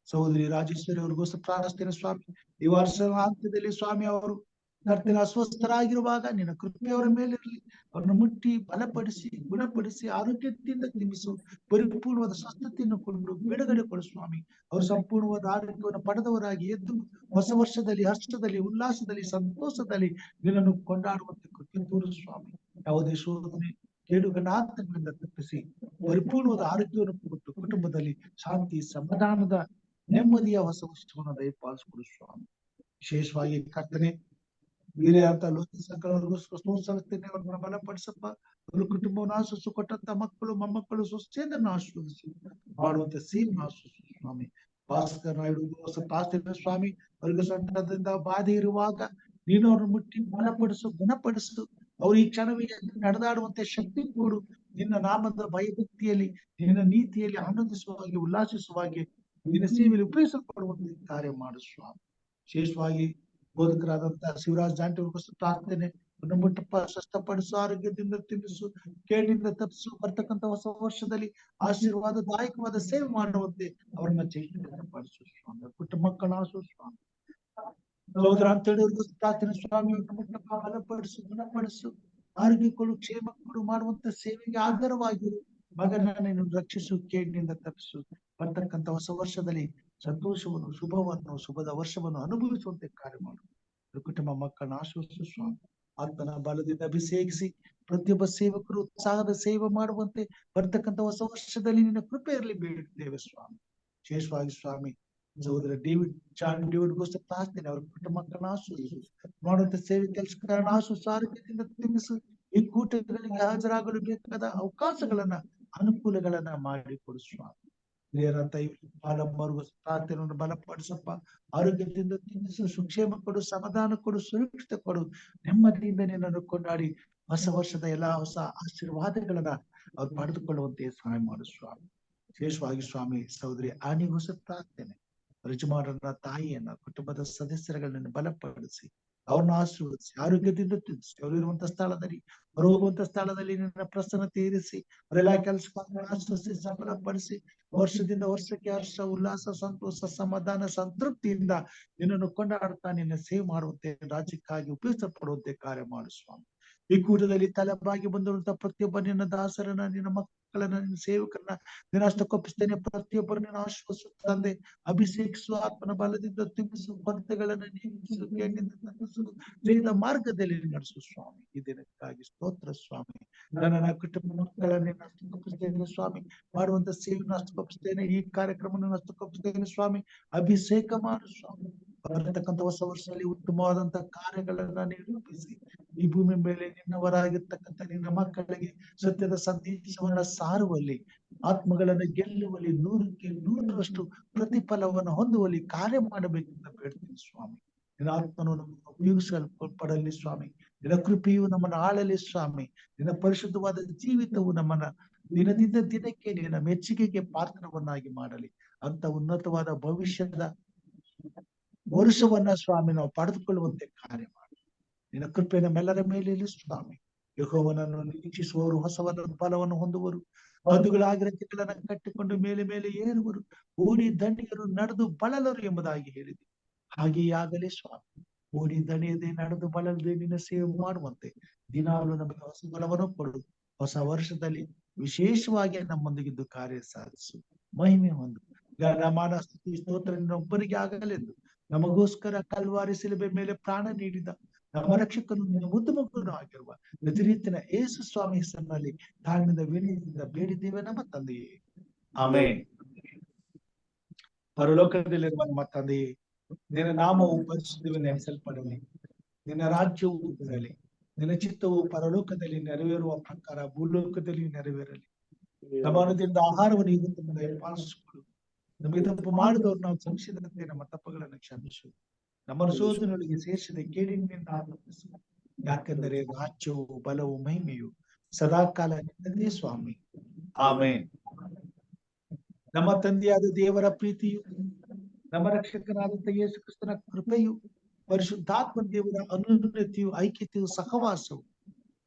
Speaker 1: ಸಹೋದರಿ ರಾಜೇಶ್ವರಿ ಅವ್ರಿಗೋಸ್ಕರ ಪ್ರಾರ್ಥನೆ ಸ್ವಾಮಿ. ಈ ವರ್ಷ ಹಂತದಲ್ಲಿ ಸ್ವಾಮಿ ಅವರು ಕರ್ತನ ಅಸ್ವಸ್ಥರಾಗಿರುವಾಗ ನಿನ್ನ ಕೃಪೆ ಅವರ ಮೇಲಿರಲಿ. ಅವ್ರನ್ನ ಮುಟ್ಟಿ ಬಲಪಡಿಸಿ, ಗುಣಪಡಿಸಿ, ಆರೋಗ್ಯದಿಂದ ತುಂಬಿಸು. ಪರಿಪೂರ್ಣವಾದ ಸ್ವಸ್ಥತೆಯನ್ನು ಕೊಂಡು ಬಿಡುಗಡೆ ಕೊಡು ಸ್ವಾಮಿ. ಅವರು ಸಂಪೂರ್ಣವಾದ ಆರೋಗ್ಯವನ್ನು ಪಡೆದವರಾಗಿ ಎದ್ದು ಹೊಸ ವರ್ಷದಲ್ಲಿ, ಹರ್ಷದಲ್ಲಿ, ಉಲ್ಲಾಸದಲ್ಲಿ, ಸಂತೋಷದಲ್ಲಿ ನಿನ್ನನ್ನು ಕೊಂಡಾಡುವಂತೆ ಕೃಪೆ ತೋರು ಸ್ವಾಮಿ. ಯಾವುದೇ ಶೋಧನೆ ಕೇಡುಗನಾಥಗಳಿಂದ ತಪ್ಪಿಸಿ ಪರಿಪೂರ್ಣವಾದ ಆರೋಗ್ಯವನ್ನು ಕೊಟ್ಟು ಕುಟುಂಬದಲ್ಲಿ ಶಾಂತಿ ಸಮಾಧಾನದ ನೆಮ್ಮದಿಯ ಹೊಸ ವರ್ಷವನ್ನು ದಯಪಾಲಿಸಿಕೊಡು ಸ್ವಾಮಿ. ವಿಶೇಷವಾಗಿ ಕರ್ತನೆ ಹಿರಿಯಂತ ಲೋಕ ಸಂಘಗಳವರೆಗೂ ಅವ್ರನ್ನ ಬಲಪಡಿಸಪ್ಪ. ಅವ್ರ ಕುಟುಂಬವನ್ನು ಆಶ್ವಸಿಸು. ಕೊಟ್ಟಂತ ಮಕ್ಕಳು ಮೊಮ್ಮಕ್ಕಳು ಸ್ವಸ್ಥೆಯನ್ನು ಆಶ್ವಸಿಸು. ಮಾಡುವಂತ ಸೇವೆಯನ್ನು ಆಶ್ವಸಿಸು ಸ್ವಾಮಿ. ಭಾಸ್ಕರ್ ನಾಯ್ಡು ಸ್ವಾಮಿ ಅವ್ರಿಗೆ ಸೊಂಟದಿಂದ ಬಾಧೆ ಇರುವಾಗ ನೀನು ಅವ್ರನ್ನ ಮುಟ್ಟಿ ಬಲಪಡಿಸು, ಗುಣಪಡಿಸು. ಅವ್ರು ಈ ಕ್ಷಣವೇ ನಡೆದಾಡುವಂತೆ ಶಕ್ತಿ ಕೊಡು. ನಿನ್ನ ನಾಮದ ಭಯಭಕ್ತಿಯಲ್ಲಿ ನಿನ್ನ ನೀತಿಯಲ್ಲಿ ಆನಂದಿಸುವಾಗೆ ಉಲ್ಲಾಸಿಸುವಾಗೆ ನಿನ್ನ ಸೇವೆಯಲ್ಲಿ ಉಪಯೋಗಿಸಲ್ಪಡುವಂತೆ ಕಾರ್ಯ ಮಾಡು ಸ್ವಾಮಿ. ವಿಶೇಷವಾಗಿ ಬೋಧಕರಾದಂತಹ ಶಿವರಾಜ್ ಜಾಂಟಿ ಅವ್ರಿಗೋಸ್ಕರ ಪ್ರಾರ್ಥನೆ. ಮುಟ್ಟಪ್ಪ, ಸ್ವಸ್ಥಪಡಿಸು, ಆರೋಗ್ಯದಿಂದ ತುಂಬಿಸು, ಕೇಳಿನಿಂದ ತಪ್ಪಿಸು. ಬರ್ತಕ್ಕಂಥ ಹೊಸ ವರ್ಷದಲ್ಲಿ ಆಶೀರ್ವಾದದಾಯಕವಾದ ಸೇವೆ ಮಾಡುವಂತೆ ಅವರನ್ನ ಚೈತನ್ಯಪಡಿಸು ಸ್ವಾಮಿ. ಕುಟುಂಬ ಮಕ್ಕಳ ಸ್ವಾಮಿ. ಸಹೋದರ ಅಂತೇಳಿ ಪ್ರಾರ್ಥನೆ ಸ್ವಾಮಿ. ಮುಟ್ಟಪ್ಪ, ಬಲಪಡಿಸು, ಗುಣಪಡಿಸು, ಆರೋಗ್ಯ ಕೊಡು, ಕ್ಷೇಮ ಕೊಡು. ಮಾಡುವಂತ ಸೇವೆಗೆ ಆಧಾರವಾಗಿರು. ಮಗನ ನೀನು ರಕ್ಷಿಸು, ಕೇಡಿನಿಂದ ತಪ್ಪಿಸು. ಬರ್ತಕ್ಕಂಥ ಹೊಸ ವರ್ಷದಲ್ಲಿ ಸಂತೋಷವನ್ನು, ಶುಭದ ವರ್ಷವನ್ನು ಅನುಭವಿಸುವಂತೆ ಕಾರ್ಯ ಮಾಡು. ಕುಟುಂಬ ಮಕ್ಕಳನ್ನ ಆಶ್ವಸಿಸು ಸ್ವಾಮಿ. ಆತ್ಮನ ಬಲದಿಂದ ಅಭಿಷೇಕಿಸಿ ಪ್ರತಿಯೊಬ್ಬ ಸೇವಕರು ಉತ್ಸಾಹದ ಸೇವೆ ಮಾಡುವಂತೆ ಬರ್ತಕ್ಕಂಥ ಹೊಸ ವರ್ಷದಲ್ಲಿ ನಿನ್ನ ಕೃಪೆಯಲ್ಲಿ ಬೇಡುತ್ತೇವೆ ಸ್ವಾಮಿ. ವಿಶೇಷವಾಗಿ ಸ್ವಾಮಿ ಸಹೋದರ ಜಾನ್ ಡೇವಿಡ್ಗೋಸ್ಕರ ಪ್ರಾರ್ಥನೆ. ಅವ್ರ ಕುಟುಂಬ ಮಕ್ಕಳನ್ನ ಆಶ್ವಸಿಸು. ಮಾಡುವಂತ ಸೇವೆ ಕೆಲಸಗಾರನ ಆಶ್ವಸಿಸು, ಆರೋಗ್ಯದಿಂದ ತುಂಬಿಸು. ಈ ಕೂಟಗಳಿಗೆ ಹಾಜರಾಗಲು ಬೇಕಾದ ಅವಕಾಶಗಳನ್ನ, ಅನುಕೂಲಗಳನ್ನ ಮಾಡಿಕೊಡು ಸ್ವಾಮಿ. ಹಿರಿಯರಂತ ಬಾಲಮ್ಮರಿಗೂ ಪ್ರಾರ್ಥನೆಯನ್ನು ಬಲಪಡಿಸಪ್ಪ. ಆರೋಗ್ಯದಿಂದ ತುಂಬಿಸು, ಸುಕ್ಷೇಮ ಕೊಡು, ಸಮಾಧಾನ ಕೊಡು, ಸುರಕ್ಷಿತ ಕೊಡು. ನೆಮ್ಮದಿಯಿಂದ ನಿನ್ನನ್ನು ಕೊಂಡಾಡಿ ಹೊಸ ವರ್ಷದ ಎಲ್ಲಾ ಹೊಸ ಆಶೀರ್ವಾದಗಳನ್ನ ಅವ್ರು ಪಡೆದುಕೊಳ್ಳುವಂತೆ ಸಹಾಯ ಮಾಡು ಸ್ವಾಮಿ. ವಿಶೇಷವಾಗಿ ಸ್ವಾಮಿ ಸಹೋದರಿ ಆನಿಗೋಸ್ಕರ ಪ್ರಾರ್ಥನೆ. ಯಜಮಾನರನ್ನ, ತಾಯಿಯನ್ನ, ಕುಟುಂಬದ ಸದಸ್ಯರುಗಳನ್ನ ಬಲಪಡಿಸಿ ಅವ್ರನ್ನ ಆಶೀರ್ವದಿಸಿ, ಆರೋಗ್ಯದಿಂದ ತಿಳಿಸಿ. ಅವರು ಇರುವಂತ ಸ್ಥಳದಲ್ಲಿ, ಅವರು ಹೋಗುವಂತ ಸ್ಥಳದಲ್ಲಿ ನಿನ್ನ ಪ್ರಸನ್ನತೆ ಇರಿಸಿ, ಅವರೆಲ್ಲಾ ಕೆಲಸಗಳನ್ನು ಆಶ್ವಸಿಸಿ ಸಫಲಪಡಿಸಿ. ವರ್ಷದಿಂದ ವರ್ಷಕ್ಕೆ ಹರ್ಷ, ಉಲ್ಲಾಸ, ಸಂತೋಷ, ಸಮಾಧಾನ, ಸಂತೃಪ್ತಿಯಿಂದ ನಿನ್ನನ್ನು ಕೊಂಡಾಡ್ತಾ ನಿನ್ನ ಸೇವೆ ಮಾಡುವಂತೆ, ರಾಜ್ಯಕ್ಕಾಗಿ ಉಪಯೋಗಿಸಲ್ಪಡುವಂತೆ ಕಾರ್ಯ ಮಾಡು ಸ್ವಾಮಿ. ಈ ಕೂಟದಲ್ಲಿ ತಲೆಬಾಗಿ ಬಂದಿರುವಂತಹ ಪ್ರತಿಯೊಬ್ಬ ನಿನ್ನ ದಾಸರನ್ನ, ನಿನ್ನ ಮಕ್ಕಳನ್ನ, ನಿನ್ನ ಸೇವಕರನ್ನ ನಿನ್ನ ಹಸ್ತಕ್ಕೊಪ್ಪಿಸ್ತೇನೆ. ಪ್ರತಿಯೊಬ್ಬರು ನಿನ್ನ ಆಶ್ವಾಸ ತಂದೆ ಅಭಿಷೇಕಿಸು, ಆತ್ಮನ ಬಲದಿಂದ ತುಂಬಿಸು, ಕೊರತೆಗಳನ್ನ ನೇಮಿಸು, ಕೇಡಿನಿಂದ ತಪ್ಪಿಸು, ವೇದ ಮಾರ್ಗದಲ್ಲಿ ನಡೆಸು ಸ್ವಾಮಿ. ಈ ದಿನಕ್ಕಾಗಿ ಸ್ತೋತ್ರ ಸ್ವಾಮಿ. ನನ್ನ ಕುಟುಂಬ ಮಕ್ಕಳನ್ನ ನಿನ್ನ ಹಸ್ತಕ್ಕೊಪ್ಪಿಸ್ತೇನೆ ಸ್ವಾಮಿ. ಮಾಡುವಂತ ಸೇವೆಯನ್ನು ಹಸ್ತಕ್ಕೊಪ್ಪಿಸ್ತೇನೆ. ಈ ಕಾರ್ಯಕ್ರಮವನ್ನು ಹಸ್ತಕ್ಕೊಪ್ಪಿಸ್ತೇನೆ ಸ್ವಾಮಿ. ಅಭಿಷೇಕ ಮಾಡು ಸ್ವಾಮಿ. ಬರತಕ್ಕಂಥ ಹೊಸ ವರ್ಷದಲ್ಲಿ ಉತ್ತಮವಾದಂತಹ ಕಾರ್ಯಗಳನ್ನ ನಿರೂಪಿಸಿ ಈ ಭೂಮಿ ಮೇಲೆ ನಿನ್ನವರಾಗಿರ್ತಕ್ಕಂಥ ನಿನ್ನ ಮಕ್ಕಳಿಗೆ ಸತ್ಯದ ಸಂದೇಶವನ್ನ ಸಾರುವಲ್ಲಿ, ಆತ್ಮಗಳನ್ನ ಗೆಲ್ಲುವಲ್ಲಿ 100ಕ್ಕೆ 100ರಷ್ಟು ಪ್ರತಿಫಲವನ್ನು ಹೊಂದುವಲ್ಲಿ ಕಾರ್ಯ ಮಾಡಬೇಕೆಂದು ಬೇಡ್ತೀನಿ ಸ್ವಾಮಿ. ನಿನ್ನ ಆತ್ಮನು ನಮ್ಮನ್ನು ಉಪಯೋಗಿಸಲ್ಪಡಲಿ ಸ್ವಾಮಿ. ನಿನ್ನ ಕೃಪೆಯು ನಮ್ಮನ್ನು ಆಳಲಿ ಸ್ವಾಮಿ. ನಿನ್ನ ಪರಿಶುದ್ಧವಾದ ಜೀವಿತವು ನಮ್ಮನ್ನ ದಿನದಿಂದ ದಿನಕ್ಕೆ ನಿನ್ನ ಮೆಚ್ಚುಗೆಗೆ ಪಾತ್ರವನ್ನಾಗಿ ಮಾಡಲಿ. ಅಂತ ಉನ್ನತವಾದ ಭವಿಷ್ಯದ ವರ್ಷವನ್ನ ಸ್ವಾಮಿ ನಾವು ಪಡೆದುಕೊಳ್ಳುವಂತೆ ಕಾರ್ಯ ಮಾಡಿ. ನಿನ್ನ ಕೃಪೆ ನಮ್ಮೆಲ್ಲರ ಮೇಲೆ ಇರಲಿ ಸ್ವಾಮಿ. ಯೆಹೋವನನ್ನು ನಿರೀಕ್ಷಿಸುವವರು ಹೊಸವನ್ನ ಫಲವನ್ನು ಹೊಂದುವರು. ಹದ್ದುಗಳಾಗಿ ರೆಕ್ಕೆಗಳನ್ನ ಕಟ್ಟಿಕೊಂಡು ಮೇಲೆ ಮೇಲೆ ಏರುವರು. ಓಡಿ ದಂಡಿಗರು ನಡೆದು ಬಳಲರು ಎಂಬುದಾಗಿ ಹೇಳಿದೆ. ಹಾಗೆಯೇ ಆಗಲೇ ಸ್ವಾಮಿ. ಓಡಿ ದಣಿಯದೆ ನಡೆದು ಬಳಲದೆ ನಿನ್ನ ಸೇವೆ ಮಾಡುವಂತೆ ದಿನಾಲು ನಮಗೆ ಹೊಸ ಬಲವನ್ನು ಕೊಡು. ಹೊಸ ವರ್ಷದಲ್ಲಿ ವಿಶೇಷವಾಗಿ ನಮ್ಮೊಂದಿಗಿದ್ದು ಕಾರ್ಯ ಸಾಧಿಸು. ಮಹಿಮೆ ಹೊಂದು ಜ್ಞಾನಮಾನ ಸ್ತುತಿ ಸ್ತೋತ್ರ ಒಬ್ಬರಿಗೆ ಆಗಲೆಂದು ನಮಗೋಸ್ಕರ ಕಲ್ವಾರಿ ಶಿಲುಬೆ ಮೇಲೆ ಪ್ರಾಣ ನೀಡಿದ ನಮ್ಮ ರಕ್ಷಕನು ನಿನ್ನ ಮುದ್ದು ಮಕ್ಕಳು ಆಗಿರುವ ನಜರೇತಿನ ಯೇಸು ಸ್ವಾಮಿ ಹೆಸರಿನಲ್ಲಿ ತಾಳ್ಮೆಯಿಂದ ವಿನಯದಿಂದ ಬೇಡಿದ್ದೇವೆ ನಮ್ಮ ತಂದೆಯೇ, ಆಮೆನ್. ಪರಲೋಕದಲ್ಲಿರುವ ನಮ್ಮ ತಂದೆಯೇ, ನಿನ್ನ ನಾಮವು ಪರಿಶುದ್ಧವೆಂದು ಎಣಿಸಲ್ಪಡಲಿ. ನಿನ್ನ ರಾಜ್ಯವು ಇರಲಿ. ನಿನ್ನ ಚಿತ್ತವು ಪರಲೋಕದಲ್ಲಿ ನೆರವೇರುವ ಪ್ರಕಾರ ಭೂಲೋಕದಲ್ಲಿ ನೆರವೇರಲಿ. ನಮ್ಮ ಅನುದಿನದ ಆಹಾರವನ್ನು ಇವತ್ತು ನಮಗೆ ಪಾಲಿಸಿಕೊಡು. ನಮಗೆ ತಪ್ಪು ಮಾಡಿದವರು ನಾವು ಕ್ಷಮಿಸಿದಂತೆ ನಮ್ಮ ತಪ್ಪುಗಳನ್ನು ಕ್ಷಮಿಸು. ನಮ್ಮ ಶೋಧನೆಗಳಿಗೆ ಸೇರಿಸಿದ ಕೇಡಿನಿಂದ ತಪ್ಪಿಸು. ಯಾಕೆಂದರೆ ರಾಜ್ಯವು ಬಲವು ಮಹಿಮೆಯು ಸದಾಕಾಲ ನಿನ್ನದೇ ಸ್ವಾಮಿ, ಆಮೆನ್. ನಮ್ಮ ತಂದೆಯಾದ ದೇವರ ಪ್ರೀತಿಯು, ನಮ್ಮ ರಕ್ಷಕನಾದಂತ ಯೇಸು ಕ್ರಿಸ್ತನ ಕೃಪೆಯು, ಪರಿಶುದ್ಧಾತ್ಮ ದೇವರ ಅನುನ್ನತಿಯು, ಐಕ್ಯತೆಯು, ಸಹವಾಸವು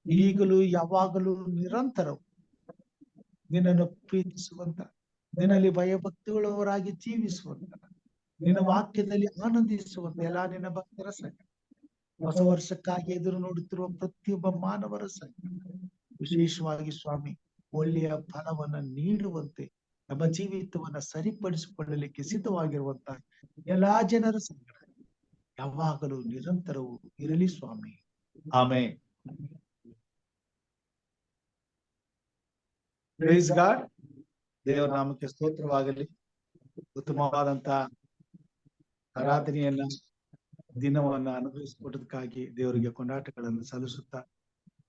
Speaker 1: ಈಗಲೂ ಯಾವಾಗಲೂ ನಿರಂತರವು ನಿನ್ನನ್ನು ಪ್ರೀತಿಸುವಂತ, ನಿನ್ನಲ್ಲಿ ಭಯಭಕ್ತಿಯುಳ್ಳವರಾಗಿ ಜೀವಿಸುವಂತ, ನಿನ್ನ ವಾಕ್ಯದಲ್ಲಿ ಆನಂದಿಸುವಂತ ಎಲ್ಲಾ ನಿನ್ನ ಭಕ್ತರ ಸಂಘ, ಹೊಸ ವರ್ಷಕ್ಕಾಗಿ ಎದುರು ನೋಡುತ್ತಿರುವ ಪ್ರತಿಯೊಬ್ಬ ಮಾನವರ ಸಂಘ, ವಿಶೇಷವಾಗಿ ಸ್ವಾಮಿ ಒಳ್ಳೆಯ ಫಲವನ್ನ ನೀಡುವಂತೆ ನಮ್ಮ ಜೀವಿತವನ್ನ ಸರಿಪಡಿಸಿಕೊಳ್ಳಲಿಕ್ಕೆ ಸಿದ್ಧವಾಗಿರುವಂತ ಎಲ್ಲಾ ಜನರ ಸಂಘ ಯಾವಾಗಲೂ ನಿರಂತರವೂ ಇರಲಿ ಸ್ವಾಮಿ, ಆಮೆನ್. Praise God. ದೇವರ ನಾಮಕ್ಕೆ ಸ್ತೋತ್ರವಾಗಲಿ. ಉತ್ತಮವಾದಂತ ಆರಾಧನೆಯನ್ನ ದಿನವನ್ನ ಅನುಭವಿಸಿಕೊಟ್ಟದಕ್ಕಾಗಿ ದೇವರಿಗೆ ಕೊಂಡಾಟಗಳನ್ನು ಸಲ್ಲಿಸುತ್ತಾ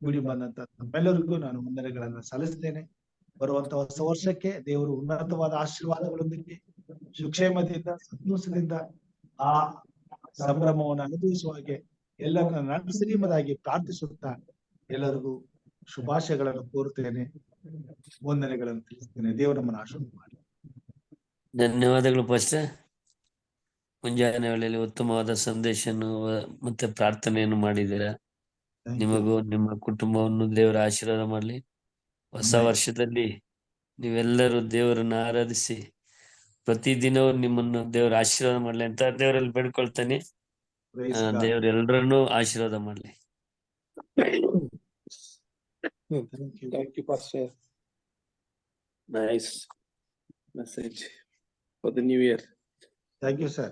Speaker 1: ಕೂಡಿ ಬಂದಂತ ನಮ್ಮೆಲ್ಲರಿಗೂ ನಾನು ವಂದನೆಗಳನ್ನ ಸಲ್ಲಿಸ್ತೇನೆ. ಬರುವಂತ ಹೊಸ ವರ್ಷಕ್ಕೆ ದೇವರು ಉನ್ನತವಾದ ಆಶೀರ್ವಾದಗಳೊಂದಿಗೆ ಸುಕ್ಷೇಮದಿಂದ ಸಂತೋಷದಿಂದ ಆ ಸಂಭ್ರಮವನ್ನು ಅನುಭವಿಸುವ ಹಾಗೆ ಎಲ್ಲರನ್ನ ನಡೆಸಲಿ ಎಂಬುದಾಗಿ ಪ್ರಾರ್ಥಿಸುತ್ತಾ ಎಲ್ಲರಿಗೂ ಶುಭಾಶಯಗಳನ್ನು ಕೋರುತ್ತೇನೆ, ವಂದನೆಗಳನ್ನು ತಿಳಿಸ್ತೇನೆ. ದೇವರು ನಮ್ಮನ್ನು ಆಶೀರ್ವಾದ ಮಾಡಿ.
Speaker 2: ಧನ್ಯವಾದಗಳು ಪಾಸ್ಟರ್. ಮುಂಜಾನೆ ವೇಳೆಯಲ್ಲಿ ಉತ್ತಮವಾದ ಸಂದೇಶವನ್ನು ಮತ್ತೆ ಪ್ರಾರ್ಥನೆಯನ್ನು ಮಾಡಿದ್ದೀರಾ.
Speaker 1: Thank you.
Speaker 2: ನಿಮಗೂ ನಿಮ್ಮ ಕುಟುಂಬವನ್ನು ದೇವರ ಆಶೀರ್ವಾದ ಮಾಡಲಿ. ಹೊಸ
Speaker 1: Amen.
Speaker 2: ವರ್ಷದಲ್ಲಿ ನೀವೆಲ್ಲರೂ ದೇವರನ್ನ ಆರಾಧಿಸಿ ಪ್ರತಿದಿನವೂ ನಿಮ್ಮನ್ನು ದೇವರ ಆಶೀರ್ವಾದ ಮಾಡ್ಲಿ ಅಂತ ದೇವರಲ್ಲಿ ಬೇಡ್ಕೊಳ್ತೇನೆ.
Speaker 1: Praise God.
Speaker 2: ದೇವರು ಎಲ್ಲರನ್ನೂ ಆಶೀರ್ವಾದ ಮಾಡ್ಲಿ.
Speaker 1: Thank you.
Speaker 3: Thank you, Pastor. Nice message for the new year.
Speaker 1: Thank you, sir.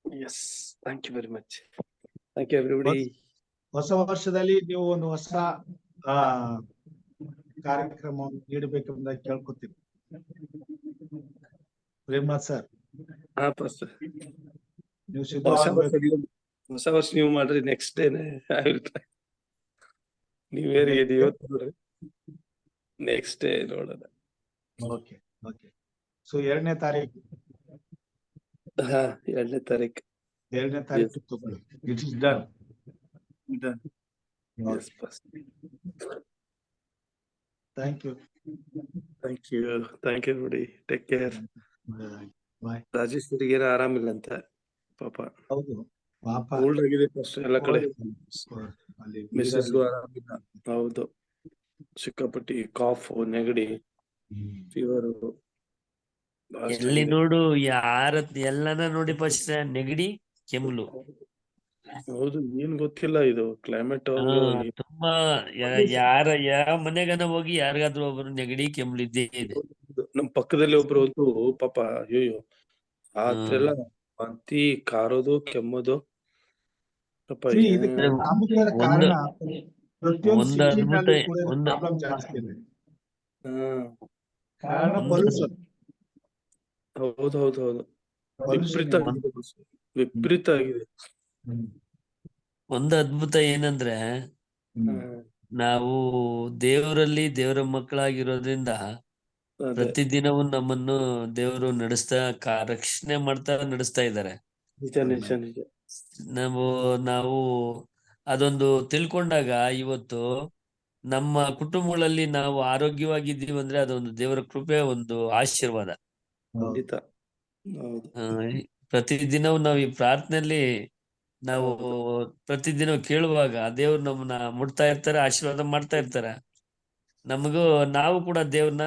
Speaker 3: Yes, thank you very much. Thank you, everybody.
Speaker 1: ಹೊಸ ವರ್ಷದಲ್ಲಿ ನೀವು ಒಂದು ಹೊಸ ಆ ಕಾರ್ಯಕ್ರಮವನ್ನು ನೀಡಬೇಕೆಂಬುದಾಗಿ ಕೇಳ್ಕೊತೀನಿ. Premnath sir,
Speaker 3: Pastor.
Speaker 1: ನೀವು ಸಿದ್ಧವಾಗಬೇಕು.
Speaker 3: ಹೊಸ ವರ್ಷ ನೀವು ಮಾಡ್ರಿ, ನೆಕ್ಸ್ಟ್ ಡೇನೆ I will try. New year ಗೆ ಇವತ್ತು ನೋಡ್ರಿ, ನೆಕ್ಸ್ಟ್ ಡೇ ನೋಡೋಣ.
Speaker 1: Okay okay. ಸೊ 2ನೇ ತಾರೀಕು
Speaker 3: 2ನೇ ತಾರೀಕು.
Speaker 1: 2ನೇ ತಾರೀಕು ತಗೊಳ್ಳಿ. It is done.
Speaker 3: Yes, Pastor.
Speaker 1: Thank you.
Speaker 3: Thank you. Thank you, everybody. Take care.
Speaker 1: Bye.
Speaker 3: ರಾಜೇಶ್ವರಿಗೆ ಏನೋ ಆರಾಮಿಲ್ಲ ಅಂತ ಪಾಪ.
Speaker 1: ಹೌದು ಪಾಪ.
Speaker 3: ಕೋಲ್ಡ್ ಆಗಿದೆ ಫಸ್ಟ್ ಎಲ್ಲ ಕಡೆ.
Speaker 1: ಅಲ್ಲಿ
Speaker 3: ಮಿಸ್ಸಸ್ಗೂ ಆರಾಮಿಲ್ಲ. ಹೌದು, ಸಿಕ್ಕಾಪಟ್ಟಿ ಕಾಫ್, ನೆಗಡಿ, ಫೀವರ್.
Speaker 2: ಎಲ್ಲಿ ನೋಡು ಎಲ್ಲಾನ ನೋಡಿ ಫಸ್ಟ್ ನೆಗಡಿ, ಕೆಮ್ಮಲು.
Speaker 3: ಹೌದು, ಏನ್ ಗೊತ್ತಿಲ್ಲ ಇದು ಕ್ಲೈಮೇಟ್.
Speaker 2: ತುಂಬಾ ಯಾವ ಮನೆಗನ ಹೋಗಿ ಯಾರಿಗಾದ್ರೂ ಒಬ್ರು ನೆಗಡಿ ಕೆಮ್ಮಲು ಇದ್ದೇ ಇದೆ.
Speaker 3: ನಮ್ ಪಕ್ಕದಲ್ಲಿ ಒಬ್ರು ಅಂತೂ ಪಾಪ, ಅಯ್ಯೋ ರಾತ್ರಿ ಎಲ್ಲ ವಾಂತಿ, ಕಾರೋದು, ಕೆಮ್ಮೋದು. ಪಾಪ
Speaker 1: See, ಇದಕ್ಕೆ ಪ್ರಾಮುಖ್ಯವಾದ ಕಾರಣ ಪ್ರತಿಯೊಂದು
Speaker 2: ಒಂದು
Speaker 1: city
Speaker 2: ಅದ್ಭುತ
Speaker 1: ನಲ್ಲೂ ಕೂಡ
Speaker 2: ಒಂದು
Speaker 1: ಪ್ರಾಬ್ಲಮ್ ಜಾಸ್ತಿ ಇದೆ.
Speaker 3: ಹ್ಮ್.
Speaker 1: ಕಾರಣ
Speaker 2: ಒಂದು
Speaker 1: ಪೊಲ್ಯೂಷನ್.
Speaker 3: ಹೌದು ಹೌದು ಹೌದು, ವಿಪರೀತ ಆಗಿದೆ, ವಿಪರೀತ ಆಗಿದೆ.
Speaker 2: ಒಂದು ಅದ್ಭುತ ಏನಂದ್ರೆ
Speaker 3: ಹ್ಮ್.
Speaker 2: ನಾವು ದೇವರಲ್ಲಿ ದೇವರ ಮಕ್ಕಳಾಗಿರೋದ್ರಿಂದ
Speaker 3: ಅದೇ,
Speaker 2: ಪ್ರತಿದಿನವೂ ನಮ್ಮನ್ನು ದೇವರು ರಕ್ಷಣೆ ಮಾಡ್ತಾ ನಡೆಸ್ತಾ ಇದ್ದಾರೆ.
Speaker 3: ನಿಜ ನಿಜ ನಿಜ.
Speaker 2: ನಾವು ಅದೊಂದು ತಿಳ್ಕೊಂಡಾಗ ಇವತ್ತು ನಮ್ಮ ಕುಟುಂಬಗಳಲ್ಲಿ ನಾವು ಆರೋಗ್ಯವಾಗಿದ್ದೀವಿ ಅಂದ್ರೆ ಅದೊಂದು ದೇವರ ಕೃಪೆ, ಒಂದು ಆಶೀರ್ವಾದ.
Speaker 3: ಖಂಡಿತ. ಹೌದು.
Speaker 2: ಪ್ರತಿದಿನವೂ ನಾವು ಈ ಪ್ರಾರ್ಥನೆಯಲ್ಲಿ ನಾವು ಪ್ರತಿದಿನ ಕೇಳುವಾಗ ದೇವ್ರು ನಮ್ಮನ್ನ ಮುಟ್ತಾ ಇರ್ತಾರೆ, ಆಶೀರ್ವಾದ ಮಾಡ್ತಾ ಇರ್ತಾರೆ. ನಾವು ಕೂಡ ದೇವ್ರನ್ನ